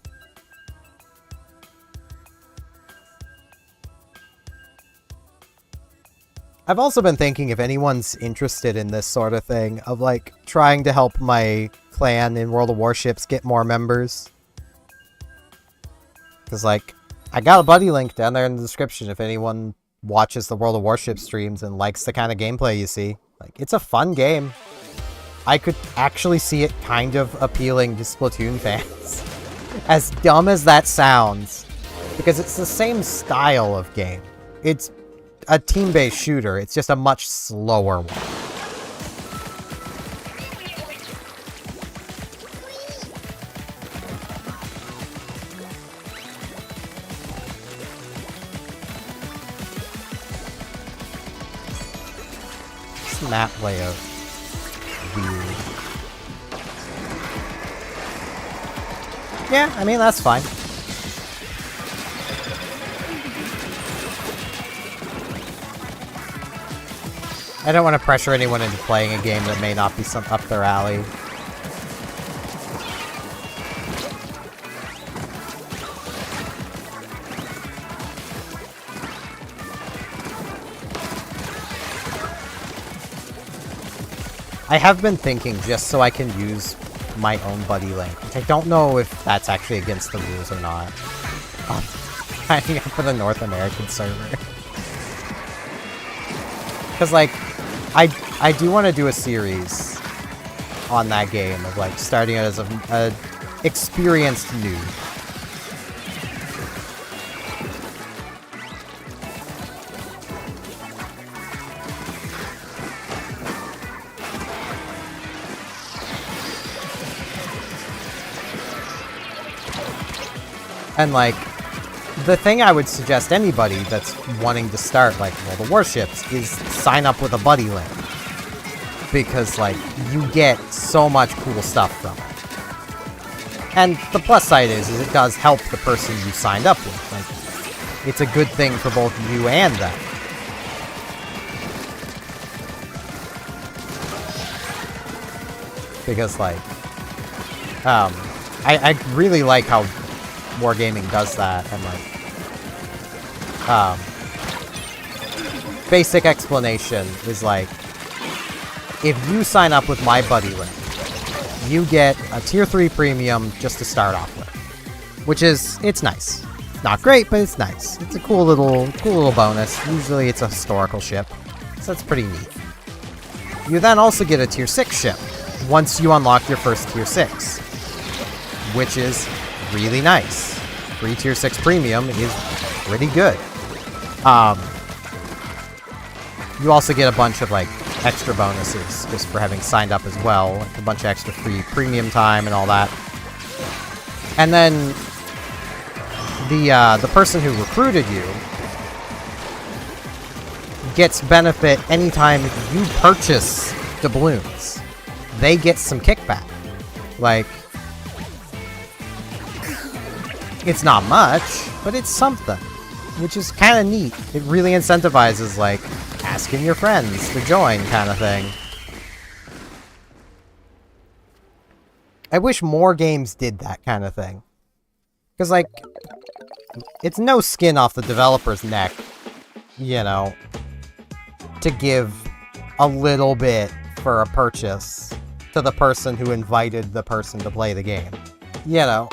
I've also been thinking if anyone's interested in this sort of thing, of, like, trying to help my clan in World of Warships get more members. Because, like, I got a buddy link down there in the description if anyone watches the World of Warships streams and likes the kind of gameplay you see. Like, it's a fun game. I could actually see it kind of appealing to Splatoon fans. As dumb as that sounds, because it's the same style of game. It's a team-based shooter, it's just a much slower one. This map layout. Weird. Yeah, I mean, that's fine. I don't want to pressure anyone into playing a game that may not be up their alley. I have been thinking just so I can use my own buddy link, which I don't know if that's actually against the rules or not. Signing up for the North American server. Because, like, I do want to do a series on that game of, like, starting out as a experienced noob. And, like, the thing I would suggest anybody that's wanting to start, like, World of Warships is sign up with a buddy link. Because, like, you get so much cool stuff from it. And the plus side is it does help the person you signed up with. Like, it's a good thing for both you and them. Because, like, I really like how Wargaming does that, and, like, basic explanation is, like, if you sign up with my buddy link, you get a tier 3 premium just to start off with. Which is, it's nice. Not great, but it's nice. It's a cool little bonus. Usually it's a historical ship, so that's pretty neat. You then also get a tier 6 ship once you unlock your first tier 6, which is really nice. Free tier 6 premium is pretty good. You also get a bunch of, like, extra bonuses just for having signed up as well. Like a bunch of extra free premium time and all that. And then the person who recruited you gets benefit anytime you purchase doubloons. They get some kickback. Like, it's not much, but it's something, which is kind of neat. It really incentivizes, like, asking your friends to join kind of thing. I wish more games did that kind of thing. Because, like, it's no skin off the developer's neck, you know, to give a little bit for a purchase to the person who invited the person to play the game. You know.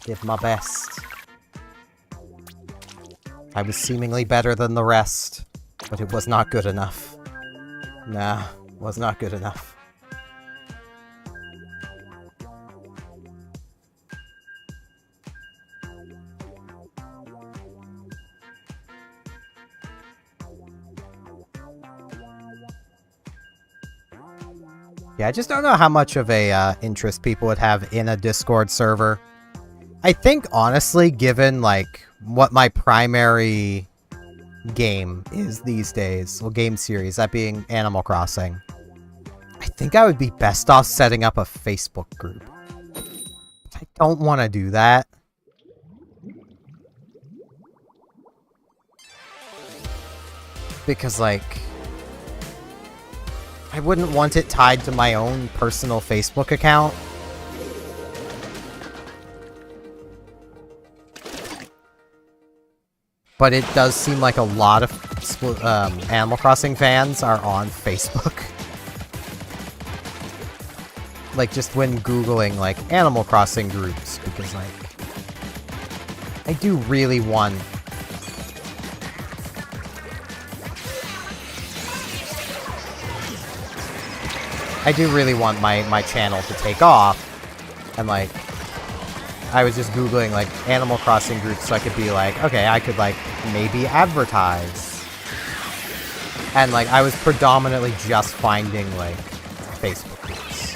Did my best. I was seemingly better than the rest, but it was not good enough. Nah, was not good enough. Yeah, I just don't know how much of a interest people would have in a Discord server. I think, honestly, given, like, what my primary game is these days, well, game series, that being Animal Crossing, I think I would be best off setting up a Facebook group. I don't want to do that. Because, like, I wouldn't want it tied to my own personal Facebook account. But it does seem like a lot of Animal Crossing fans are on Facebook. Like, just when Googling, like, Animal Crossing groups, because, like, I do really want... my channel to take off, and, like, I was just Googling, like, Animal Crossing groups so I could be like, okay, I could, like, maybe advertise. And, like, I was predominantly just finding, like, Facebook groups.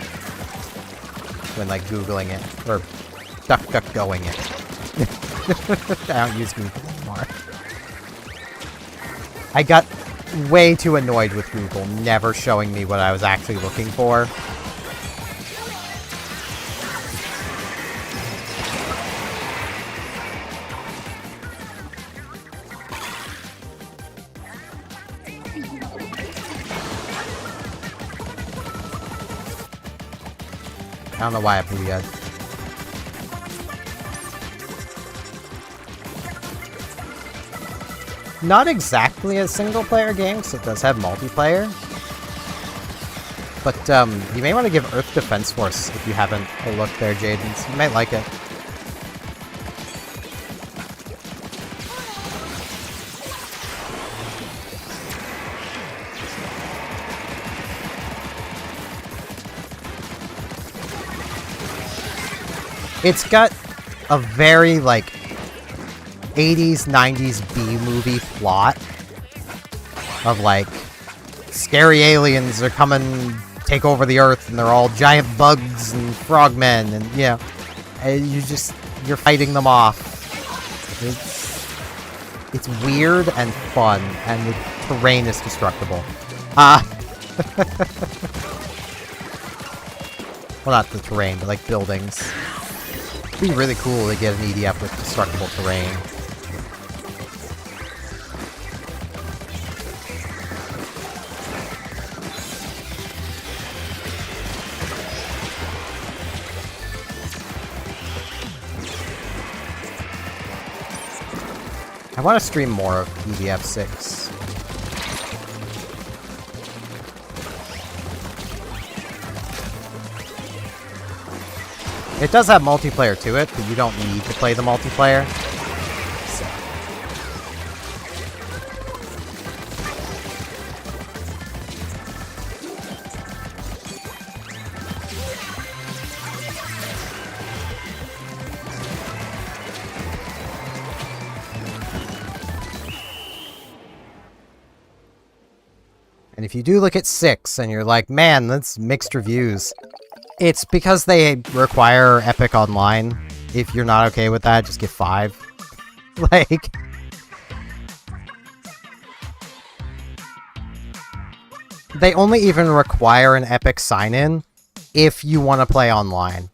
When, like, Googling it. Or DuckDuckGoing it. I don't use Google anymore. I got way too annoyed with Google never showing me what I was actually looking for. I don't know why I blew yet. Not exactly a single-player game, because it does have multiplayer. But, you may want to give Earth Defense Force, if you haven't, a look there, Jadens. You might like it. It's got a very, like, 80s, 90s B-movie plot of, like, scary aliens are coming take over the Earth, and they're all giant bugs and frogmen, and, you know, and you're fighting them off. It's weird and fun, and the terrain is destructible. Well, not the terrain, but, like, buildings. It'd be really cool to get an EDF with destructible terrain. I want to stream more of EDF 6. It does have multiplayer to it, but you don't need to play the multiplayer. So. And if you do look at 6 and you're like, man, that's mixed reviews, it's because they require Epic Online. If you're not okay with that, just get 5. Like... They only even require an Epic sign-in if you want to play online.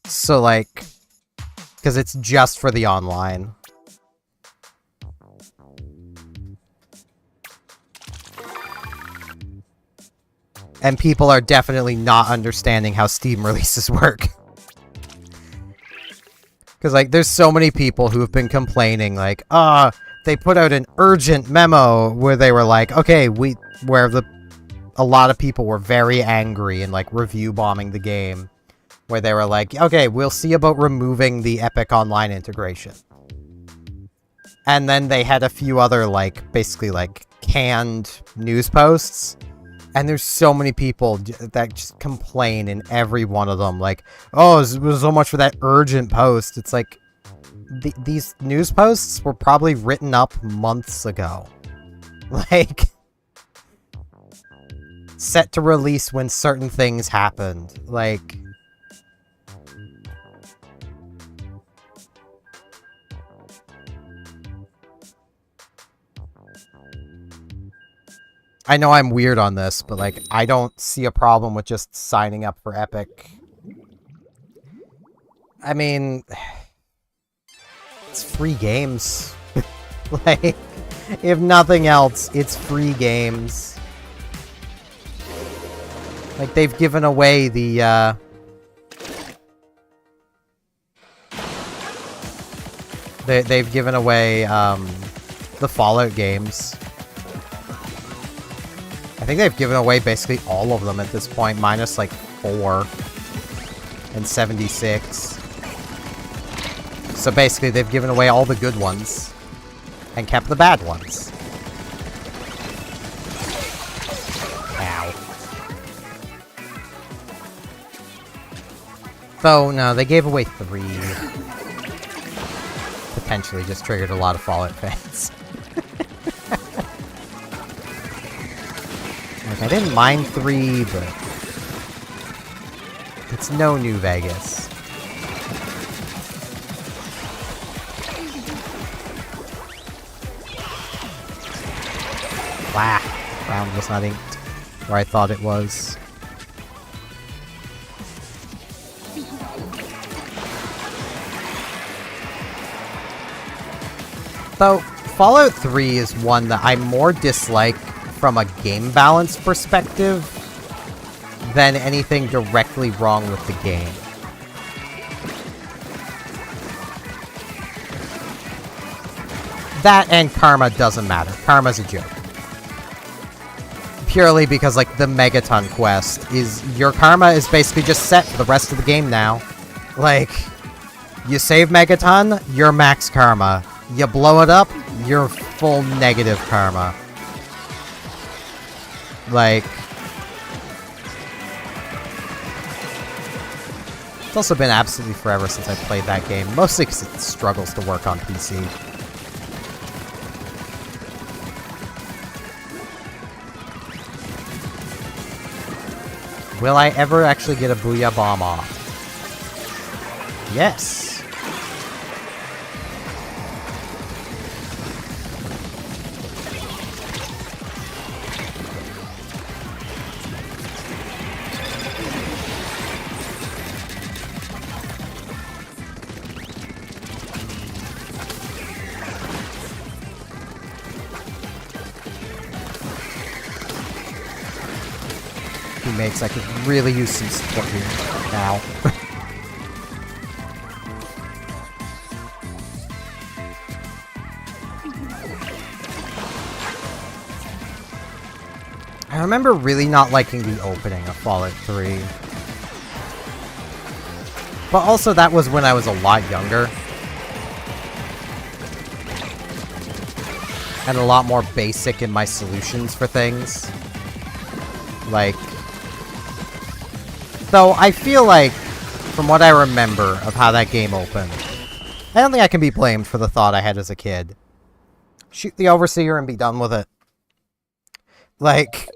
So, like... Because it's just for the online. And people are definitely not understanding how Steam releases work. Because, like, there's so many people who have been complaining, like, they put out an urgent memo where they were like, okay, a lot of people were very angry and, like, review bombing the game. Where they were like, okay, we'll see about removing the Epic Online integration. And then they had a few other, like, basically, like, canned news posts. And there's so many people that just complain in every one of them, like, oh, it was so much for that urgent post. It's like, these news posts were probably written up months ago. Like, set to release when certain things happened. Like... I know I'm weird on this, but, like, I don't see a problem with just signing up for Epic. I mean... It's free games. Like, if nothing else, it's free games. Like, they've given away the, They've given away, the Fallout games. I think they've given away basically all of them at this point, minus like 4 and 76. So basically they've given away all the good ones and kept the bad ones. Ow. Though, no, they gave away 3. Potentially just triggered a lot of Fallout fans. Like, I didn't mind 3, but... It's no New Vegas. Wow. Round was not inked where I thought it was. Though, Fallout 3 is one that I more dislike from a game balance perspective than anything directly wrong with the game. That and Karma doesn't matter. Karma's a joke. Purely because, like, the Megaton quest is... Your Karma is basically just set for the rest of the game now. Like, you save Megaton, you're max Karma. You blow it up, you're full negative Karma. Like... It's also been absolutely forever since I played that game, mostly because it struggles to work on PC. Will I ever actually get a Booyah Bomb off? Yes! Teammates, I could really use some support here now. I remember really not liking the opening of Fallout 3. But also that was when I was a lot younger. And a lot more basic in my solutions for things. Like... Though, I feel like, from what I remember of how that game opened, I don't think I can be blamed for the thought I had as a kid. Shoot the Overseer and be done with it. Like,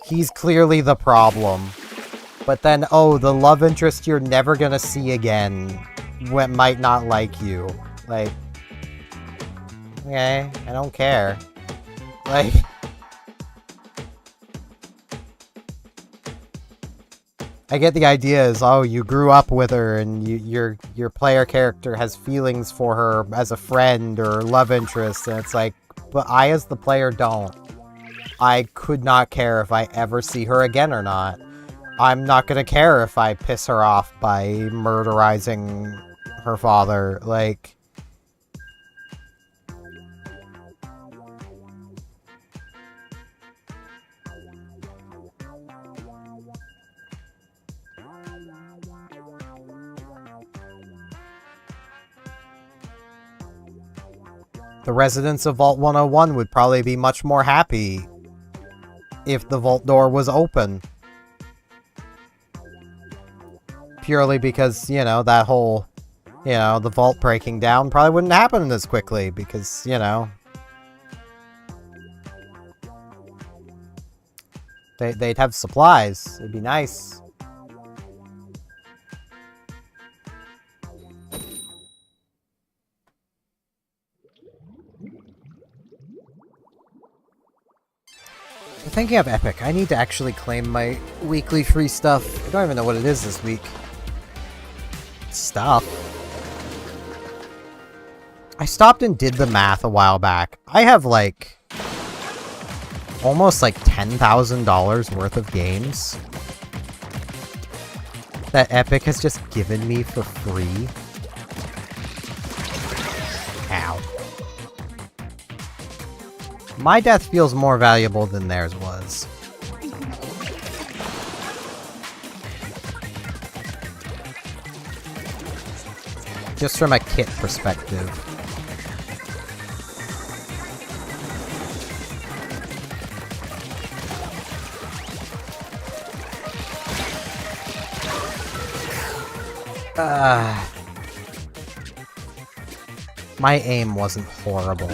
he's clearly the problem. But then, oh, the love interest you're never gonna see again might not like you. Like, okay, I don't care. Like... I get the idea is, oh, you grew up with her and your player character has feelings for her as a friend or love interest, and it's like, but I as the player don't. I could not care if I ever see her again or not. I'm not gonna care if I piss her off by murderizing her father, like... The residents of Vault 101 would probably be much more happy if the vault door was open. Purely because, you know, that whole, you know, the vault breaking down probably wouldn't happen as quickly because, you know, they'd have supplies. It'd be nice. Thinking of Epic, I need to actually claim my weekly free stuff. I don't even know what it is this week. Stuff. I stopped and did the math a while back. I have like almost like $10,000 worth of games that Epic has just given me for free. Ow. My death feels more valuable than theirs was. Just from a kit perspective. My aim wasn't horrible.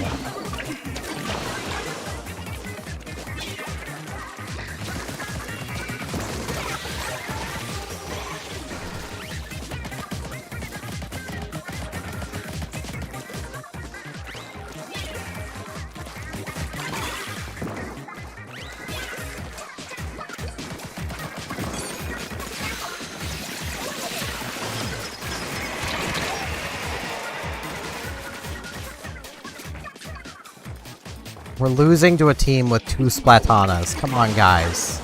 We're losing to a team with 2 Splatonas. Come on, guys.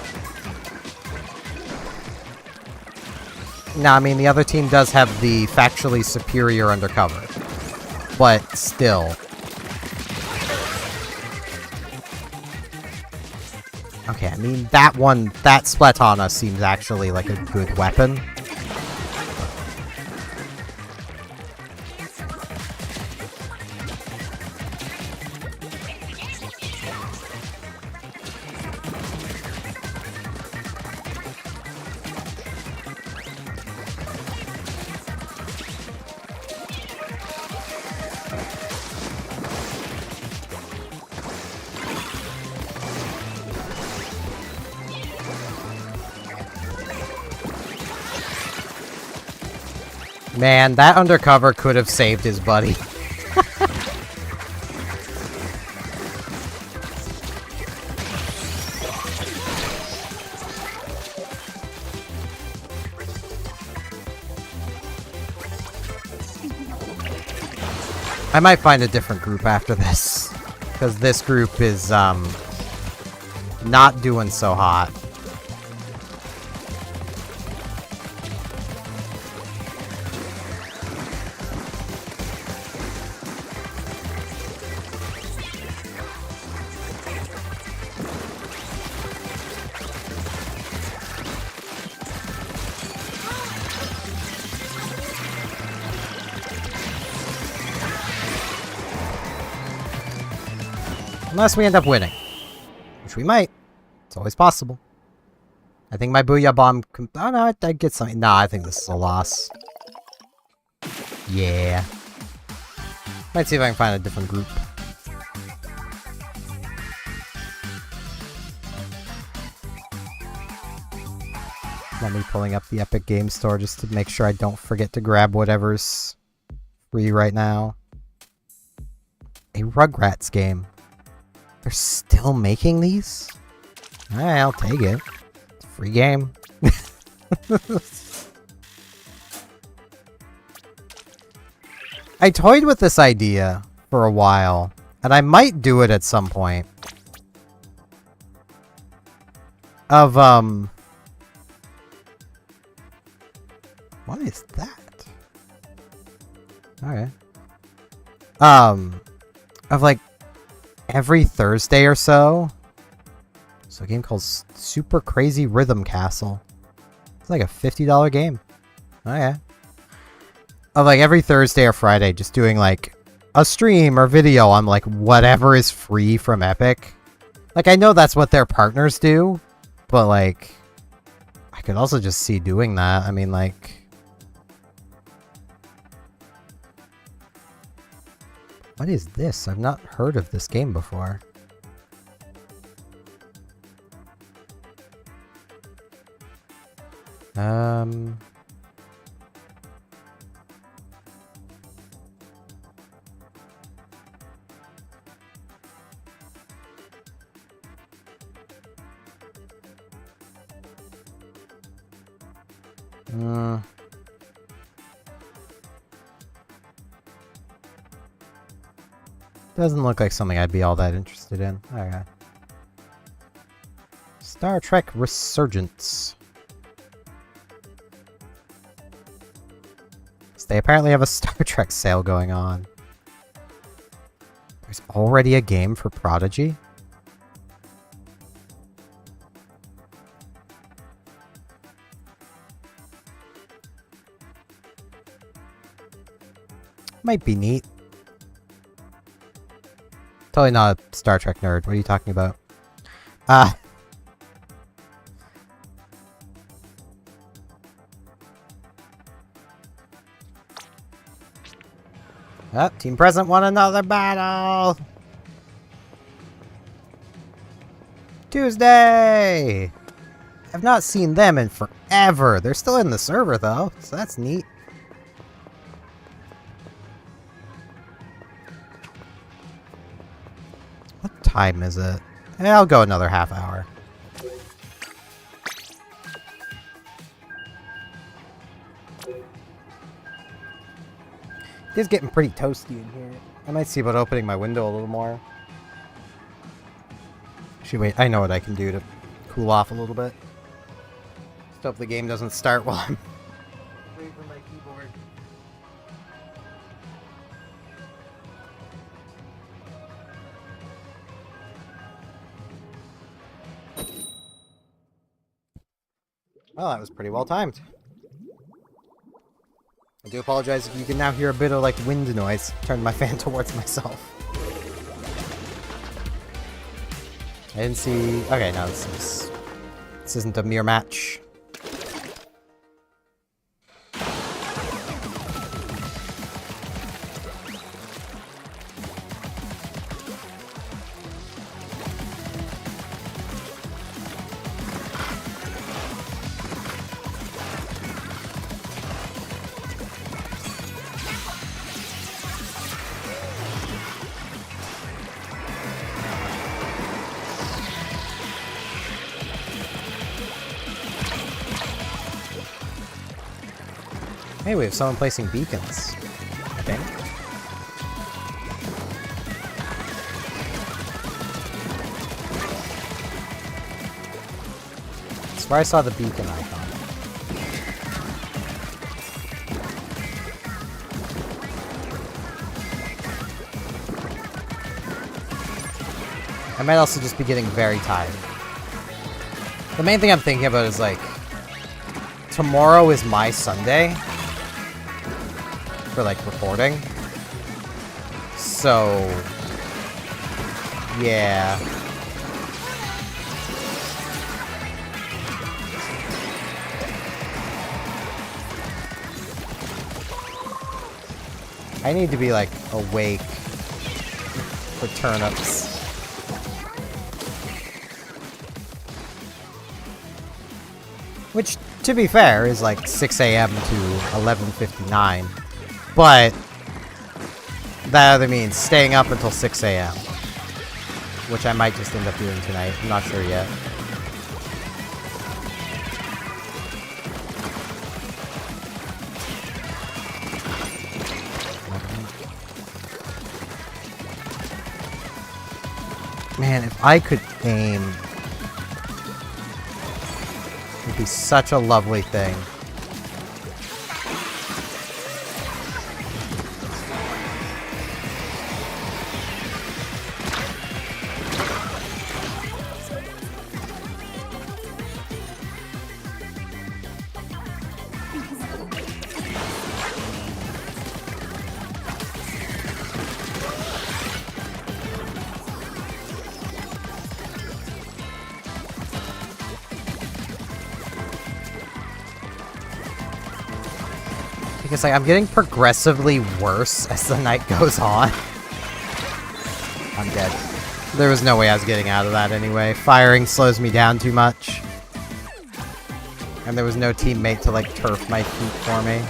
Nah, I mean, the other team does have the factually superior undercover. But still. Okay, I mean, that Splatana seems actually like a good weapon. Man, that undercover could have saved his buddy. I might find a different group after this, because this group is, not doing so hot. Unless we end up winning. Which we might. It's always possible. I think my Booyah Bomb... Oh no, I get something. Nah, I think this is a loss. Yeah. Might see if I can find a different group. While me pulling up the Epic Game Store just to make sure I don't forget to grab whatever's free right now. A Rugrats game. They're still making these? Alright, I'll take it. It's a free game. I toyed with this idea for a while, and I might do it at some point. Of, what is that? Okay. Of like, every Thursday or so. So a game called Super Crazy Rhythm Castle. It's like a $50 game. Okay. Of like every Thursday or Friday, just doing like a stream or video on like whatever is free from Epic. Like I know that's what their partners do, but like I could also just see doing that. I mean like what is this? I've not heard of this game before. Doesn't look like something I'd be all that interested in. Okay. Star Trek Resurgence. So they apparently have a Star Trek sale going on. There's already a game for Prodigy? Might be neat. Totally not a Star Trek nerd. What are you talking about? Team Present won another battle! Tuesday! I've not seen them in forever. They're still in the server though, so that's neat. What time is it? I'll go another half hour. It is getting pretty toasty in here. I might see about opening my window a little more. Actually, wait, I know what I can do to cool off a little bit. Just hope the game doesn't start while I'm waiting for my keyboard. Well, that was pretty well timed. I do apologize if you can now hear a bit of like wind noise. Turned my fan towards myself. I didn't see... Okay, no, this isn't a mere match. Hey, we have someone placing beacons, I think. That's where I saw the beacon icon. I might also just be getting very tired. The main thing I'm thinking about is like, tomorrow is my Sunday. For like recording. So yeah. I need to be like awake for turnips. Which to be fair, is like 6 a.m. to 11:59. But that either means staying up until 6 a.m. which I might just end up doing tonight. I'm not sure yet. Man, if I could aim, it'd be such a lovely thing. Because, like, I'm getting progressively worse as the night goes on. I'm dead. There was no way I was getting out of that anyway. Firing slows me down too much. And there was no teammate to, like, turf my feet for me.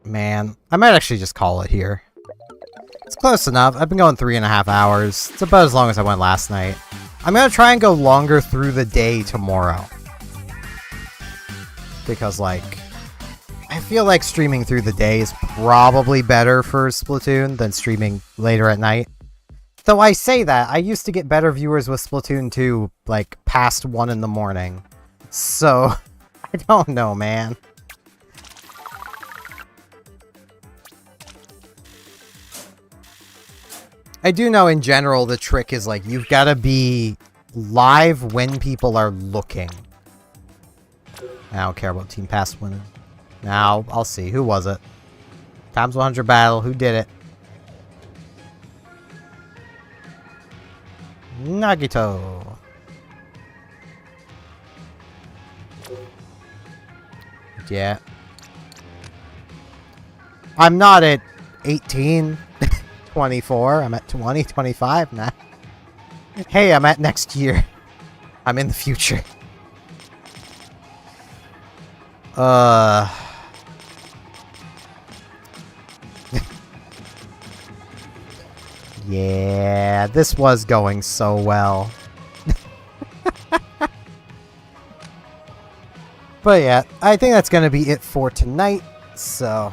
Man, I might actually just call it here. It's close enough. I've been going 3.5 hours. It's about as long as I went last night. I'm gonna try and go longer through the day tomorrow. Because, like, I feel like streaming through the day is probably better for Splatoon than streaming later at night. Though I say that, I used to get better viewers with Splatoon 2, like, past 1 in the morning. So, I don't know, man. I do know in general the trick is, like, you've got to be live when people are looking. I don't care about Team Pass winning. Now, I'll see. Who was it? Times 100 battle. Who did it? Nagito. Yeah. I'm not at 18. 24, I'm at 20, 25 now. Hey, I'm at next year. I'm in the future. Yeah, this was going so well. But yeah, I think that's gonna be it for tonight, so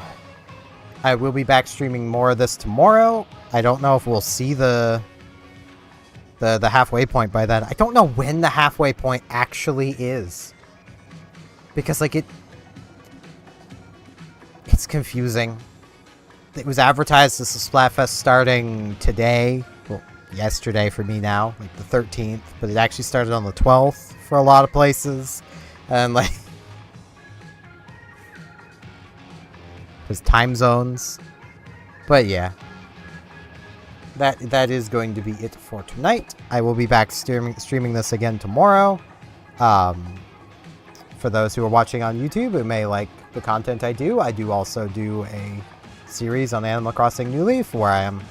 I will be back streaming more of this tomorrow. I don't know if we'll see the halfway point by then. I don't know when the halfway point actually is. Because, like, it's confusing. It was advertised as a Splatfest starting today. Well, yesterday for me now, like the 13th. But it actually started on the 12th for a lot of places. And, like, there's time zones. But yeah, that is going to be it for tonight. I will be back streaming this again tomorrow. For those who are watching on YouTube who may like the content I do also do a series on Animal Crossing New Leaf where I am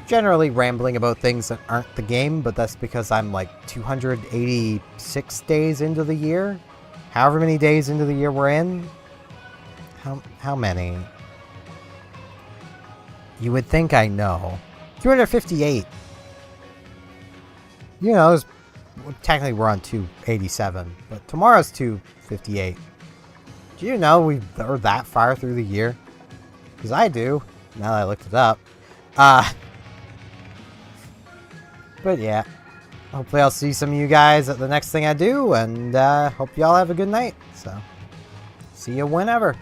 generally rambling about things that aren't the game, but that's because I'm like 286 days into the year. However many days into the year we're in. How many? You would think I know. 258. You know, technically we're on 287, but tomorrow's 258. Do you know we're that far through the year? Because I do, now that I looked it up. But yeah. Hopefully I'll see some of you guys at the next thing I do, and hope y'all have a good night. So, see you whenever.